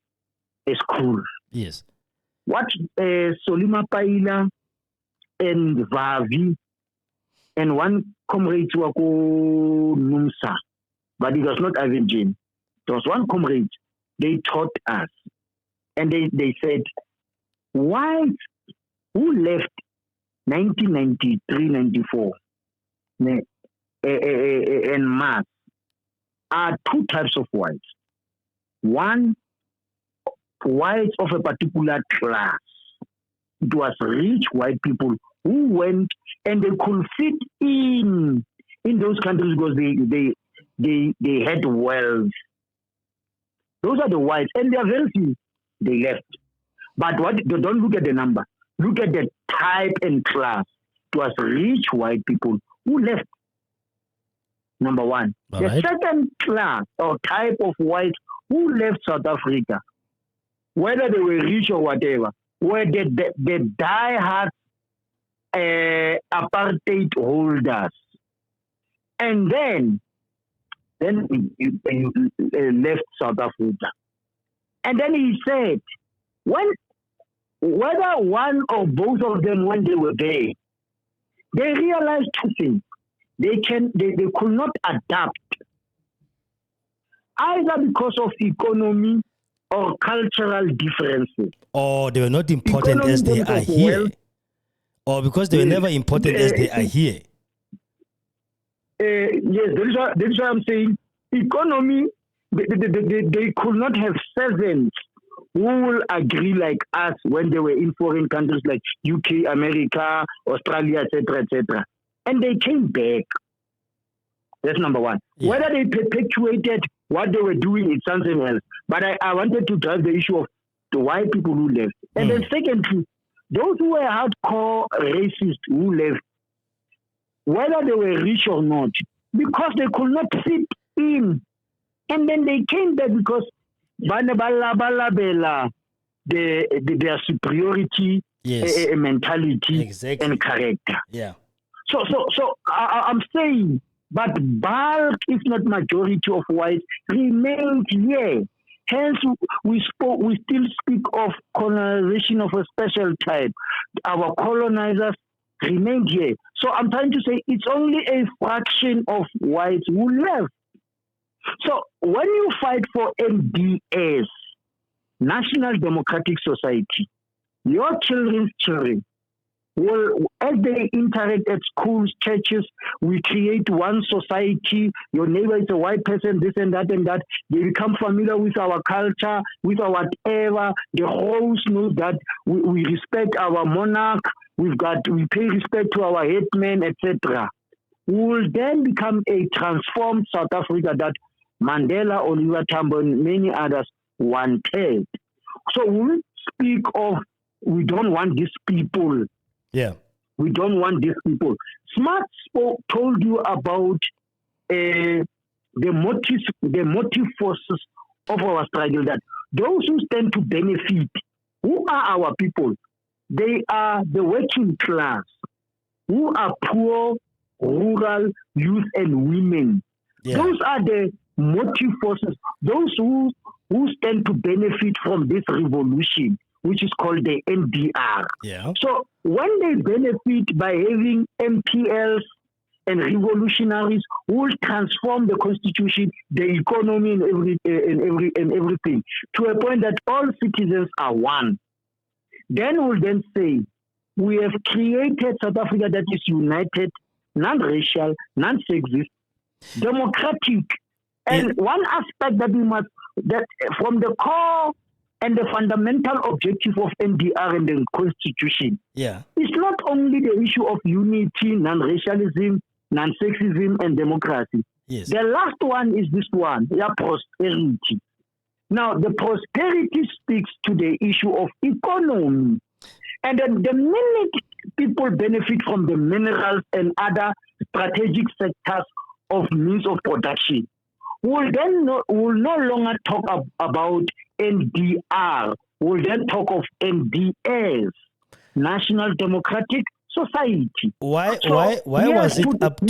school. Yes. What Solima Paila and Vavi and one comrade wako Numsa, but it was not Ivan Jane. There was one comrade. They taught us, and they said, whites who left 1993-94 and mass are two types of whites. One, whites of a particular class. It was rich white people who went and they could fit in those countries because they had wealth. Those are the whites, and they are very few. They left. But don't look at the number. Look at the type and class. It was rich white people who left. Number one. All the right. second class or type of whites who left South Africa, whether they were rich or whatever, were the die-hard apartheid holders. And then he left South Africa. And then he said, whether one or both of them, when they were there, they realized two things. They could not adapt, either because of economy or cultural differences. Or they were not important as they are here. Or because they were never important as they are here. Yes, that is why I'm saying economy, they could not have servants who will agree like us when they were in foreign countries like UK, America, Australia, etc., etc. And they came back. That's number one. Yeah. Whether they perpetuated what they were doing, it's something else. But I wanted to drive the issue of the white people who left. And then secondly, those who were hardcore racists who left, whether they were rich or not, because they could not fit in. And then they came back because their superiority mentality and character. Yeah. So I'm saying, but bulk, if not majority of whites, remained here. Hence, we still speak of colonization of a special type. Our colonizers remained here. So I'm trying to say it's only a fraction of whites who left. So when you fight for NDS, National Democratic Society, your children's children will, as they interact at schools, churches, we create one society. Your neighbor is a white person, this and that and that. They become familiar with our culture, with our whatever. The hosts know that we respect our monarch. We pay respect to our headmen, etc. We will then become a transformed South Africa that Mandela, Oliver Tambo, and many others wanted. So we speak of, we don't want these people. Yeah. We don't want these people. Smart told you about the motive forces of our struggle, that those who stand to benefit, who are our people? They are the working class, who are poor, rural, youth, and women. Yeah. Those are the motive forces, those who stand to benefit from this revolution, which is called the NDR. Yeah. So when they benefit by having MPLs and revolutionaries who will transform the constitution, the economy, and everything to a point that all citizens are one, then we'll then say we have created South Africa that is united, non-racial, non-sexist, democratic. And one aspect that we must, that from the core and the fundamental objective of NDR and the Constitution, it's not only the issue of unity, non-racialism, non-sexism, and democracy. Yes. The last one is this one, prosperity. Now, the prosperity speaks to the issue of economy. And then the minute people benefit from the minerals and other strategic sectors of means of production, we'll no longer talk about NDR. We'll then talk of NDS, National Democratic Society. Why was it up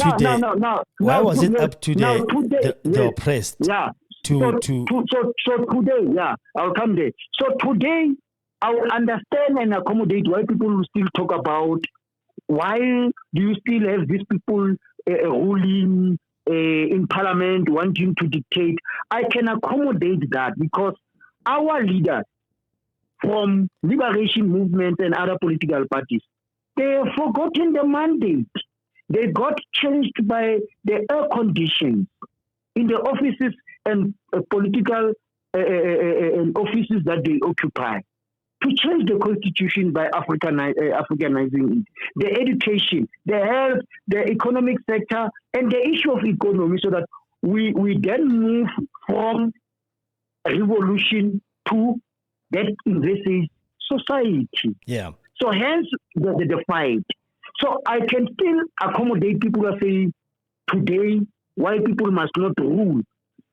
to the oppressed? Yeah. So today, I'll come there. So today, I will understand and accommodate why people will still talk about why do you still have these people ruling in parliament, wanting to dictate. I can accommodate that because our leaders from liberation movements and other political parties, they have forgotten the mandate. They got changed by the air conditions in the offices and political offices that they occupy. To change the constitution by Africanizing it, the education, the health, the economic sector, and the issue of economy, so that we then move from revolution to that envisaged society. Yeah. So hence the fight. So I can still accommodate people who are saying today why people must not rule,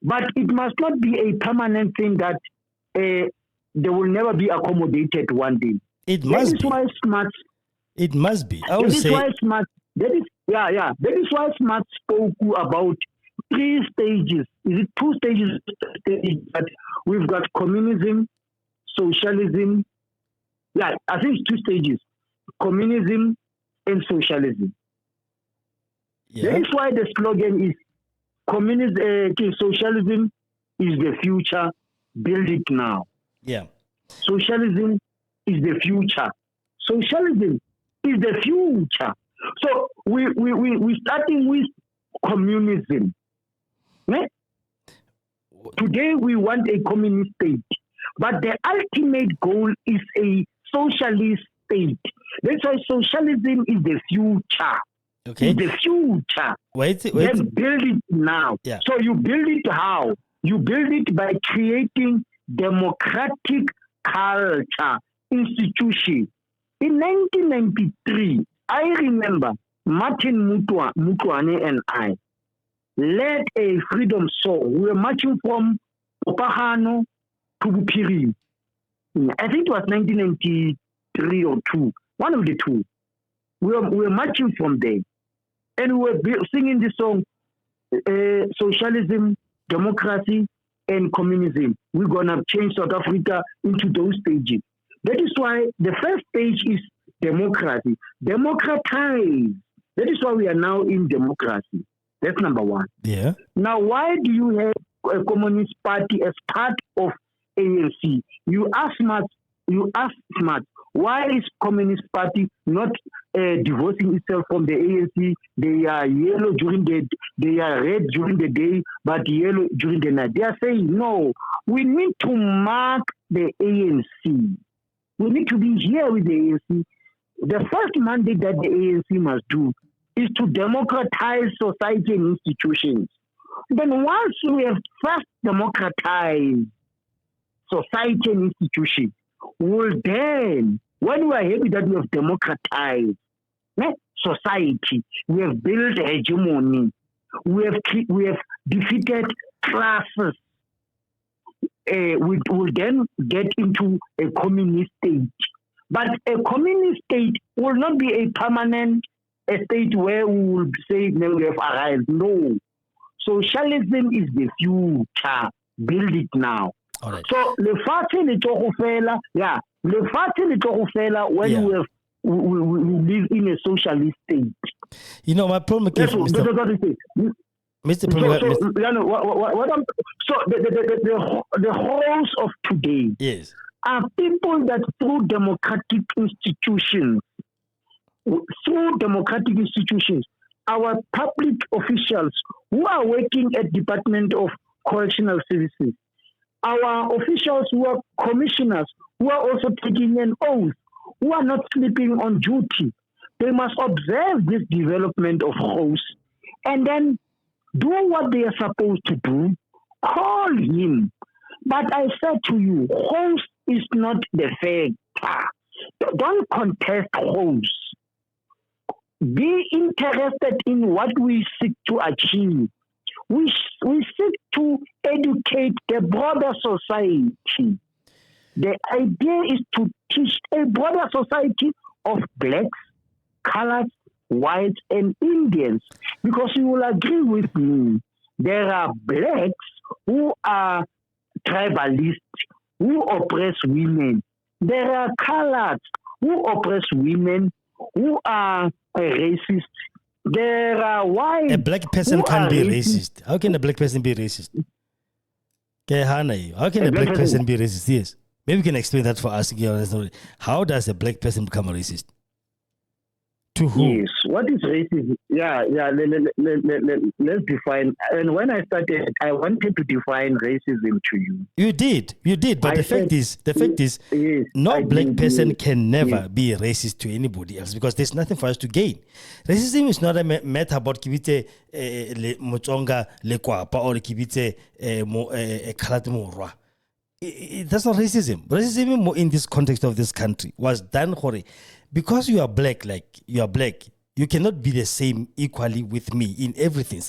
but it must not be a permanent thing that they will never be accommodated one day. It must be. Why smart. It must be. That is why smart. That is why smart spoke about 3 stages. Is it 2 stages? But we've got communism, socialism. Yeah, I think it's 2 stages: communism and socialism. Yeah. That is why the slogan is socialism is the future. Build it now. Yeah. Socialism is the future. Socialism is the future. So we starting with communism. Right? Today we want a communist state, but the ultimate goal is a socialist state. That's why socialism is the future. Okay. It's the future. Wait. Then build it now. Yeah. So you build it how? You build it by creating democratic culture, institution. In 1993, I remember Martin Mutwane and I, led a freedom song. We were marching from Opahano to Bupiri. I think it was 1993 or 2, one of the two. We were marching from there. And we were singing this song, socialism, democracy, and communism. We're going to change South Africa into those stages. That is why the first stage is democracy. Democratize. That is why we are now in democracy. That's number one. Yeah. Now, why do you have a Communist Party as part of ANC? You ask smart, why is Communist Party not divorcing itself from the ANC? They are yellow they are red during the day, but yellow during the night. They are saying, no, we need to mark the ANC. We need to be here with the ANC. The first mandate that the ANC must do is to democratize society and institutions. Then once we have first democratized society and institutions, when we are happy that we have democratized society, we have built hegemony, we have defeated classes, we will then get into a communist state. But a communist state will not be a permanent state where we will say we have arrived. No. Socialism is the future. Build it now. All right. So when we live in a socialist state. You know, my problem is the holes of today yes. are people that through democratic institutions, our public officials who are working at Department of Correctional Services, our officials who are commissioners, who are also taking an oath, who are not sleeping on duty, they must observe this development of hosts and then do what they are supposed to do, call him. But I said to you, host is not the factor. Don't contest hosts. Be interested in what we seek to achieve. We seek to educate the broader society. The idea is to teach a broader society of blacks, colors, whites, and Indians. Because you will agree with me, there are blacks who are tribalists, who oppress women. There are colors who oppress women, who are racist. There are whites. A black person can't be racist. How can a black person be racist? How can a black person be racist? Yes. Maybe you can explain that for us. How does a black person become a racist? To who? Yes. What is racism? Yeah. Let's define. And when I started, I wanted to define racism to you. You did. But the fact is, yes, no black person can never be racist to anybody else because there's nothing for us to gain. Racism is not a matter about kibite motsonga le kwapa or kibite khalate morwa. That's not racism. Racism in this context of this country was done because you are black, you cannot be the same equally with me in everything.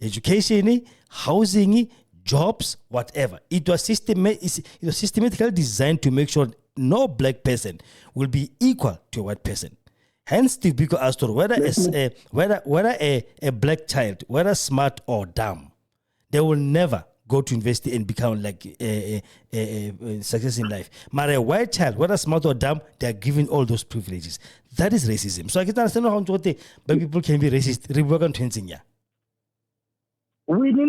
Education, housing, jobs, whatever. It was systematically designed to make sure no black person will be equal to a white person. Hence, Steve Biko asked whether a black child, whether smart or dumb, they will never go to university and become like a success in life. But a white child, whether smart or dumb, they are given all those privileges. That is racism. So I can understand how black people can be racist. Winnie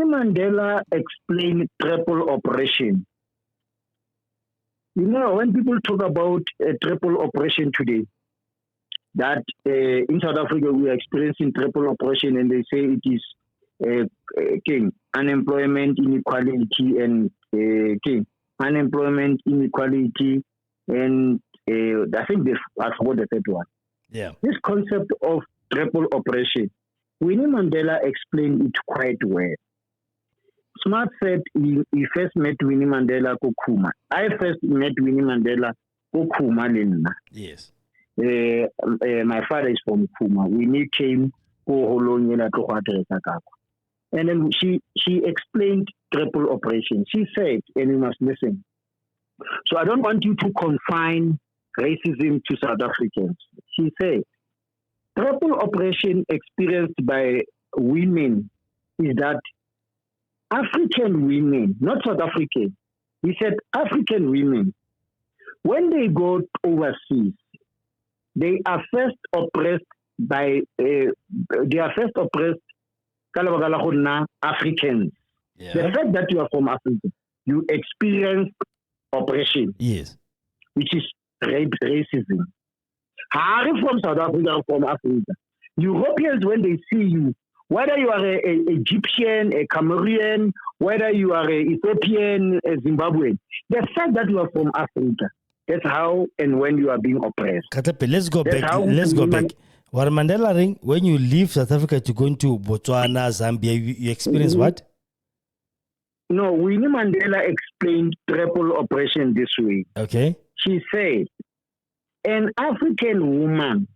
Mandela explained triple operation. You know, when people talk about a triple operation today, that in South Africa we are experiencing triple operation, and they say it is unemployment inequality and unemployment inequality and I think I forgot the third one. Yeah. This concept of triple operation, Winnie Mandela explained it quite well. Smart said he first met Winnie Mandela Kokuma. I first met Winnie Mandela Kokuma Lena. Yes. My father is from Kuma. We came and then she explained triple operation. She said, and you must listen. So I don't want you to confine racism to South Africans. She said, triple operation experienced by women is that African women, not South African, he said African women, when they go overseas, they are first oppressed by, Africans. Yeah. The fact that you are from Africa, you experience oppression. Yes. Which is racism. Harry from South Africa, from Africa. Europeans, when they see you, whether you are a Egyptian, a Cameroonian, whether you are a Ethiopian, a Zimbabwean, the fact that you are from Africa, that's how and when you are being oppressed. Katape, let's go back. What Mandela ring, when you leave South Africa to go into Botswana, Zambia, you experience what? No, Winnie Mandela explained triple operation this way. Okay. She said, an African woman,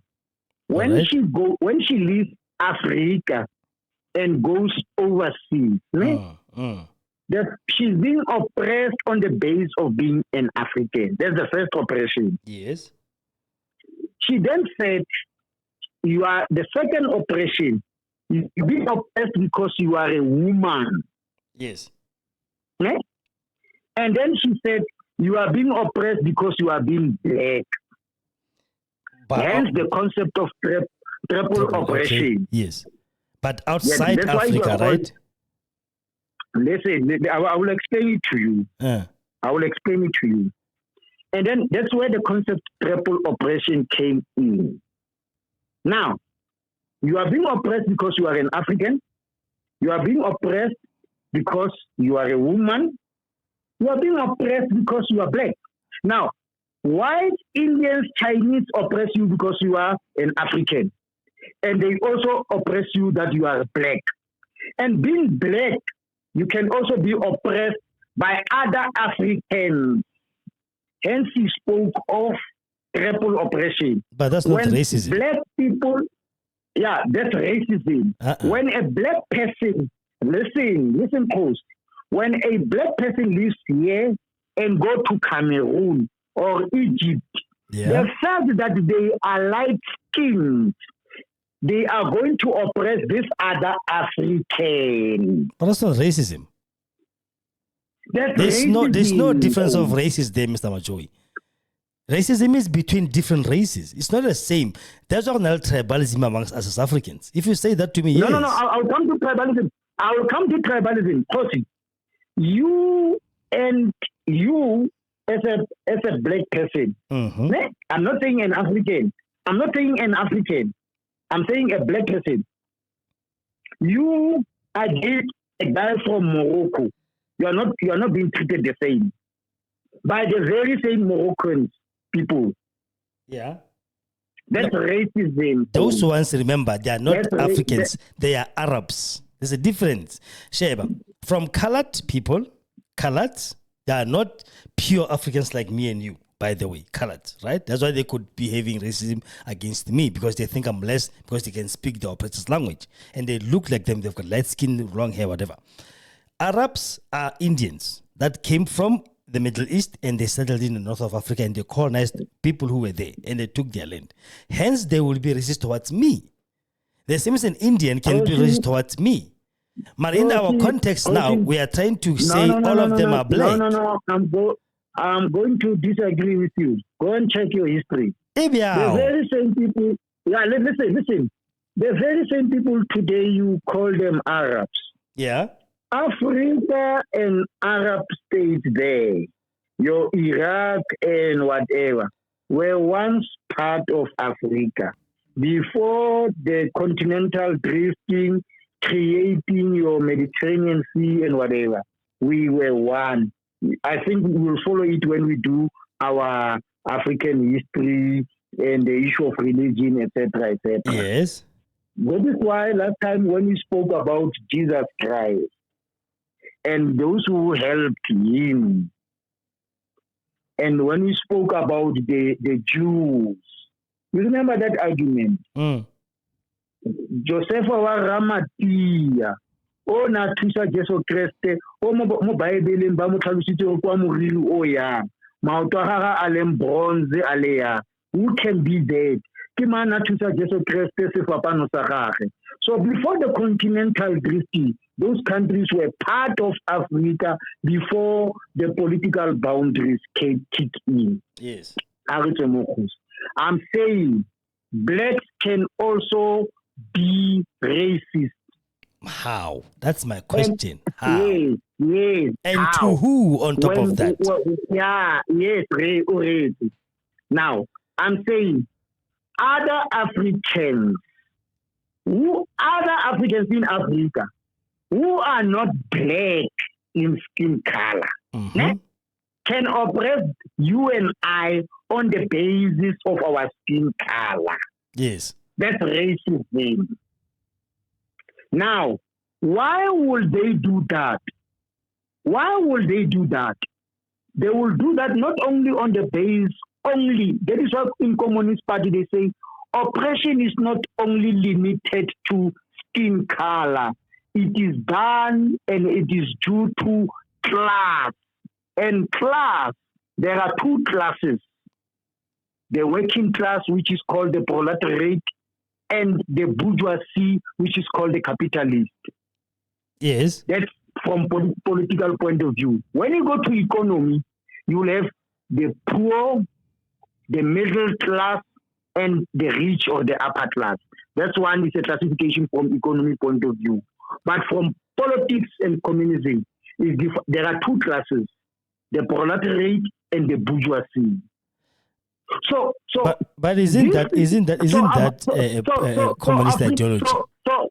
when she leaves Africa and goes overseas, she's being oppressed on the base of being an African. That's the first operation. Yes. She then said, you are the second operation. You're being oppressed because you are a woman. Yes. Okay? And then she said, you are being oppressed because you are being black. Hence the concept of triple operation. Okay. Yes. But outside Africa, right? Listen, I will explain it to you. I will explain it to you. And then that's where the concept triple operation came in. Now, you are being oppressed because you are an African. You are being oppressed because you are a woman. You are being oppressed because you are black. Now, white, Indians, Chinese oppress you because you are an African. And they also oppress you that you are black. And being black, you can also be oppressed by other Africans. Hence, he spoke of triple oppression. But that's not racism. Black people, that's racism. When a black person, listen close. When a black person lives here and go to Cameroon or Egypt, the fact that they are light-skinned, they are going to oppress this other African. But that's not racism. There's no difference of races there, Mr. Majoy. Racism is between different races. It's not the same. There's no tribalism amongst us as Africans. If you say that to me, yes. No. I'll come to tribalism. I will come to tribalism. Kgosi, you as a black person. Mm-hmm. I'm not saying an African. I'm saying a black person. You are a guy from Morocco. You are not being treated the same by the very same Moroccan people. Yeah. That's racism. Those ones, remember, they are not Africans. They are Arabs. There's a difference. Sheba, from colored people, they are not pure Africans like me and you, by the way, colored, right? That's why they could be having racism against me, because they think I'm less, because they can speak the oppressors' language. And they look like them. They've got light skin, long hair, whatever. Arabs are Indians that came from the Middle East and they settled in the north of Africa and they colonized people who were there and they took their land. Hence, they will be racist towards me. The same as an Indian can be racist towards me. But in our context now, we are trying to say all of them are black. No. I'm going to disagree with you. Go and check your history. The very same people, listen. The very same people today, you call them Arabs. Yeah. Africa and Arab states there, your Iraq and whatever, were once part of Africa. Before the continental drifting, creating your Mediterranean Sea and whatever, we were one. I think we will follow it when we do our African history and the issue of religion, etc., etc. Yes. That is why last time when we spoke about Jesus Christ, and those who helped him. And when we spoke about the Jews, You remember that argument? Joseph wa Ramatia, o na thusa Jesu Kriste, o mo Bible ba mo tlhalositse go kwa moriri o yang. Maoto a gaga a leng bronze a le ya. Who can be that? Ke man a thusa Jesu Kriste sefapano sa gage. So before the continental drifting, those countries were part of Africa before the political boundaries kicked in. Yes. I'm saying blacks can also be racist. How? That's my question. How? Yes. And how? to who on top of that? Yes. Now, I'm saying other Africans in Africa who are not black in skin color can oppress you and I on the basis of our skin color. Yes. That's racism. Now, why would they do that? They will do that not only on the base only. That is why in Communist Party they say oppression is not only limited to skin color. It is done and it is due to class. And class, there are two classes. The working class, which is called the proletariat, and the bourgeoisie, which is called the capitalist. Yes. That's from political point of view. When you go to economy, you will have the poor, the middle class, and the rich or the upper class. That's one is a classification from economy point of view. But from politics and communism, there are two classes, the proletariat and the bourgeoisie. But isn't that communist ideology? So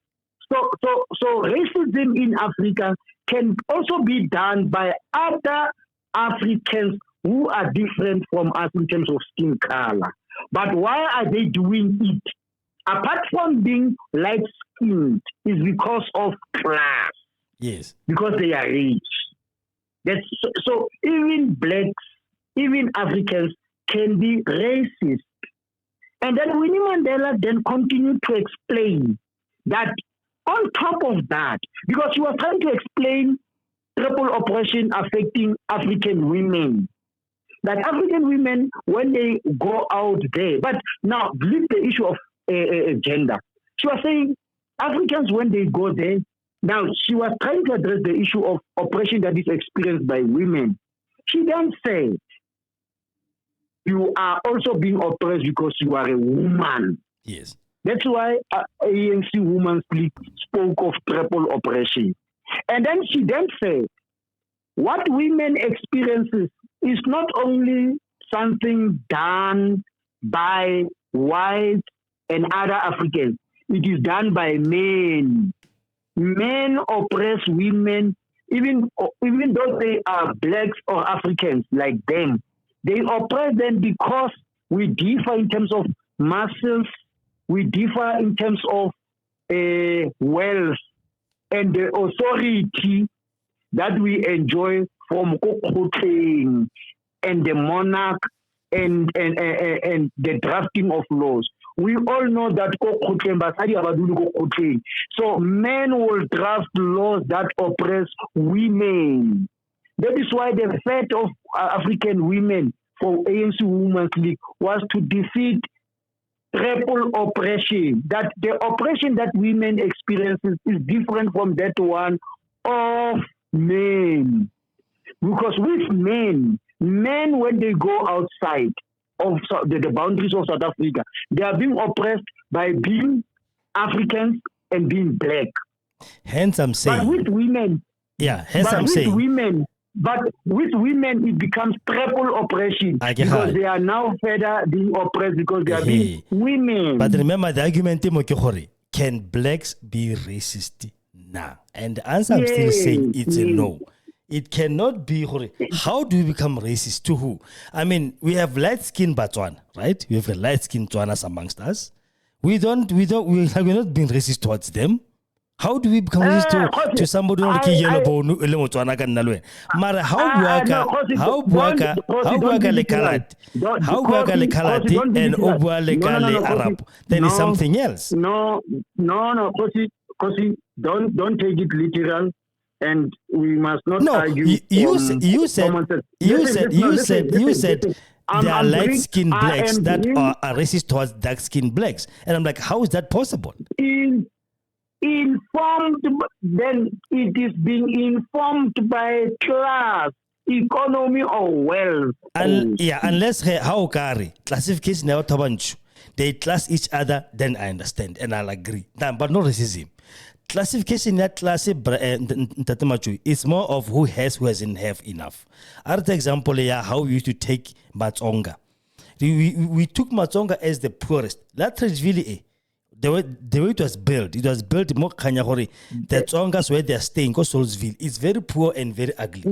racism in Africa can also be done by other Africans who are different from us in terms of skin color. But why are they doing it? Apart from being light-skinned, is because of class. Yes. Because they are rich. So even blacks, even Africans can be racist. And then Winnie Mandela then continued to explain that on top of that, because he was trying to explain triple oppression affecting African women. That African women, when they go out there, but now leave the issue of gender. She was saying Africans, when they go there, now she was trying to address the issue of oppression that is experienced by women. She then said, you are also being oppressed because you are a woman. Yes. That's why ANC Women's League spoke of triple oppression. And then she then said, what women experiences is not only something done by white and other Africans. It is done by men. Men oppress women, even though they are blacks or Africans like them. They oppress them because we differ in terms of muscles, we differ in terms of wealth and the authority that we enjoy from Kgosi and the monarch and the drafting of laws. We all know that so men will draft laws that oppress women. That is why the fight of African women for ANC Women's League was to defeat triple oppression. That the oppression that women experiences is different from that one of men. Because with men when they go outside of the boundaries of South Africa, they are being oppressed by being Africans and being black. Hence I'm saying. But with women, But with women, it becomes triple oppression because they are now further being oppressed because they are being women. But remember the argument, can blacks be racist? Nah. And the answer I'm still saying it's a no. It cannot be. How do we become racist to who? I mean, we have light-skinned Batswana, right? We have light-skinned Tswanas amongst us. We're not being racist towards them. How do we become racist to somebody who like yellow bone le motswana ka nna le wena? Mara how bua ka le colored? How bua ka le colored and o bua le ka le Arab? Then it's something else. No, Kgosi, don't take it literal. And we must not argue. You said there are light-skinned blacks that are racist towards dark-skinned blacks, and I'm like, how is that possible? Informed, then it is being informed by class, economy, or wealth. Unless how carry classification never tabanchu, they class each other, then I understand and I'll agree. But not racism. Classification that class is more of who hasn't have enough. Other example, how we used to take Matsonga. We took Matsonga as the poorest. That is really the way it was built more Kanyahori. The Tsongas where they are staying, Solsville, it's very poor and very ugly.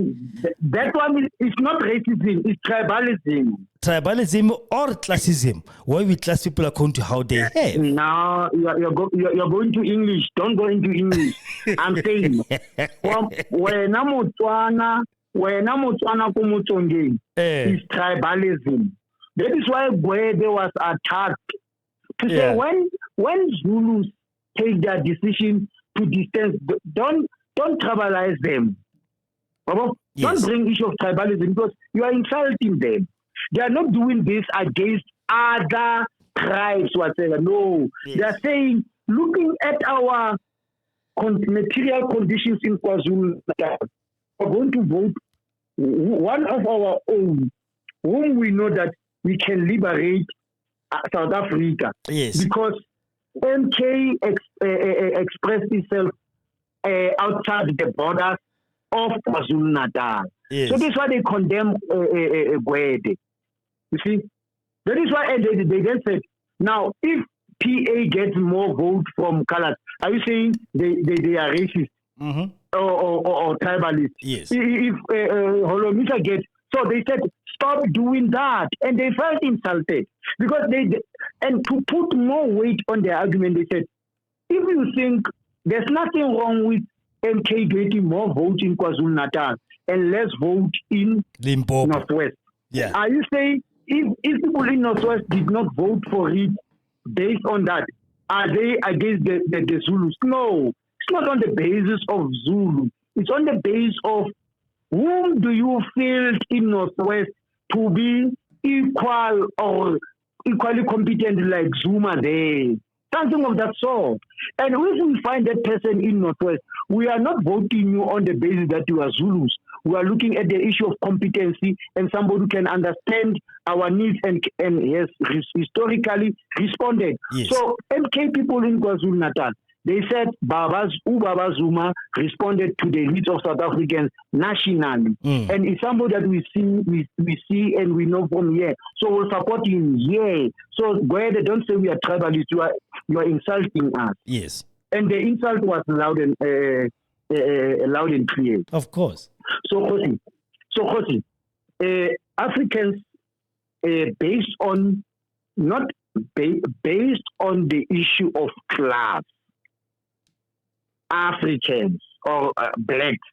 That one is not racism, it's tribalism. Tribalism or classism, where we class people according to how they have. Now you're going to English. Don't go into English. I'm saying when Motswana Kumutsonge is tribalism. That is why Gwede was attacked. To say when Zulus take their decision to distance, don't tribalize them. Don't bring issue of tribalism because you are insulting them. They are not doing this against other tribes whatsoever. No. They are saying, looking at our material conditions in KwaZulu, we're going to vote one of our own, whom we know that we can liberate South Africa. Yes. Because MK expressed itself outside the borders of KwaZulu-Natal. Yes. So that's why they condemn Gwede. You see? That is why they then said, now, if PA gets more votes from colors, are you saying they are racist or tribalist? Yes. If Holomisa gets, so they said, stop doing that. And they felt insulted. Because and to put more weight on their argument, they said, if you think there's nothing wrong with MK getting more votes in KwaZulu-Natal and less vote in Limpopo. Northwest. Yeah. Are you saying if people in Northwest did not vote for it based on that, are they against the Zulus? No. It's not on the basis of Zulu. It's on the basis of whom do you feel in Northwest to be equal or equally competent like Zuma there? Something of that sort. And if we find that person in Northwest, we are not voting you on the basis that you are Zulus. We are looking at the issue of competency and somebody who can understand our needs and has historically responded. Yes. So MK people in KwaZulu-Natal, they said Baba Zuma responded to the needs of South Africans nationally. And it's somebody that we see and we know from here. So we'll support him here. So where they don't say we are tribalists, you are insulting us. Yes. And the insult was loud and clear. Of course. So Kgosi, Africans based on the issue of class, Africans or blacks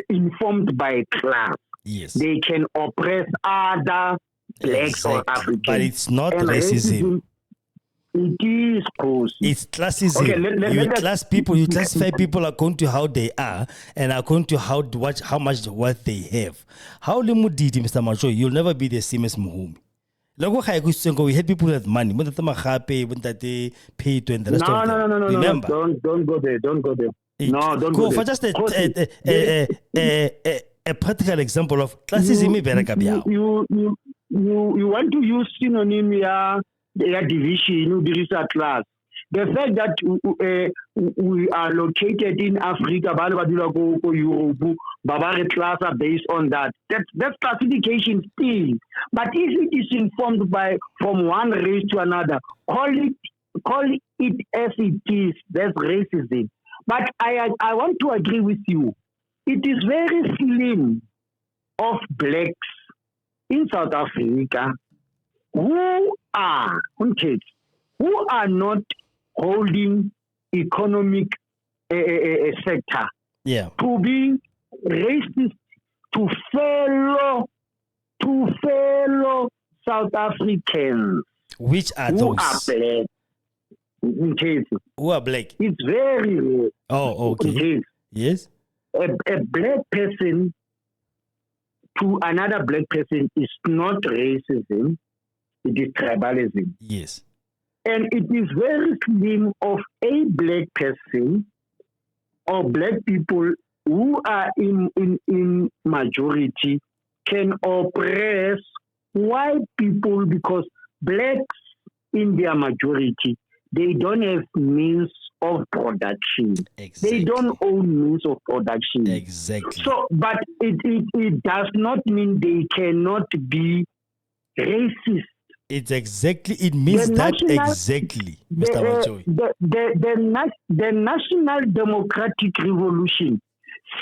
informed by class, yes, they can oppress other blacks or Africans. But it's not racism. It is Kgosi. It's classism. Okay, you classify people according to how they are and according to how much wealth they have. How limudidi, Mr. Macho, you'll never be the same as Muhumi. We had people with money, but they pay to and the rest of them. No. Remember? Don't go there. Don't go there. No, don't go there. For just a practical example of classism. You want to use synonym division, there is a class. The fact that we are located in Africa, Europe, Bavaria class are based on that. That's classification still. But if it is informed from one race to another, call it as it is. That's racism. But I want to agree with you. It is very slim of blacks in South Africa who are not holding economic sector. Yeah. To be racist to fellow South Africans Which are who those? are black. Who are black? It's very rare. Oh, okay. Yes. A black person to another black person is not racism, it is tribalism. Yes. And it is very slim of a black person or black people who are in majority can oppress white people because blacks in their majority, they don't have means of production. Exactly. They don't own means of production. Exactly. So, but it does not mean they cannot be racist. It means that exactly, Mr. Majoy. The National Democratic Revolution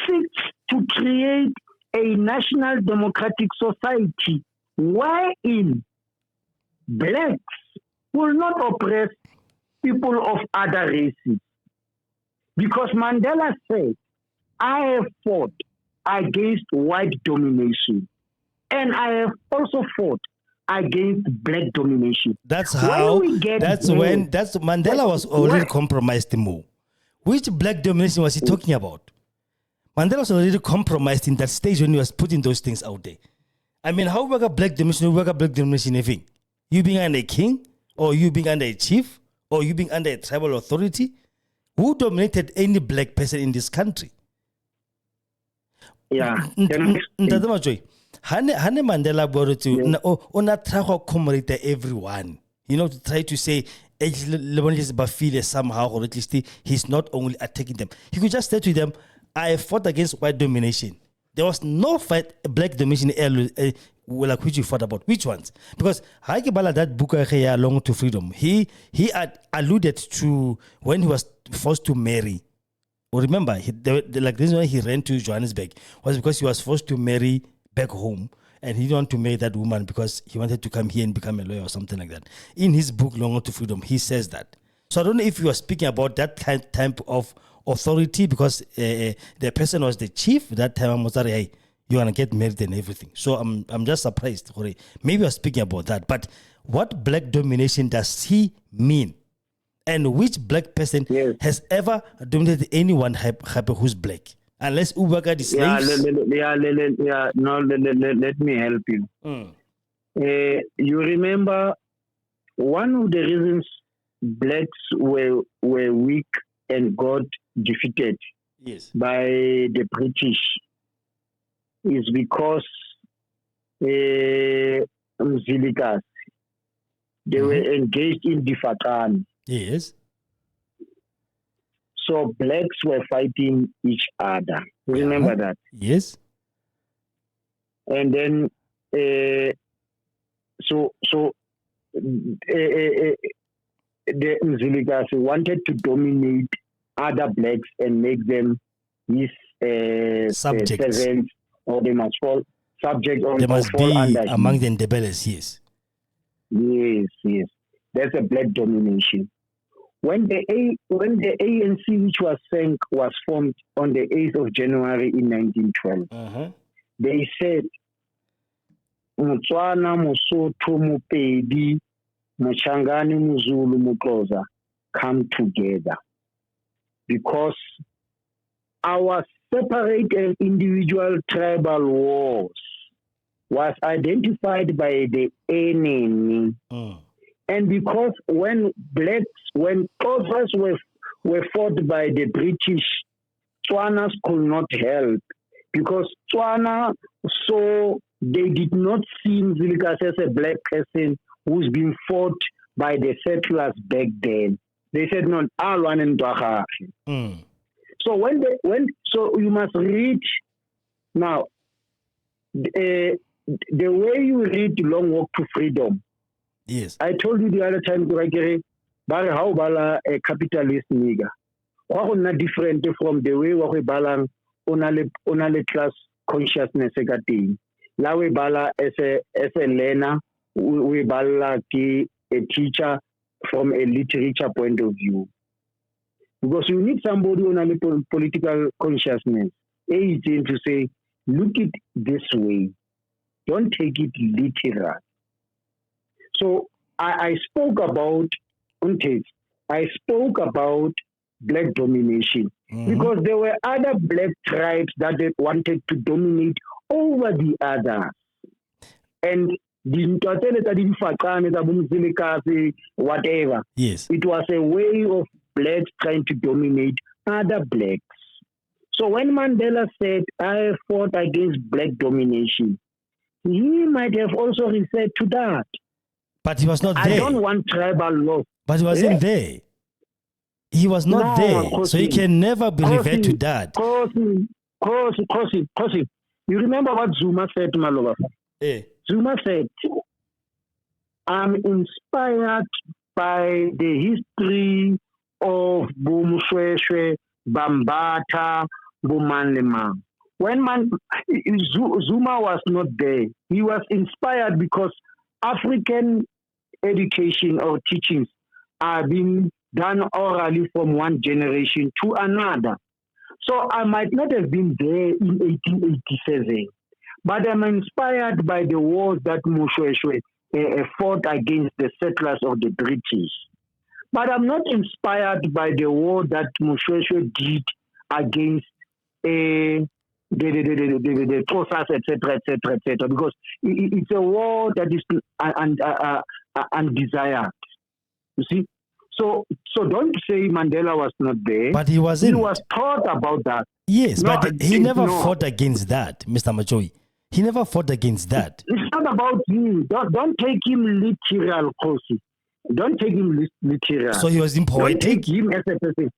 seeks to create a national democratic society wherein blacks will not oppress people of other races. Because Mandela said, I have fought against white domination and I have also fought against black domination. That's how. Mandela was already compromised more. Which black domination was he talking about? Mandela was already compromised in that stage when he was putting those things out there. I mean, how work a black domination, anything? You being under a king, or you being under a chief, or you being under a tribal authority? Who dominated any black person in this country? Yeah. Hane Mandela brought to ona try to accommodate everyone. To try to say somehow, or at least he's not only attacking them. He could just say to them, I fought against white domination. There was no fight black domination like which you fought about. Which ones? Because Haikebala, that book Long to Freedom, he had alluded to when he was forced to marry. Or remember, the reason why he ran to Johannesburg was because he was forced to marry back home, and he didn't want to marry that woman because he wanted to come here and become a lawyer or something like that. In his book, Long to Freedom, he says that. So I don't know if you are speaking about that type of authority because the person was the chief that time. I'm sorry, hey, you're gonna get married and everything. So I'm just surprised. Maybe you're speaking about that. But what black domination does he mean? And which black person has ever dominated anyone who's black? Unless Ubaga the slaves. Let me help you. You remember one of the reasons blacks were weak and got defeated by the British is because Mzilikas, they were engaged in Difakani. Yes. So blacks were fighting each other. Remember that? Yes. And then, the Mzilikas wanted to dominate other blacks and make them his subjects, servants, or they must fall subject, or they must fall be under among him. the Ndebeles. Yes. Yes. That's a black domination. When the ANC, which was formed on the 8th of January in 1912, they said, Motswana, Mosotho, Mopedi, Mochangane, Muzulu, Mukoza, come together. Because our separate and individual tribal wars was identified by the enemy. And because when Xhosas were fought by the British, Tswanas could not help. Because Tswana saw, they did not see Mzilikas as a black person who's been fought by the settlers back then. They said, no, Alwan and Dwaka. So so you must read now the way you read Long Walk to Freedom. Yes. I told you the other time, how bala a capitalist nigga. What different from the way we bala onale class consciousness again. La we bala as a learner, we bala a teacher from a literature point of view. Because you need somebody on a political consciousness. To say, look it this way. Don't take it literal. So I spoke about black domination because there were other black tribes that they wanted to dominate over the others. And whatever. Yes. It was a way of blacks trying to dominate other blacks. So when Mandela said, I fought against black domination, he might have also referred to that. But he was not there. I don't want tribal law. But he wasn't there. He was not there. So he can never be referred to that. Kgosi. You remember what Zuma said, Maloba? Zuma said, I'm inspired by the history of Bumushweshwe, Bambata, Bumanlema. When Zuma was not there, he was inspired because African education or teachings are being done orally from one generation to another. So I might not have been there in 1887, but I'm inspired by the wars that Mushweshwe fought against the settlers of the British. But I'm not inspired by the war that Mushweshwe did against the Xhosas, etc., because it's a war that is undesired. You see? So don't say Mandela was not there. But he wasn't. He was taught about that. Yes, but he never fought against that, Mr. Majoy. He never fought against that. It's not about him. Don't take him literal, Kgosi. Don't take him literal. So he was poetic? Don't take him as a person.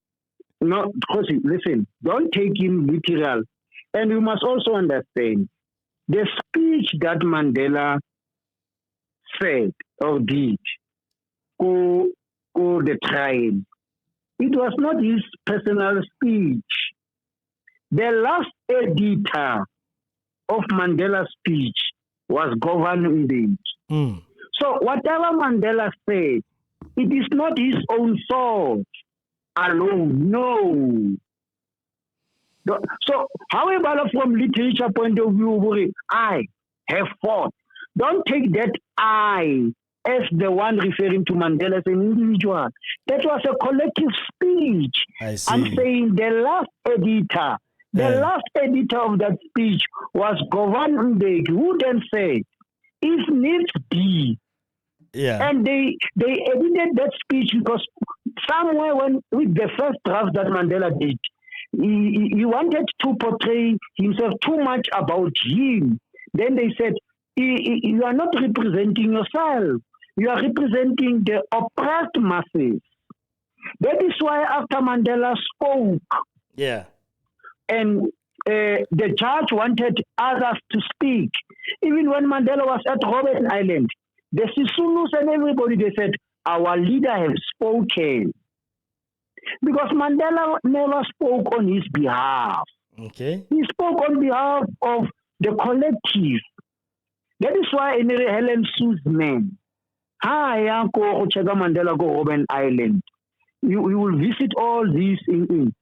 No, Kgosi, listen. Don't take him literal. And you must also understand, the speech that Mandela said or did to the trial, it was not his personal speech. The last editor of Mandela's speech was government. So whatever Mandela said, it is not his own thought alone. No. So, however, from literature point of view, I have fought. Don't take that I as the one referring to Mandela as an individual. That was a collective speech. I see. I'm saying the last editor of that speech was Governor Mbeki, who then said, if needs be, and they edited that speech because somewhere with the first draft that Mandela did, he wanted to portray himself too much about him. Then they said, you are not representing yourself. You are representing the oppressed masses. That is why after Mandela spoke, and the judge wanted others to speak. Even when Mandela was at Robben Island, the Sisulus and everybody, they said, our leader has spoken. Because Mandela never spoke on his behalf. Okay. He spoke on behalf of the collective. That is why in Helen Sue's name, Mandela go Robben Island. You will visit all these in.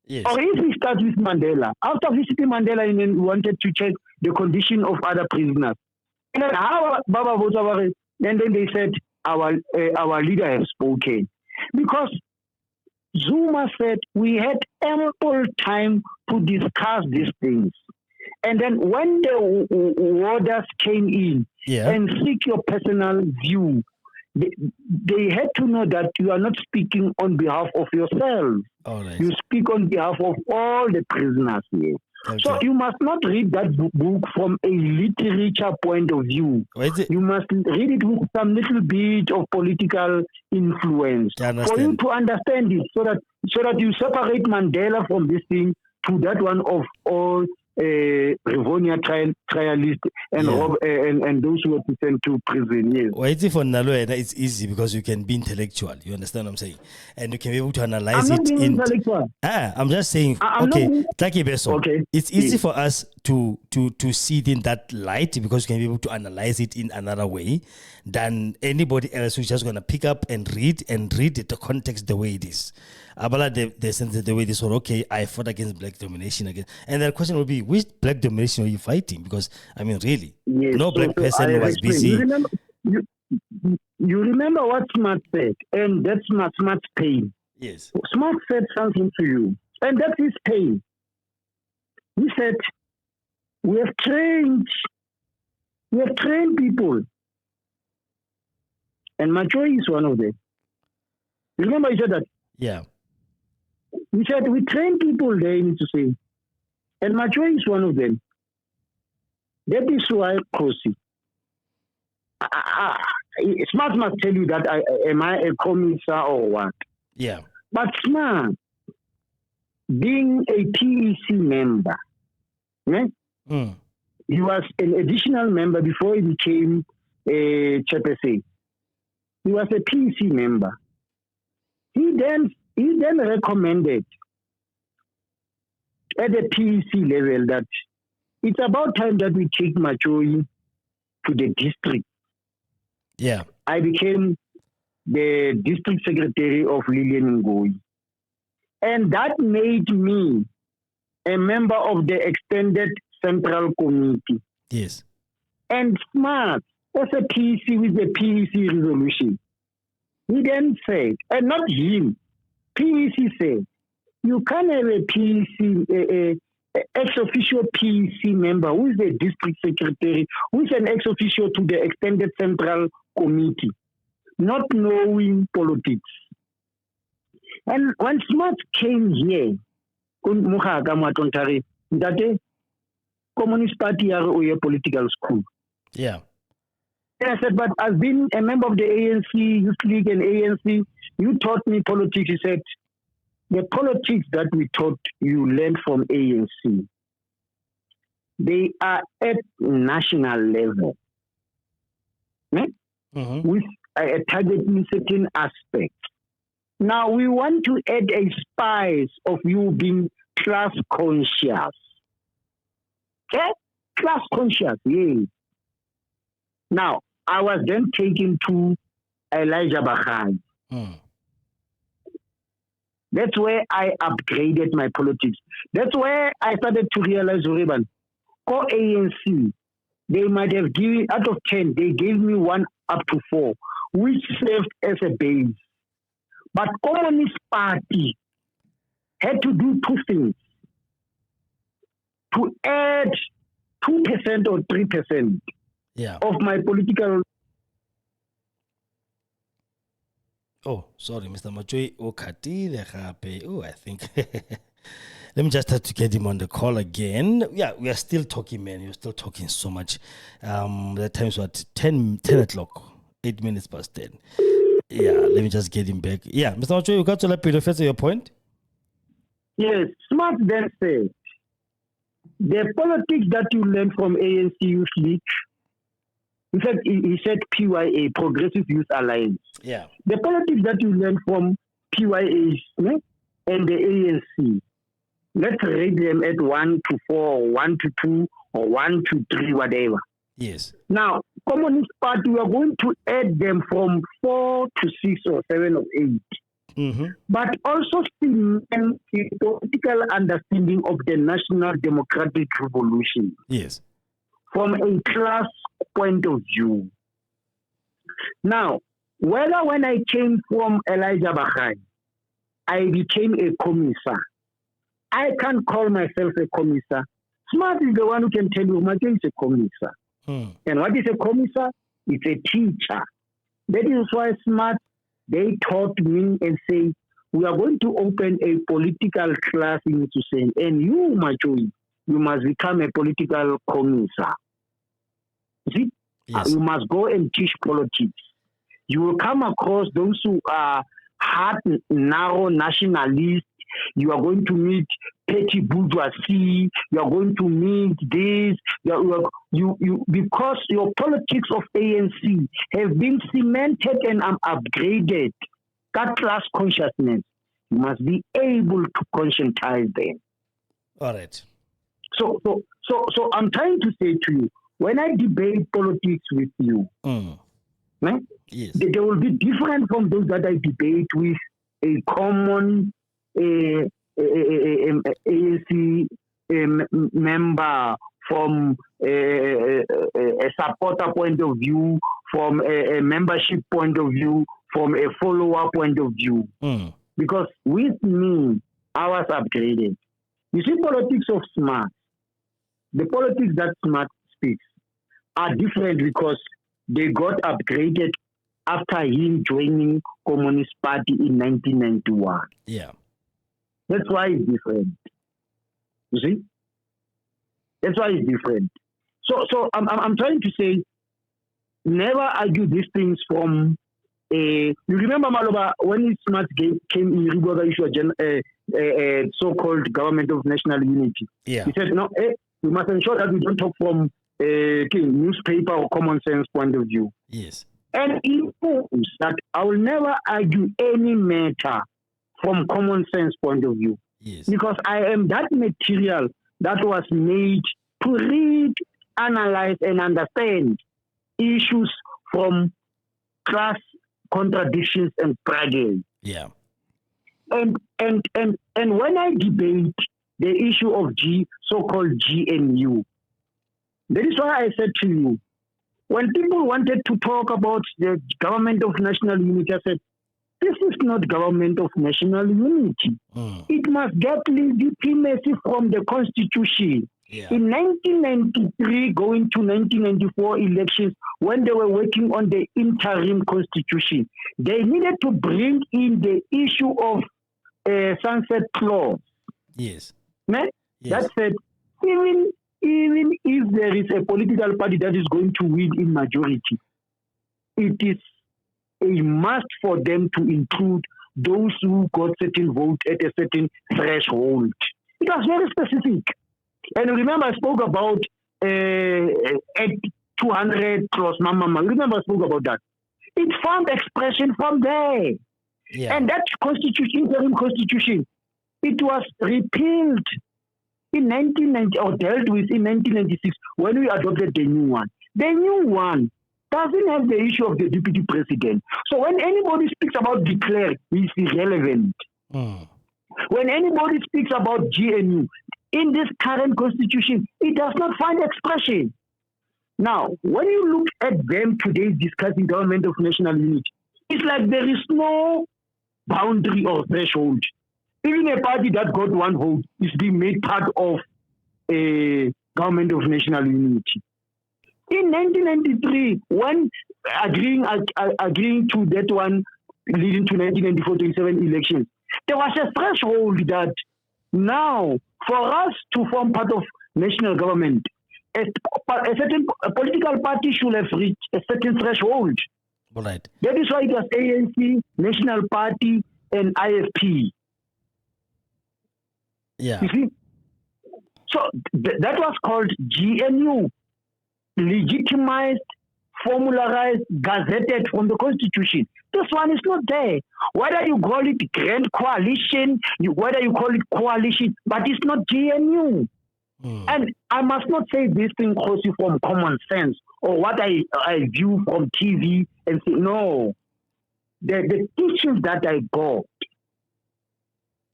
Yes. Or if we start with Mandela, after visiting Mandala, we wanted to check the condition of other prisoners. And then and then they said, our leader has spoken. Because Zuma said we had ample time to discuss these things. And then when the warders came in and seek your personal view, they had to know that you are not speaking on behalf of yourself. Right. You speak on behalf of all the prisoners here. Okay. So you must not read that book from a literature point of view. You must read it with some little bit of political influence for you to understand it, so that you separate Mandela from this thing to that one of all Rivonia trialists and those who were sent to prison. Yes. For Nalo, it's easy because you can be intellectual. You understand what I'm saying? And you can be able to analyze I'm not being intellectual. I'm just saying, it's easy for us to see it in that light, because you can be able to analyze it in another way than anybody else who's just going to pick up and read the context the way it is. Abala the sense the way it is, or okay, I fought against black domination again. And the question will be, which black domination are you fighting? Because, I mean, really, yes, no black person was busy. You remember what Smart said, and that's Smart's pain. Yes. Smart said something to you, and that's his pain. He said, we have trained people, and Majoy is one of them. Remember, he said that? Yeah. He said, we train people, they need to say, and Majoy is one of them. That is why, Kgosi, Smart must tell you that am I a commissar or what? Yeah. But Smart, being a PEC member, he was an additional member before he became a chairperson. He was a PEC member. He then recommended at the PEC level that it's about time that we take Majoy to the district. Yeah. I became the district secretary of Lilian Ngoyi. And that made me a member of the extended central committee. Yes. And Smart, as a PEC with the PEC resolution, he then said, and not him, PEC said, you can't have a PEC, ex-officio PEC member who is a district secretary, who is an ex-officio to the extended central committee, not knowing politics. And when Smart came here, that Communist Party or a political school. Yeah. And I said, but I've been a member of the ANC, Youth League and ANC. You taught me politics. He said, the politics that we taught you learned from ANC, they are at national level. With a targeting certain aspects. Now we want to add a spice of you being class conscious. Okay? Class conscious, yes. Now, I was then taken to Elijah Bahai. That's where I upgraded my politics. That's where I started to realize, Reban, for ANC, they might have given, out of 10, they gave me 1 up to 4, which served as a base. But Communist Party had to do 2 things. To add 2% or 3% of my political... Oh, sorry, Mr. Majoy. Oh, I think... Let me just have to get him on the call again. Yeah, we are still talking, man. You're still talking so much. The time's what? 10 o'clock. 8 minutes past 10. Yeah, let me just get him back. Yeah, Mr. Majoy, you got to let Peter first your point? Yes, Smart then said, the politics that you learned from ANC Youth League, in fact, he said PYA, Progressive Youth Alliance. Yeah. The politics that you learned from PYA and the ANC, let's rate them at 1 to 4, or 1 to 2, or 1 to 3, whatever. Yes. Now, Communist Party, we are going to add them from 4 to 6 or 7 or 8. But also cement the political understanding of the National Democratic Revolution. Yes. From a class point of view. Now, whether when I came from Elijah Bahai, I became a commissar. I can't call myself a commissar. Smart is the one who can tell you, Majoy is a commissar. And what is a commissar? It's a teacher. That is why Smart, they taught me and say, we are going to open a political class in Hussein, and you, Majoy, you must become a political commissar. See? Yes. You must go and teach politics. You will come across those who are hard, narrow nationalists. You are going to meet petty bourgeoisie. You are going to meet this. Because your politics of ANC have been cemented and upgraded. That class consciousness, you must be able to conscientize them. All right. So I'm trying to say to you, when I debate politics with you, yes, they will be different from those that I debate with a common ANC member from a supporter point of view, from a membership point of view, from a follower point of view. Because with me, I was upgraded. You see, politics of smart, the politics that smart speaks are different because they got upgraded after him joining Communist Party in 1991. Yeah. That's why it's different. You see? That's why it's different. So I'm trying to say, never argue these things from you remember Maloba when Smart came in Riboga issue so-called government of national unity. Yeah. He said, no, we must ensure that we don't talk from newspaper or common sense point of view. Yes. And he knows that I will never argue any matter from common sense point of view. Yes. Because I am that material that was made to read, analyze, and understand issues from class contradictions and struggles. Yeah. And when I debate the issue of so-called GNU, that is why I said to you, when people wanted to talk about the government of national unity, I said, this is not government of national unity. It must get legitimacy from the Constitution. Yeah. In 1993, going to 1994 elections, when they were working on the interim constitution, they needed to bring in the issue of sunset clause. Yes. Yes. That said, even if there is a political party that is going to win in majority, it is a must for them to include those who got certain votes at a certain threshold. It was very specific. And remember, I spoke about at 200 clause, mama. Remember, I spoke about that. It found expression from there. Yeah. And that interim constitution, it was repealed in 1990 or dealt with in 1996 when we adopted the new one. The new one doesn't have the issue of the deputy president. So when anybody speaks about declare, it's irrelevant. When anybody speaks about GNU, in this current constitution, it does not find expression. Now, when you look at them today discussing government of national unity, it's like there is no boundary or threshold. Even a party that got one vote is being made part of a government of national unity. In 1993, when agreeing to that one leading to 1994-27 elections, there was a threshold that now, for us to form part of national government, a political party should have reached a certain threshold. Right. That is why it was ANC, National Party, and IFP. Yeah. You see? So that was called GNU, legitimized, formularized, gazetted from the Constitution. This one is not there. Whether you call it Grand Coalition, whether you call it coalition, but it's not GNU. And I must not say this thing Kgosi from common sense or what I view from TV and say, no. The issues that I got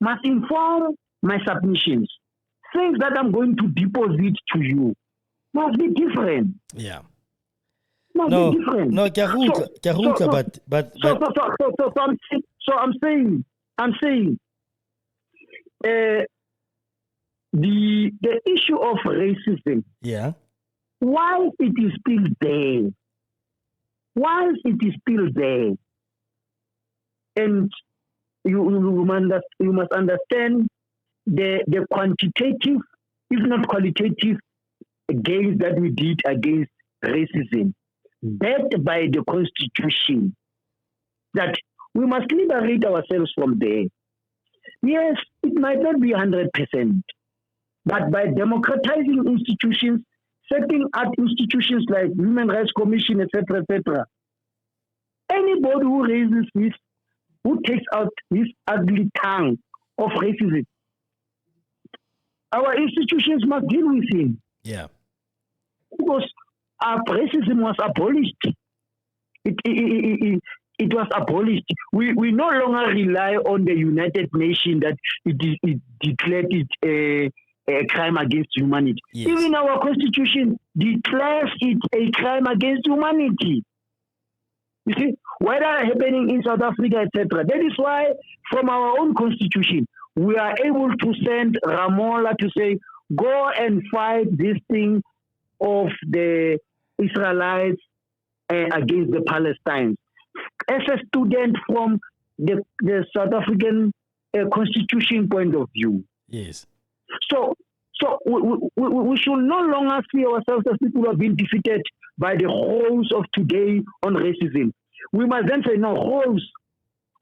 must inform my submissions. Things that I'm going to deposit to you must be different. Yeah. Must be different. No, So I'm saying, the issue of racism. Yeah. Why it is still there? Why it is still there? And you must understand the quantitative, if not qualitative, gains that we did against racism, backed by the Constitution, that we must liberate ourselves from there. Yes, it might not be 100%, but by democratizing institutions, setting up institutions like Human Rights Commission, etc., anybody who raises this, who takes out this ugly tongue of racism, our institutions must deal with him. Yeah. Because racism was abolished. It was abolished. We no longer rely on the United Nations that it declared it a crime against humanity. Yes. Even our constitution declares it a crime against humanity. You see, whether happening in South Africa, etc. That is why, from our own constitution, we are able to send Ramola to say, go and fight this thing of the Israelites against the Palestinians. As a student from the South African constitution point of view. Yes. So we should no longer see ourselves as people who have been defeated by the horrors of today on racism. We must then say, no,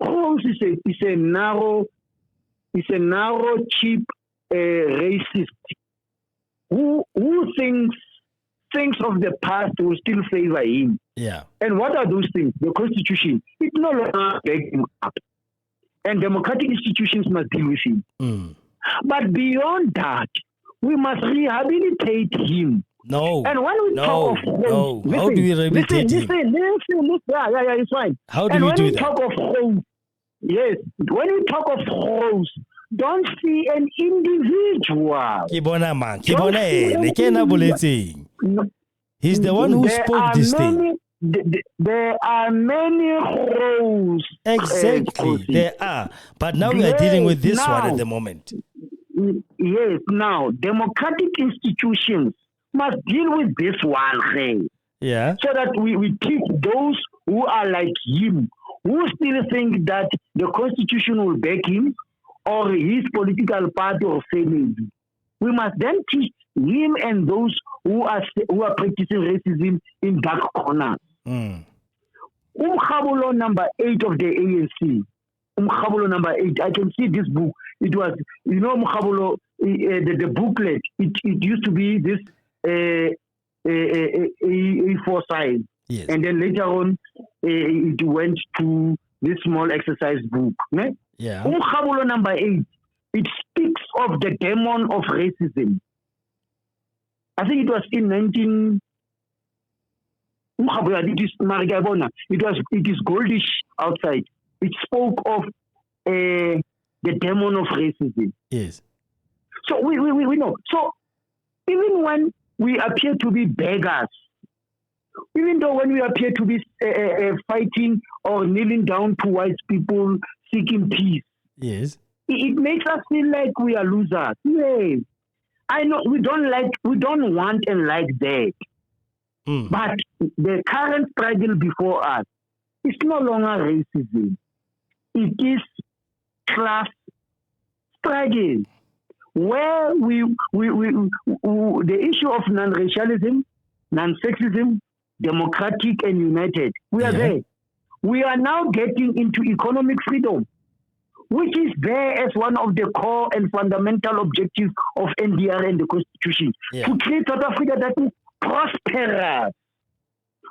horrors is a narrow, cheap racist who thinks things of the past will still favor him. Yeah. And what are those things? The Constitution. It no longer backs him up. And democratic institutions must deal with him. Mm. But beyond that, we must rehabilitate him. No. And when we talk of hope, how do we rehabilitate him? Listen. Yeah, it's fine. How do we do that? And when we talk of hope, yes, when we talk of hope, don't see an individual. He's the one who spoke this thing. There are many holes. Exactly, there are. But now we are dealing with this one at the moment. Yes, now, democratic institutions must deal with this one, hey. Yeah. So that we teach those who are like him, who still think that the Constitution will back him or his political party or family. We must then teach him and those who are practicing racism in dark corners. Umkhabulo number 8 of the ANC. Umkhabulo number 8. I can see this book. It was, Umkhabulo, the booklet. It used to be this A4 size. Yes. And then later on, it went to this small exercise book. Ne? Yeah. Umkhabulo number 8. It speaks of the demon of racism. I think it was in 19. It is goldish outside. It spoke of the demon of racism. Yes. So we know. So even when we appear to be beggars, even though when we appear to be fighting or kneeling down to white people seeking peace, yes, it makes us feel like we are losers. Yes. I know we don't want and like that. But the current struggle before us is no longer racism. It is class struggle, where the issue of non-racialism, non-sexism, democratic and united, we are there. We are now getting into economic freedom, which is there as one of the core and fundamental objectives of NDR and the Constitution, to create South Africa that is prosperous.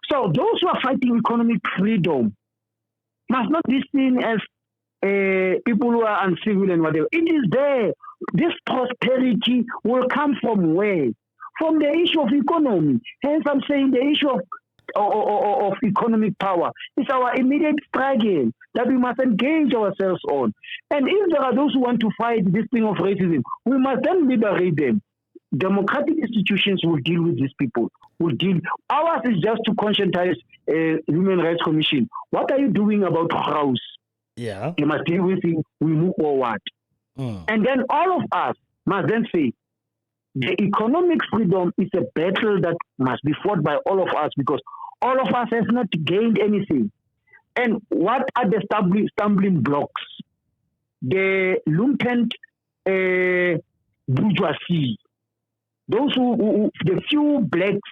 So those who are fighting economic freedom must not be seen as people who are uncivil and whatever. It is there. This prosperity will come from where? From the issue of economy. Hence, I'm saying the issue of economic power is our immediate struggle that we must engage ourselves on. And if there are those who want to fight this thing of racism, we must then liberate them. Democratic institutions will deal with these people. Ours is just to conscientize Human Rights Commission. What are you doing about Gouws? Yeah. You must deal with it. We move forward. And then all of us must then say, the economic freedom is a battle that must be fought by all of us, because all of us have not gained anything. And what are the stumbling blocks? The lumpen bourgeoisie. Those the few blacks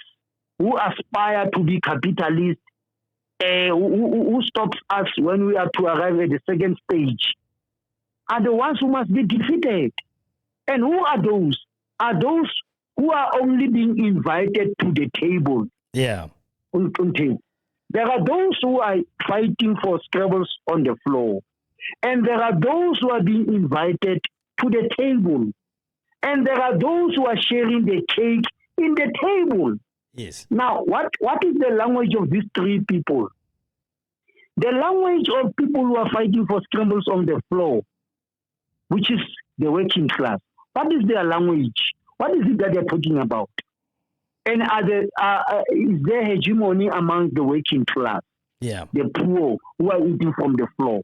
who aspire to be capitalists, who stops us when we are to arrive at the second stage, are the ones who must be defeated. And who are those? Are those who are only being invited to the table. Yeah. There are those who are fighting for scrabbles on the floor. And there are those who are being invited to the table. And there are those who are sharing the cake in the table. Yes. Now, what is the language of these three people? The language of people who are fighting for scrambles on the floor, which is the working class. What is their language? What is it that they're talking about? And is there hegemony among the working class? Yeah. The poor who are eating from the floor.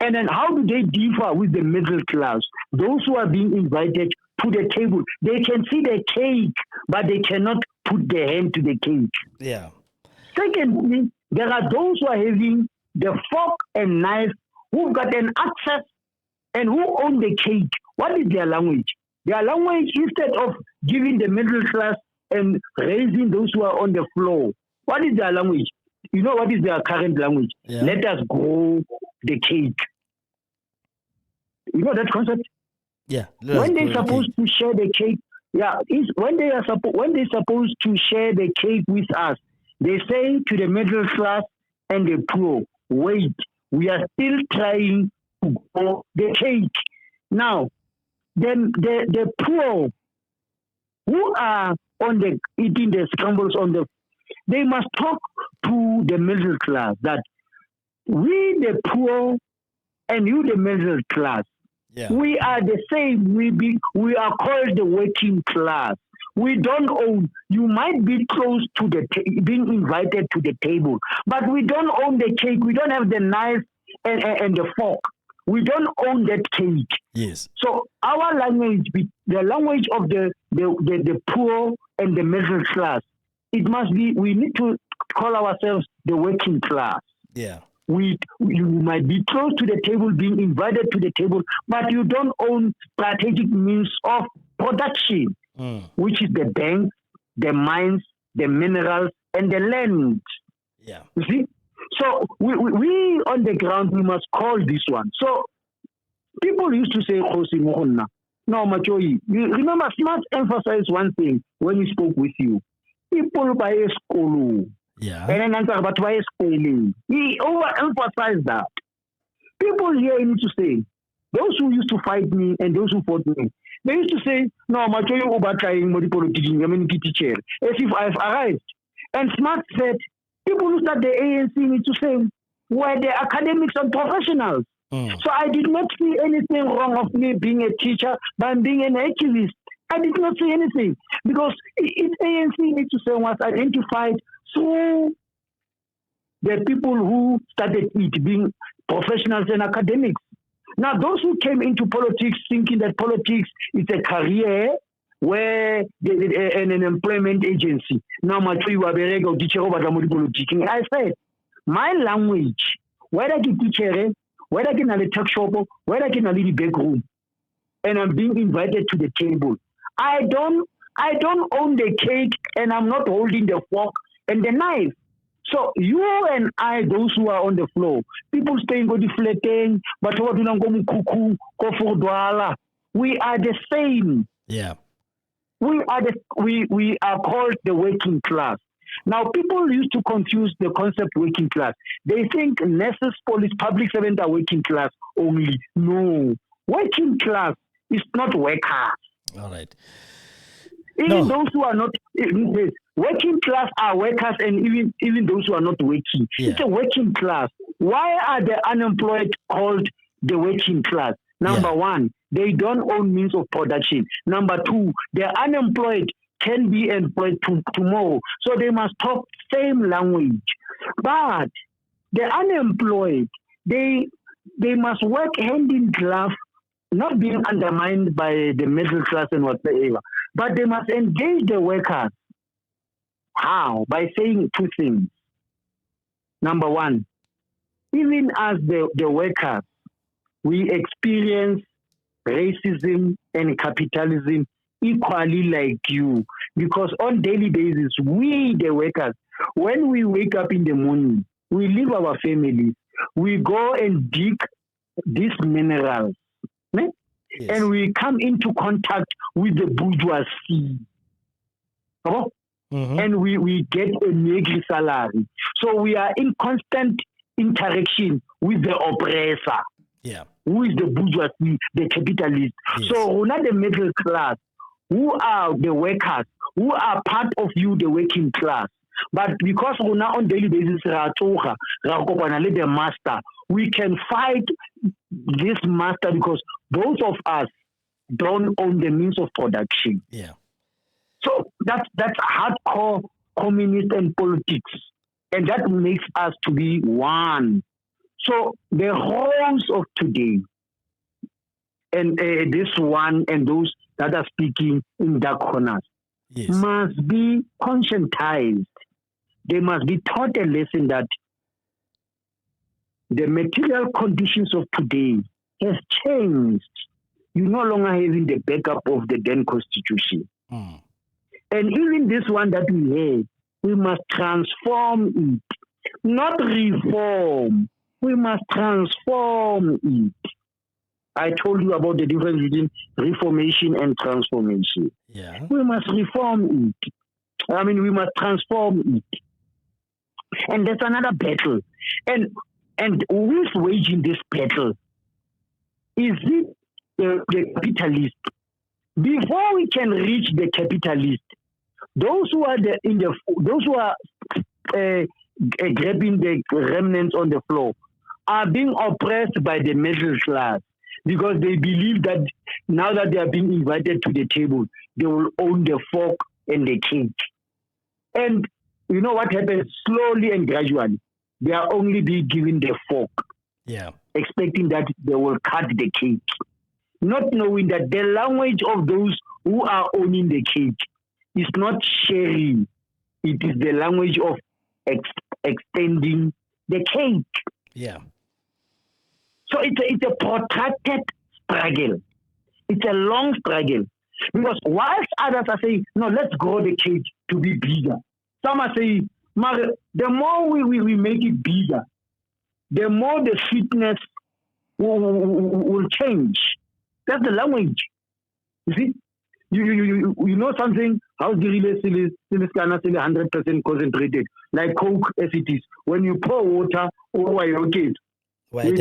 And then how do they differ with the middle class? Those who are being invited to the table. They can see the cake, but they cannot put their hand to the cake. Yeah. Secondly, there are those who are having the fork and knife, who've got an access and who own the cake. What is their language? Their language, instead of giving the middle class and raising those who are on the floor, what is their language? You know what is their current language? Yeah. Let us grow the cake. You know that concept? Yeah. When they're supposed to share the cake, when they're supposed to share the cake with us, they say to the middle class and the poor, wait, we are still trying to grow the cake. Now, then the poor who are eating the scrambles they must talk to the middle class that we the poor and you the middle class, we are the same. We are called the working class. We don't own. You might be close to being invited to the table, but we don't own the cake. We don't have the knife and the fork. We don't own that cake. Yes. So our language, the language of the poor and the middle class, it must be. We need to call ourselves the working class. Yeah. You might be close to the table, being invited to the table, but you don't own strategic means of production, which is the banks, the mines, the minerals, and the land. Yeah. You see? So we on the ground, we must call this one. So people used to say, Kgosi Mohonna. No, Machoyi. You remember, Smart emphasized one thing when he spoke with you. People buy a school. Yeah. And then answer about why spoiling. He overemphasized that. People here need to say, those who used to fight me and those who fought me, they used to say, no, Machoyi over trying teacher, as if I've arrived. And Smart said, people who start the ANC need to say, we're the academics and professionals. So I did not see anything wrong of me being a teacher, but being an activist. I did not see anything because it's ANC need to say was identified through the people who started it being professionals and academics. Now, those who came into politics thinking that politics is a career where an employment agency. Now, I said, my language, whether I get teacher, whether I get a talk shop, whether I get a little back room, and I'm being invited to the table. I don't own the cake, and I'm not holding the fork and the knife. So you and I, those who are on the floor, people staying go deflating, but we are the same. Yeah. We are called the working class. Now, people used to confuse the concept working class. They think nurses, police, public servants are working class only. No. Working class is not workers. All right. Even those who are not working class are workers, and even those who are not working. Yeah. It's a working class. Why are the unemployed called the working class? Number one, they don't own means of production. Number two, the unemployed can be employed tomorrow. So they must talk same language. But the unemployed, they must work hand in glove, not being undermined by the middle class and whatever. But they must engage the workers. How? By saying two things. Number one, even as the workers, we experience racism and capitalism equally like you. Because on daily basis, we, the workers, when we wake up in the morning, we leave our families, we go and dig these minerals. Yes. And we come into contact with the bourgeoisie. And we get a meagre salary. So we are in constant interaction with the oppressor. Yeah. Who is the bourgeoisie, the capitalist. Yes. So we're not the middle class. who are the workers, who are part of you, the working class. But because we're now on daily basis, the master, we can fight this master because both of us don't own the means of production. Yeah. So that's hardcore communist and politics, and that makes us to be one. So the wholes of today, and this one and those that are speaking in dark corners, yes, must be conscientized. They must be taught a lesson that the material conditions of today have changed. You no longer having the backup of the then constitution. Mm. And even this one that we have, we must transform it, not reform. We must transform it. I told you about the difference between reformation and transformation. Yeah. We must reform it. We must transform it. And that's another battle. And who's waging this battle? Is it the capitalist? Before we can reach the capitalist, those who are grabbing the remnants on the floor are being oppressed by the middle class because they believe that now that they are being invited to the table, they will own the fork and the cake. And you know what happens? Slowly and gradually, they are only being given the fork, expecting that they will cut the cake, not knowing that the language of those who are owning the cake is not sharing. It is the language of extending the cake. Yeah. So it's a protracted struggle. It's a long struggle. Because whilst others are saying, no, let's grow the cake to be bigger. Some are saying, the more we make it bigger, the more the sweetness will change. That's the language. You see? You know something? How the relay is 100% concentrated, like Coke as it is. When you pour water over your cake, it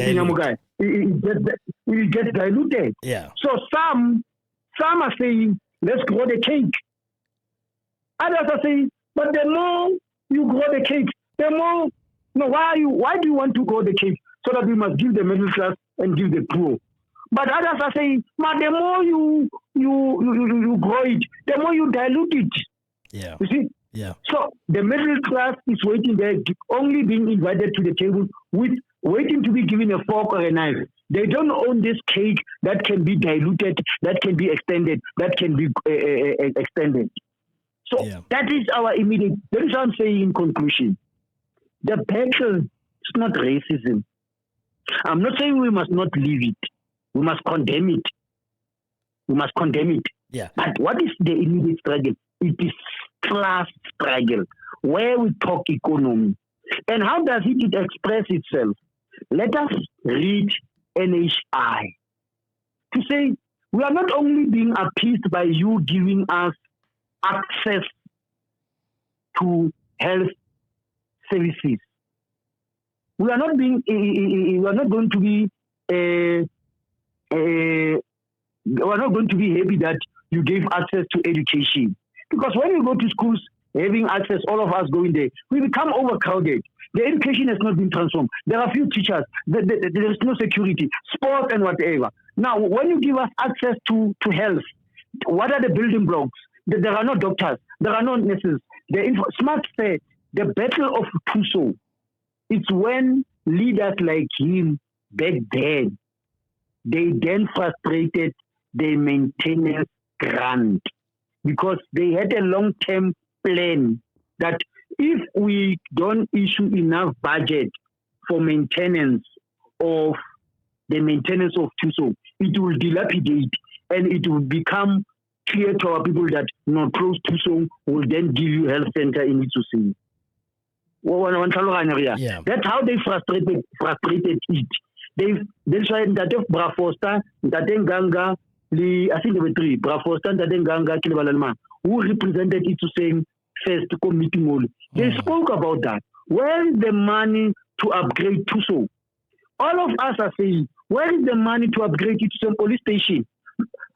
gets diluted. Yeah. So some are saying, let's grow the cake. Others are saying, but the more you grow the cake, the more. No, why do you want to grow the cake? So that we must give the middle class and give the poor. But others are saying, but the more you grow it, the more you dilute it. Yeah. You see? Yeah. So the middle class is waiting there, only being invited to the table with waiting to be given a fork or a knife. They don't own this cake that can be diluted, that can be extended, that can be extended. So that is our immediate. That is what I'm saying in conclusion. The battle is not racism. I'm not saying we must not leave it. We must condemn it. We must condemn it. Yeah. But what is the immediate struggle? It is class struggle, where we talk economy. And how does it express itself? Let us read NHI to say we are not only being appeased by you giving us access to health services. We are not going to be happy that you gave access to education. Because when you go to schools, having access, all of us going there, we become overcrowded. The education has not been transformed. There are few teachers. There is no security, sport and whatever. Now, when you give us access to health, what are the building blocks? There are no doctors. There are no nurses. Smart said, the battle of Tuso, it's when leaders like him back then, they then frustrated the maintenance grant because they had a long-term plan that if we don't issue enough budget for maintenance of Tuso, it will dilapidate and it will become clear to our people that close Tuso will then give you health center in Itsoseng. Yeah. That's how they frustrated it. They tried that if Brafosta, Nganga, I think there were three, Brafosta, Nganga, Kilebalalma, who represented Itsoseng first committee hall. They spoke about that. Where is the money to upgrade Tuso? All of us are saying, where is the money to upgrade Itsoseng police station?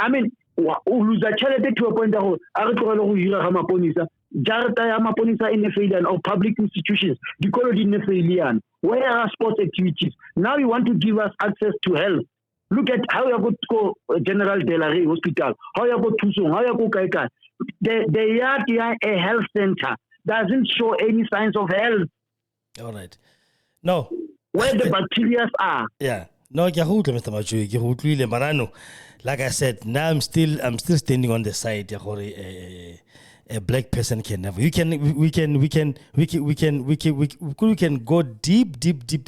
I mean, o lose tšhelete to a point go a re tlogele go hira ga maponisa jarata ya maponisa in failure or public institutions dikolo di ne failure. Where are sports activities? Now you want to give us access to health. Look at how you go to General Delare Hospital, how you go to Tusong, how you go Kaikan. The yard here, a health center, doesn't show any signs of health. All right. No. Where the bacteria are. Yeah. No, Mr. Machu, like I said, now I'm still standing on the side. A black person can never. We can go deep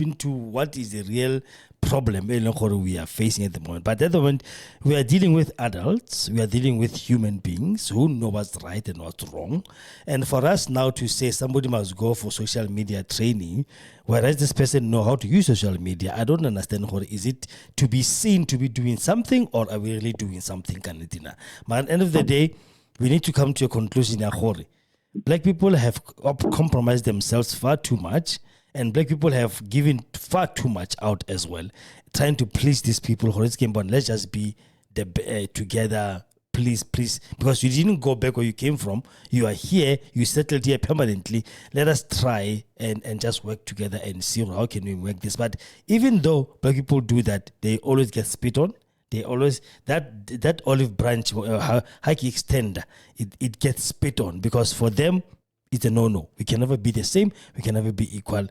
into what is the real problem we are facing at the moment. But at the moment, we are dealing with adults. We are dealing with human beings who know what's right and what's wrong. And for us now to say somebody must go for social media training, whereas this person know how to use social media, I don't understand. Is it to be seen to be doing something, or are we really doing something? But at the end of the day, we need to come to a conclusion. Black people have compromised themselves far too much, and black people have given far too much out as well, trying to please these people. Let's just be together, please, because you didn't go back where you came from. You are here, you settled here permanently. Let us try and just work together and see how can we work this. But even though black people do that, they always get spit on. They always, that olive branch, hike extender, it gets spit on, because for them, it's a no-no. We can never be the same. We can never be equal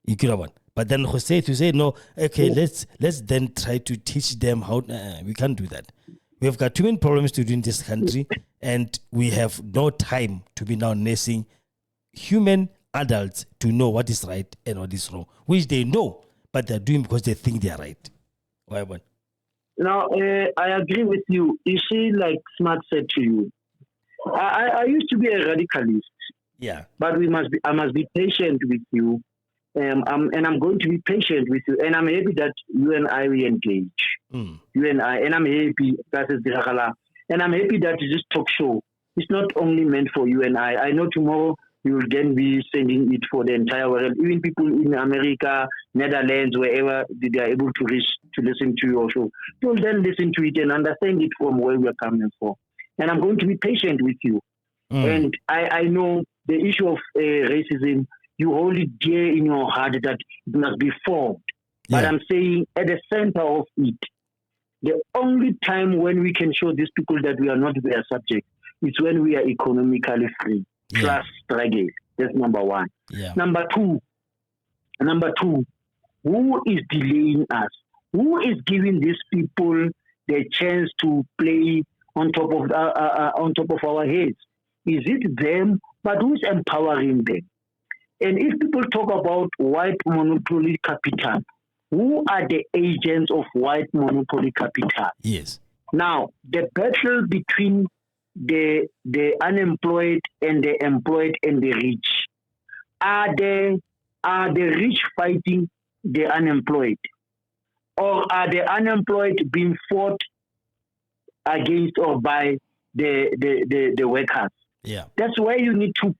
one. But then Jose to say, no, okay, let's then try to teach them how, we can't do that. We've got too many problems to do in this country, and we have no time to be now nursing human adults to know what is right and what is wrong, which they know, but they're doing because they think they're right. Why one? Now, I agree with you. You see, like Smart said to you, I used to be a radicalist. Yeah. But I must be patient with you. And I'm going to be patient with you. And I'm happy that you and I will engage. You and I. And I'm happy that is Diragala. And I'm happy that this talk show is not only meant for you and I. I know tomorrow you will again be sending it for the entire world. Even people in America, Netherlands, wherever they are able to reach to listen to your show, they will then listen to it and understand it from where we are coming from. And I'm going to be patient with you. And I know the issue of racism, you hold it dear in your heart that it must be fought. Yeah. But I'm saying at the center of it, the only time when we can show these people that we are not their subject is when we are economically free. Class struggle. That's number one. Yeah. Number two, who is delaying us? Who is giving these people the chance to play on top of our heads? Is it them? But who's empowering them? And if people talk about white monopoly capital, who are the agents of white monopoly capital? Yes. Now, the battle between the unemployed and the employed and the rich, are the rich fighting the unemployed, or are the unemployed being fought against or by the workers? Yeah, that's where you need to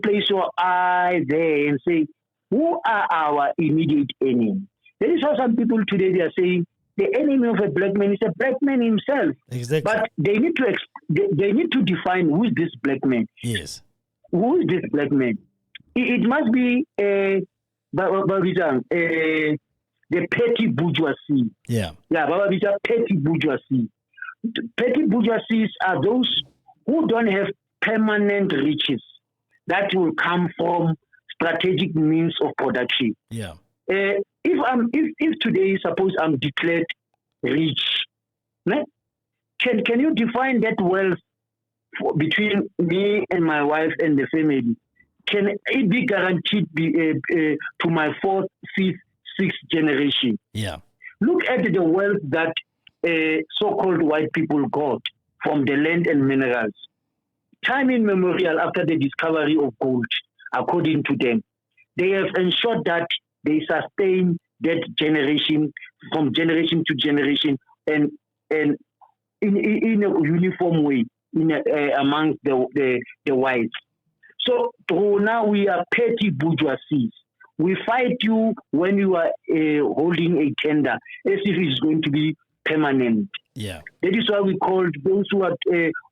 place your eye there and say, who are our immediate enemy? There is how some people today they are saying the enemy of a black man is a black man himself. Exactly. But they need to define who is this black man. Yes. Who is this black man? It must be the petty bourgeoisie. Yeah. Yeah, petty bourgeoisie. Petty bourgeoisies are those who don't have permanent riches that will come from strategic means of production. Yeah. If today, suppose I'm declared rich, can you define that wealth between me and my wife and the family? Can it be guaranteed to my fourth, fifth, sixth generation? Yeah. Look at the wealth that so-called white people got from the land and minerals. Time immemorial after the discovery of gold, according to them, they have ensured that they sustain that generation from generation to generation and in a uniform way amongst the whites. So now we are petty bourgeoisies. We fight you when you are holding a tender as if it's going to be permanent. Yeah. That is why we called those who are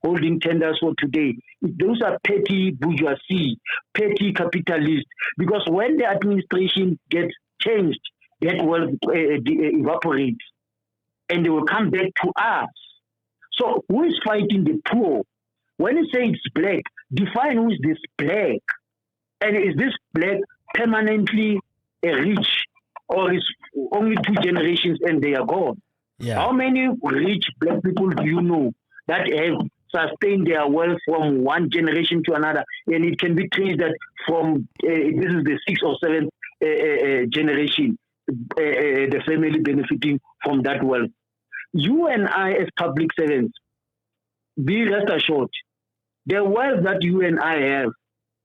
holding tenders for today. Those are petty bourgeoisie, petty capitalists. Because when the administration gets changed, that wealth evaporates, and they will come back to us. So who is fighting the poor? When you say it's black, define who is this black. And is this black permanently rich, or is only 2 generations and they are gone? Yeah. How many rich black people do you know that have sustained their wealth from one generation to another? And it can be traced that from this is the 6th or 7th generation, the family benefiting from that wealth. You and I, as public servants, be rest assured, the wealth that you and I have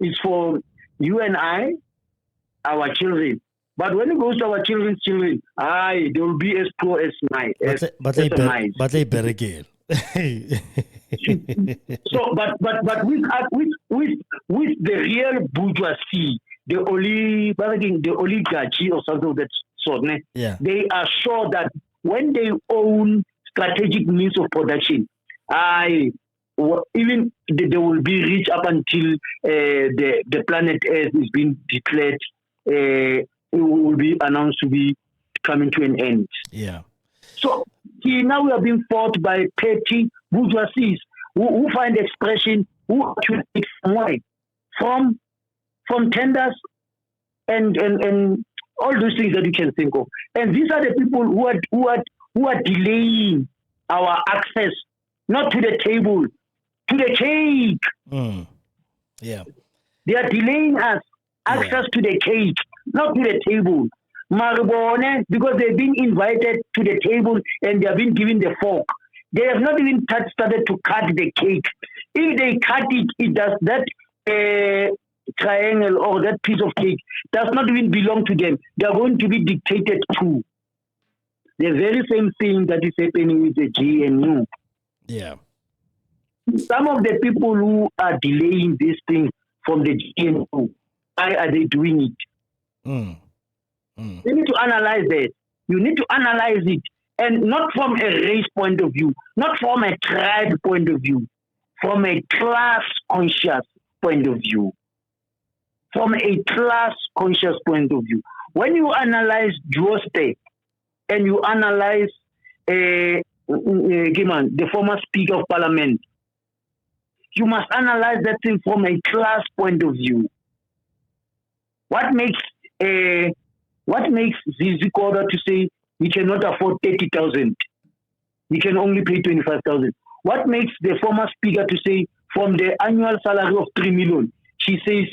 is for you and I, our children. But when it goes to our children's children, they will be as poor as mine. But they better again. So, but with the real bourgeoisie, the oligarchy or something of that sort, yeah, they are sure that when they own strategic means of production, even they will be rich up until the planet Earth is being declared. It will be announced to be coming to an end. Yeah. So now we are being fought by petty bourgeoisies who find expression, who actually take some money from tenders and all those things that you can think of. And these are the people who are delaying our access, not to the table, to the cake. Yeah. They are delaying us access to the cake, not to the table. Maribone, because they've been invited to the table and they have been given the fork. They have not even started to cut the cake. If they cut it, it does that triangle or that piece of cake does not even belong to them. They are going to be dictated to. The very same thing that is happening with the GNU. Yeah. Some of the people who are delaying this thing from the GNU, why are they doing it? You need to analyze it. You need to analyze it. And not from a race point of view, not from a tribe point of view, from a class conscious point of view. From a class conscious point of view. When you analyze Joste and you analyze the former Speaker of Parliament, you must analyze that thing from a class point of view. What makes Zizi Koda to say we cannot afford 30,000? We can only pay 25,000. What makes the former speaker to say from the annual salary of 3 million, she says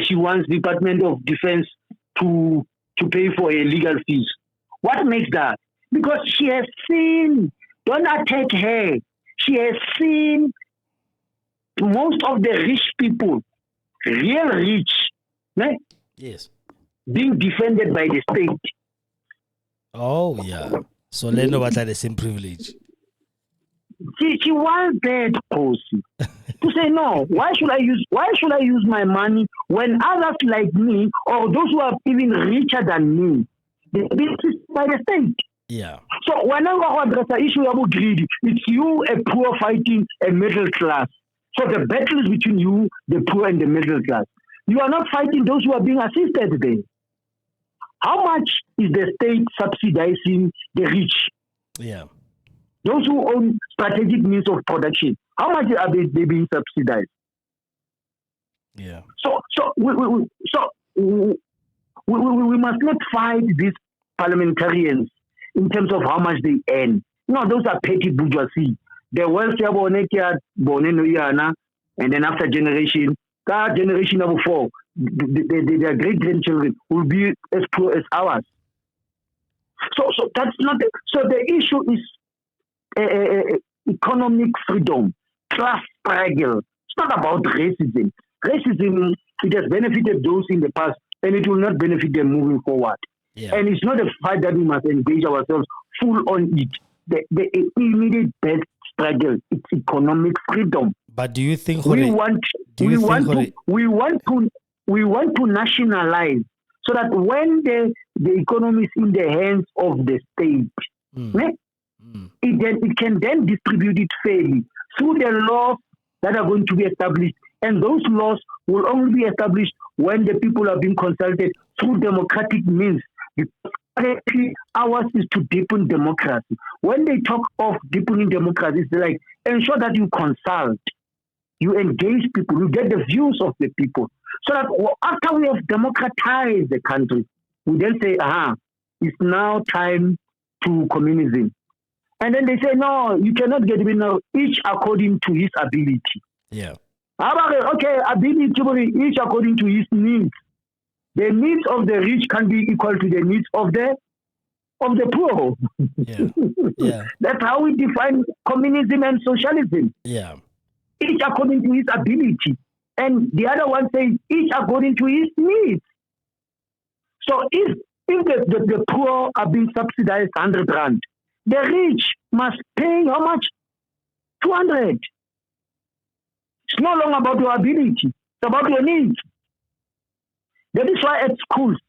she wants Department of Defense to pay for her legal fees? What makes that? Because she has seen, don't attack her, she has seen most of the rich people, real rich, yes, being defended by the state. Oh yeah. So they know what are the same privilege. She wants that Kgosi to say no. Why should I use my money when others like me or those who are even richer than me, they be assisted by the state? Yeah. So whenever I address the issue about greed, it's you, a poor, fighting a middle class. So the battle is between you, the poor, and the middle class. You are not fighting those who are being assisted there. How much is the state subsidizing the rich? Yeah. Those who own strategic means of production, how much are they being subsidized? Yeah. So we must not fight these parliamentarians in terms of how much they earn. No, those are petty bourgeoisie. The wealthy and then after generation number 4, their great grandchildren will be as poor as ours. So that's not. So the issue is economic freedom, class struggle. It's not about racism. Racism, it has benefited those in the past, and it will not benefit them moving forward. Yeah. And it's not a fight that we must engage ourselves full on it. The immediate best struggle, it's economic freedom. But do you think we want to nationalize so that when the economy is in the hands of the state, it can then distribute it fairly through the laws that are going to be established. And those laws will only be established when the people are being consulted through democratic means. Because currently ours is to deepen democracy. When they talk of deepening democracy, it's like ensure that you consult, you engage people, you get the views of the people. So that after we have democratized the country, we then say, it's now time to communism. And then they say, no, you cannot get it now, each according to his ability. Yeah. Okay, ability, each according to his needs. The needs of the rich can be equal to the needs of the poor. Yeah. Yeah. That's how we define communism and socialism. Yeah. Each according to his ability. And the other one says each according to his needs. So if the poor are being subsidized 100 rand, the rich must pay how much? 200. It's no longer about your ability. It's about your needs. That is why at schools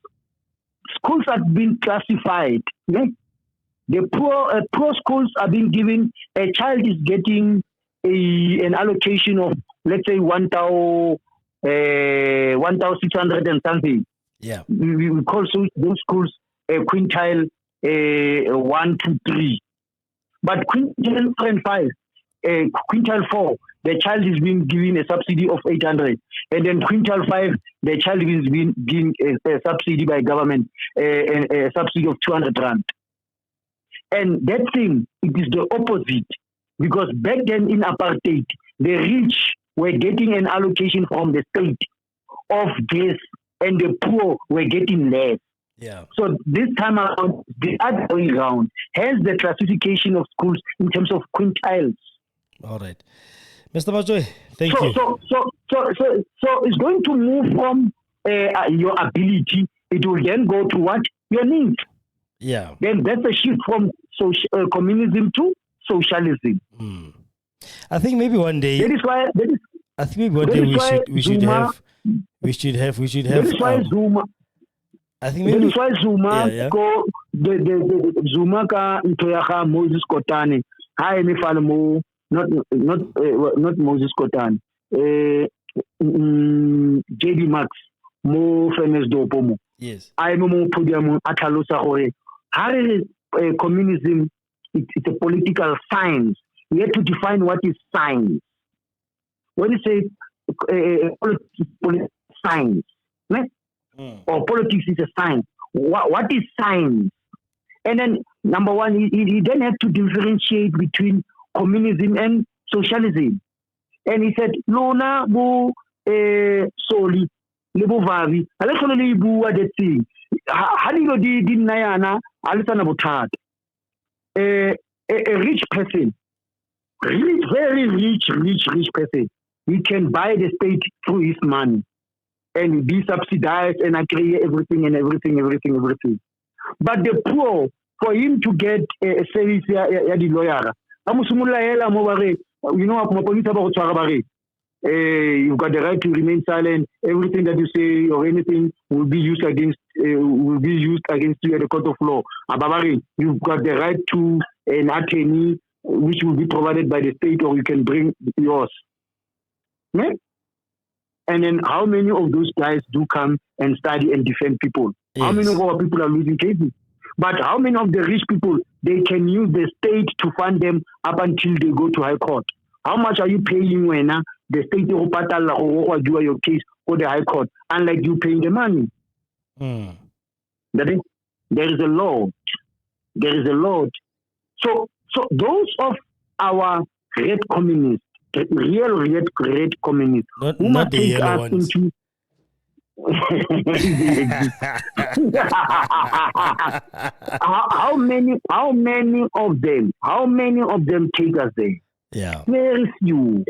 have been classified. Okay? The poor schools are being given, a child is getting an allocation of, let's say, 1,600 and something. Yeah. We call those schools quintile 1, 2, 3. But quintile 4 and 5, quintile 4, the child is being given a subsidy of 800. And then quintile 5, the child is being given a subsidy by government, a subsidy of 200 rand. And that thing, it is the opposite. Because back then in apartheid, the rich were getting an allocation from the state of this, and the poor were getting less. Yeah. So this time around, the other way around. Hence the classification of schools in terms of quintiles. All right. Mr. Majoy, thank you. So it's going to move from your ability, it will then go to what? Your needs. Yeah. Then that's a shift from communism to socialism. I think maybe one day. That is why. I think maybe one day we should have. That is why Zuma. I think maybe. That is why Zuma yeah. the Zuma ka ntoyaga Moses Kotane. Hi, me follow not Moses Kotane. JD Max mo famous dopomo. Yes. I am mo podium atalosa hore. Communism, it's a political science. We have to define what is science. When you say political science, or politics is a science, what is science? And then, number one, he then have to differentiate between communism and socialism. And he said, Lona bu soli, lebo vavi, alekolo bu wa de thing. Halilo di nayana, alisana butad. A rich person, very rich person, he can buy the state through his money and be subsidized and create everything. But the poor, for him to get a service, the lawyer, you've got the right to remain silent. Everything that you say or anything will be used against you at the court of law. You've got the right to an attorney, which will be provided by the state, or you can bring yours. Yeah? And then how many of those guys do come and study and defend people? Yes. How many of our people are losing cases? But how many of the rich people, they can use the state to fund them up until they go to high court? How much are you paying when the state will do your case or the high court, unlike you paying the money? That is, there is a law. So those of our red communists, real red communists, who not must the take yellow us ones. into how many of them take us there? Yeah. Very few.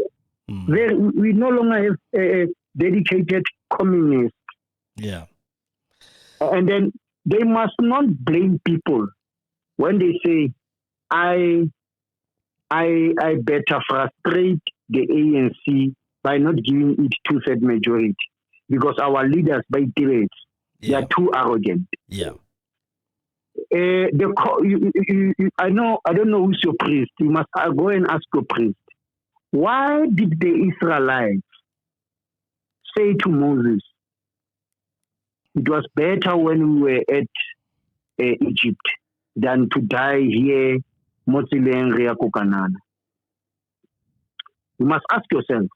We no longer have a dedicated communists. Yeah. And then they must not blame people when they say, I better frustrate the ANC by not giving it 2/3 majority, because our leaders by debates, they are too arrogant. Yeah. I don't know who's your priest. You must go and ask your priest. Why did the Israelites say to Moses, it was better when we were at Egypt than to die here, Motsileng Ria Kokanana? You must ask yourself,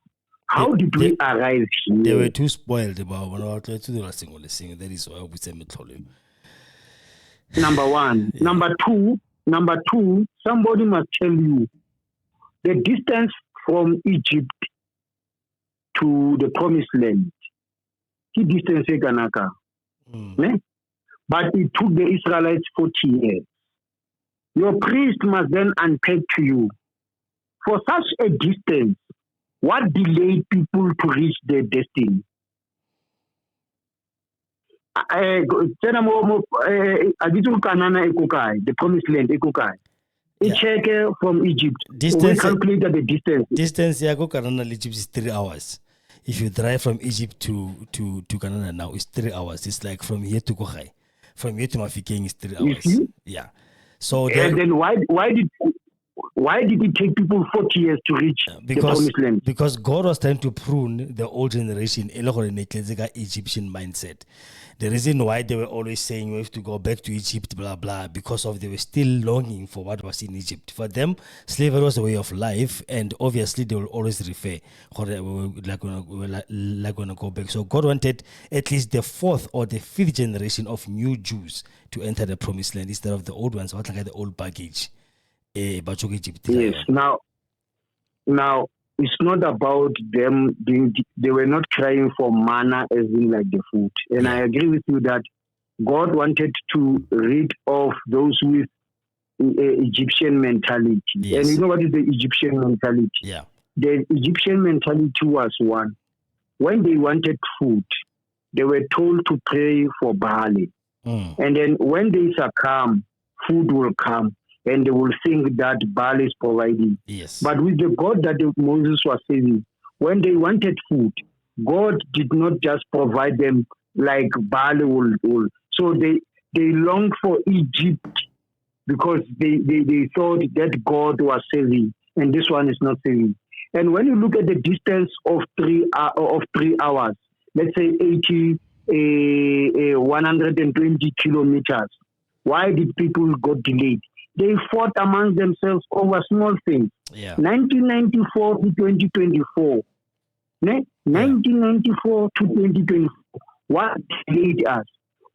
how did we arrive here? They were too spoiled about what to do. That is why we say Number one. Yeah. Number two, somebody must tell you the distance from Egypt to the promised land. The distance is Ganaka. But it took the Israelites 40 years. Your priest must then unpack to you. For such a distance, what delayed people to reach their destiny? The promised land, check from Egypt. We calculated the distance. Distance Egypt is 3 hours. If you drive from Egypt to Canada now, it's 3 hours. It's like from here to Kochai. From here to Mafikeng is 3 hours. Yeah. So then why did it take people 40 years to reach the promised land? Because God was trying to prune the old generation, Egyptian mindset. The reason why they were always saying we have to go back to Egypt, blah, blah, because of they were still longing for what was in Egypt. For them, slavery was a way of life, and obviously they will always refer, like going to go back. So God wanted at least the 4th or the 5th generation of new Jews to enter the promised land instead of the old ones, what like the old baggage. Yes, now it's not about them. They were not crying for manna as in like the food. And I agree with you that God wanted to rid of those with Egyptian mentality. Yes. And you know what is the Egyptian mentality? Yeah. The Egyptian mentality was one. When they wanted food, they were told to pray for barley. And then when they succumb, food will come. And they will think that Baal is providing. Yes. But with the God that Moses was saving, when they wanted food, God did not just provide them like Baal will. So they longed for Egypt because they thought that God was saving, and this one is not saving. And when you look at the distance of 3 hours, let's say 120 kilometers, why did people get delayed? They fought among themselves over small things. Yeah. 1994 to 2024. 1994 to 2024. What delayed us?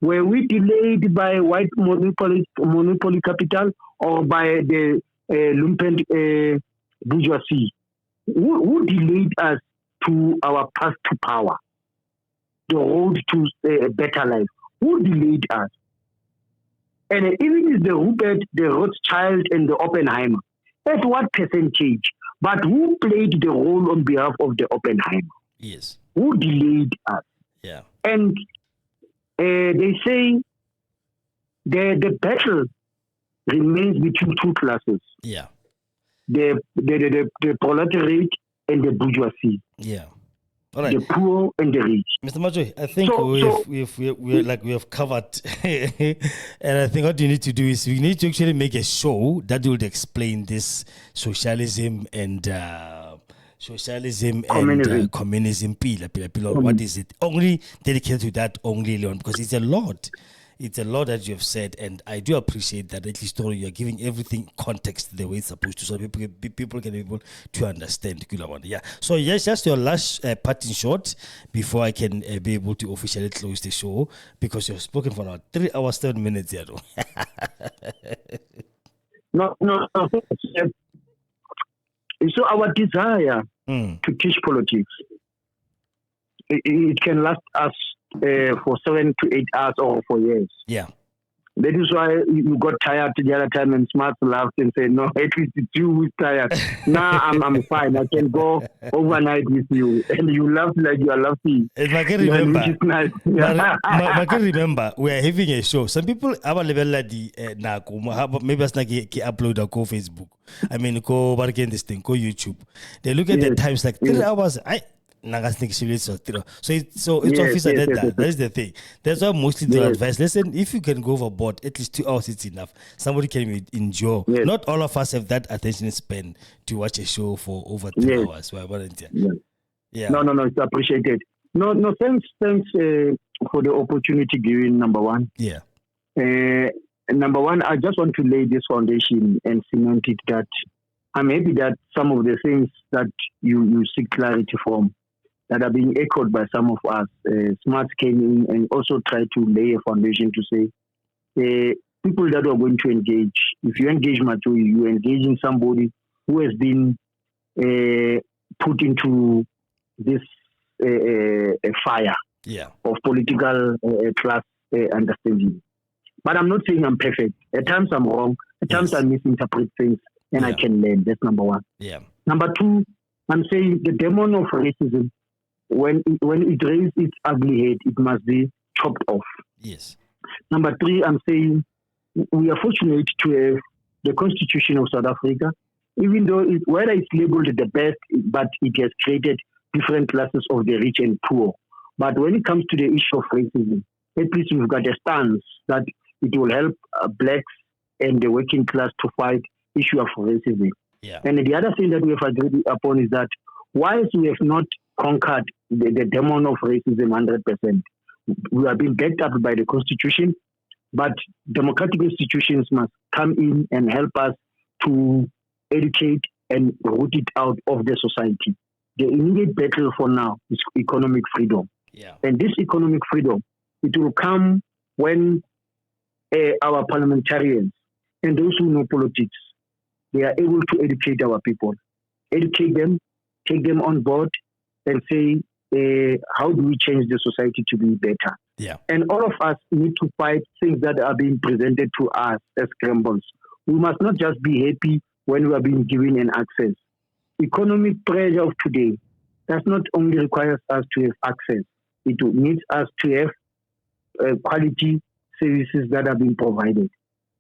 Were we delayed by white monopoly capital or by the lumpen bourgeoisie? Who delayed us to our path to power? The road to a better life. Who delayed us? And even if the Rupert, the Rothschild, and the Oppenheimer, at what percentage? But who played the role on behalf of the Oppenheimer? Yes. Who delayed us? Yeah. And they say the battle remains between two classes. Yeah. The proletariat and the bourgeoisie. Yeah. All right. The poor and the rich. Mr. Majoy, I think we have covered, and I think what you need to do is we need to actually make a show that will explain this socialism and communism. What is it? Only dedicated to that only, Leon, because it's a lot. It's a lot that you have said, and I do appreciate that at least you're giving everything context the way it's supposed to, so people can be able to understand. Yeah. So yes, just your last parting shot before I can be able to officially close the show, because you've spoken for now 3 hours 7 minutes here. No. So our desire to teach politics, it can last us for 7 to 8 hours or for years. Yeah. That is why you got tired the other time and Smart laughed and said, no, at least it's you who's tired. Now I'm fine. I can go overnight with you. And you laugh like you are laughing. And I can remember. Which is nice. I can remember we are having a show. Some people have a level like the maybe it's like upload or go Facebook. I mean, go work in this thing, go YouTube. They look at the times like 3 hours. So it's officer that is the thing. That's why mostly they advise, listen, if you can go overboard, at least 2 hours it's enough. Somebody can endure. Not all of us have that attention span to watch a show for over 2 hours. Why wouldn't you? Yeah. No, it's appreciated. No, thanks for the opportunity given, number one. Yeah. Number one, I just want to lay this foundation and cement it that I'm happy that some of the things that you seek clarity from that are being echoed by some of us, Smarts came in and also tried to lay a foundation to say, people that are going to engage, if you engage Matui, you engage in somebody who has been put into this fire of political class understanding. But I'm not saying I'm perfect. At times I'm wrong. At times I misinterpret things and I can learn. That's number one. Yeah. Number two, I'm saying the demon of racism, when it raises its ugly head, it must be chopped off. Yes. Number three, I'm saying we are fortunate to have the Constitution of South Africa, even though whether it's labeled the best, but it has created different classes of the rich and poor. But when it comes to the issue of racism, at least we've got a stance that it will help blacks and the working class to fight issue of racism. Yeah. And the other thing that we have agreed upon is that whilst we have not conquered the demon of racism 100%, we are being backed up by the Constitution, but democratic institutions must come in and help us to educate and root it out of the society. The immediate battle for now is economic freedom. Yeah. And this economic freedom, it will come when our parliamentarians and those who know politics, they are able to educate our people, educate them, take them on board, and say, how do we change the society to be better? Yeah. And all of us need to fight things that are being presented to us as scrambles. We must not just be happy when we are being given an access. Economic pressure of today does not only require us to have access, it needs us to have quality services that are being provided.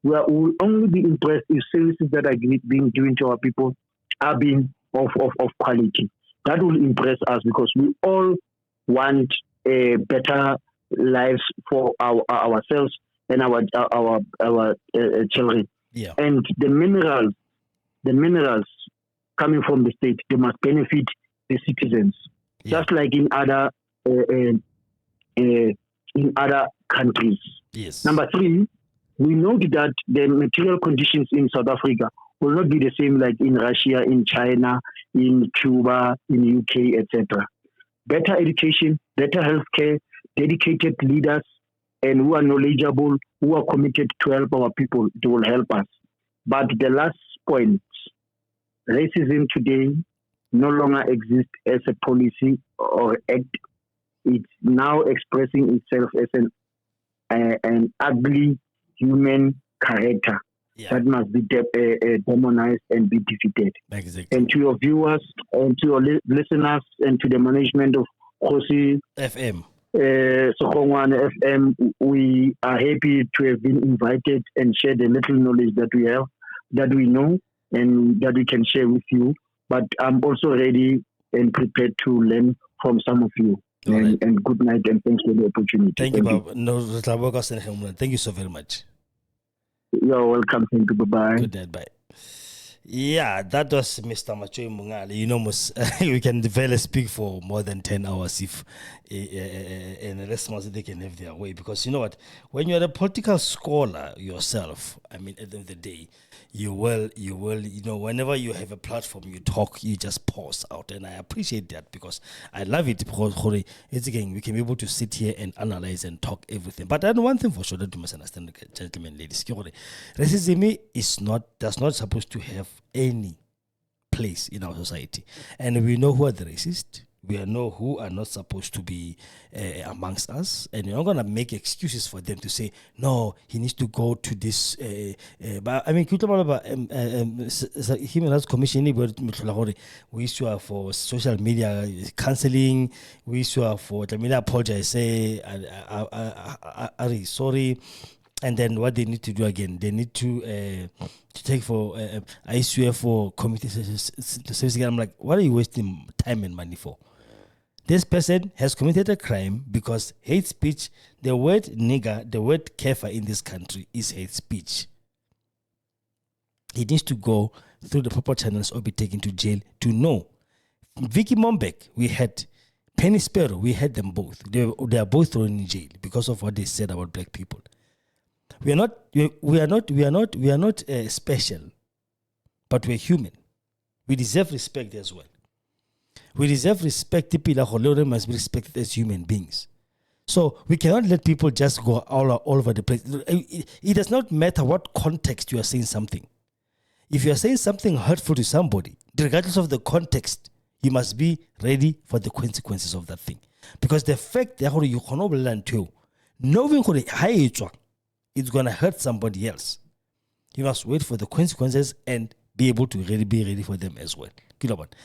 We will only be impressed if services that are being given to our people are being of quality. That will impress us because we all want better lives for ourselves and our children. Yeah. And the minerals coming from the state, they must benefit the citizens, just like in other countries. Yes. Number three, we note that the material conditions in South Africa will not be the same like in Russia, in China, in Cuba, in UK, etc. Better education, better healthcare, dedicated leaders, and who are knowledgeable, who are committed to help our people, they will help us. But the last point, racism today no longer exists as a policy or act. It's now expressing itself as an ugly human character that must be demonized and be defeated. Exactly. And to your viewers, and to your listeners, and to the management of Kgosi FM, Segongane FM, we are happy to have been invited and share the little knowledge that we have, that we know, and that we can share with you. But I'm also ready and prepared to learn from some of you. And good night, and thanks for the opportunity. Thank you, Bob. Thank you so very much. You're welcome. Thank you. Bye-bye. Good night. Bye. Yeah, that was Mr. Machoy Mungale. You know, we can barely speak for more than 10 hours if and the rest they can have their way. Because you know what? When you're a political scholar yourself, I mean, at the end of the day, you will, whenever you have a platform, you talk, you just pause out. And I appreciate that because I love it. Because it's again, we can be able to sit here and analyze and talk everything. But then one thing for sure that you must understand, gentlemen, ladies, racism does not supposed to have any place in our society. And we know who are the racist. We know who are not supposed to be amongst us, and you're not going to make excuses for them to say, no, he needs to go to this. But I mean, Human Rights Commission, we used to have for social media counseling, we used to have for, I apologize, say, sorry. And then what they need to do again, they need to take for ISUF for community service. I'm like, what are you wasting time and money for? this person has committed a crime because hate speech, the word nigger, the word kefa in this country is hate speech. He needs to go through the proper channels or be taken to jail to know. Vicky Mombek, we had Penny Sparrow, we had them both. They are both thrown in jail because of what they said about black people. We are not special, but we're human. We deserve respect as well. We deserve respect. People must be respected as human beings. So we cannot let people just go all over the place. It does not matter what context you are saying something. If you are saying something hurtful to somebody, regardless of the context, you must be ready for the consequences of that thing. Because the fact that you cannot learn too, knowing it's going to hurt somebody else, you must wait for the consequences and be able to really be ready for them as well.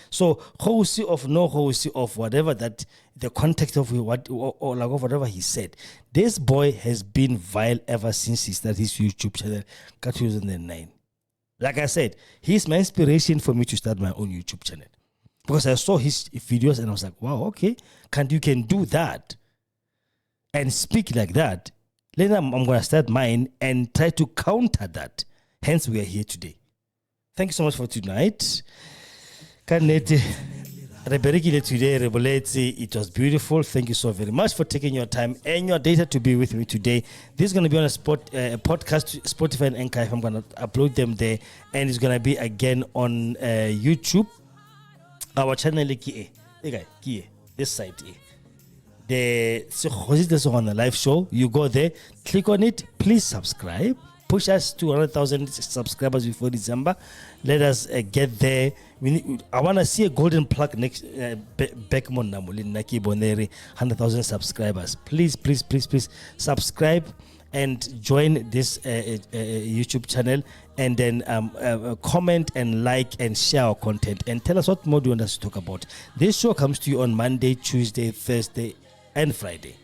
So, Kgosi of no Kgosi of whatever that the context of what or like of whatever he said, this boy has been vile ever since he started his YouTube channel, 2009. Like I said, he's my inspiration for me to start my own YouTube channel because I saw his videos and I was like, wow, okay, you can do that and speak like that. Later, I'm going to start mine and try to counter that. Hence, we are here today. Thank you so much for tonight. It was beautiful. Thank you so very much for taking your time and your data to be with me today. This is going to be on a podcast, Spotify and Anchor. I'm going to upload them there, and it's going to be again on YouTube. Our channel this site. The Kgosi on the live show. You go there, click on it. Please subscribe. Push us to 100,000 subscribers before December. Let us get there. I want to see a golden plug next Beckmon Namulin Naki Boneri 100,000 subscribers. Please subscribe and join this YouTube channel, and then comment and like and share our content and tell us what more do you want us to talk about. This show comes to you on Monday, Tuesday, Thursday, and Friday.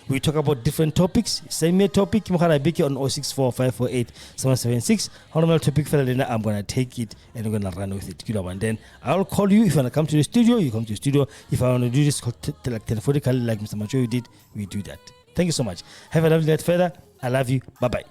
We talk about different topics. Send me a topic. Biki on 064-548-776. Normal topic, I'm going to take it and I'm going to run with it. And then I'll call you. If you want to come to the studio, you come to the studio. If I want to do this telephonically like Mr. Macho you did, we do that. Thank you so much. Have a lovely night further. I love you. Bye-bye.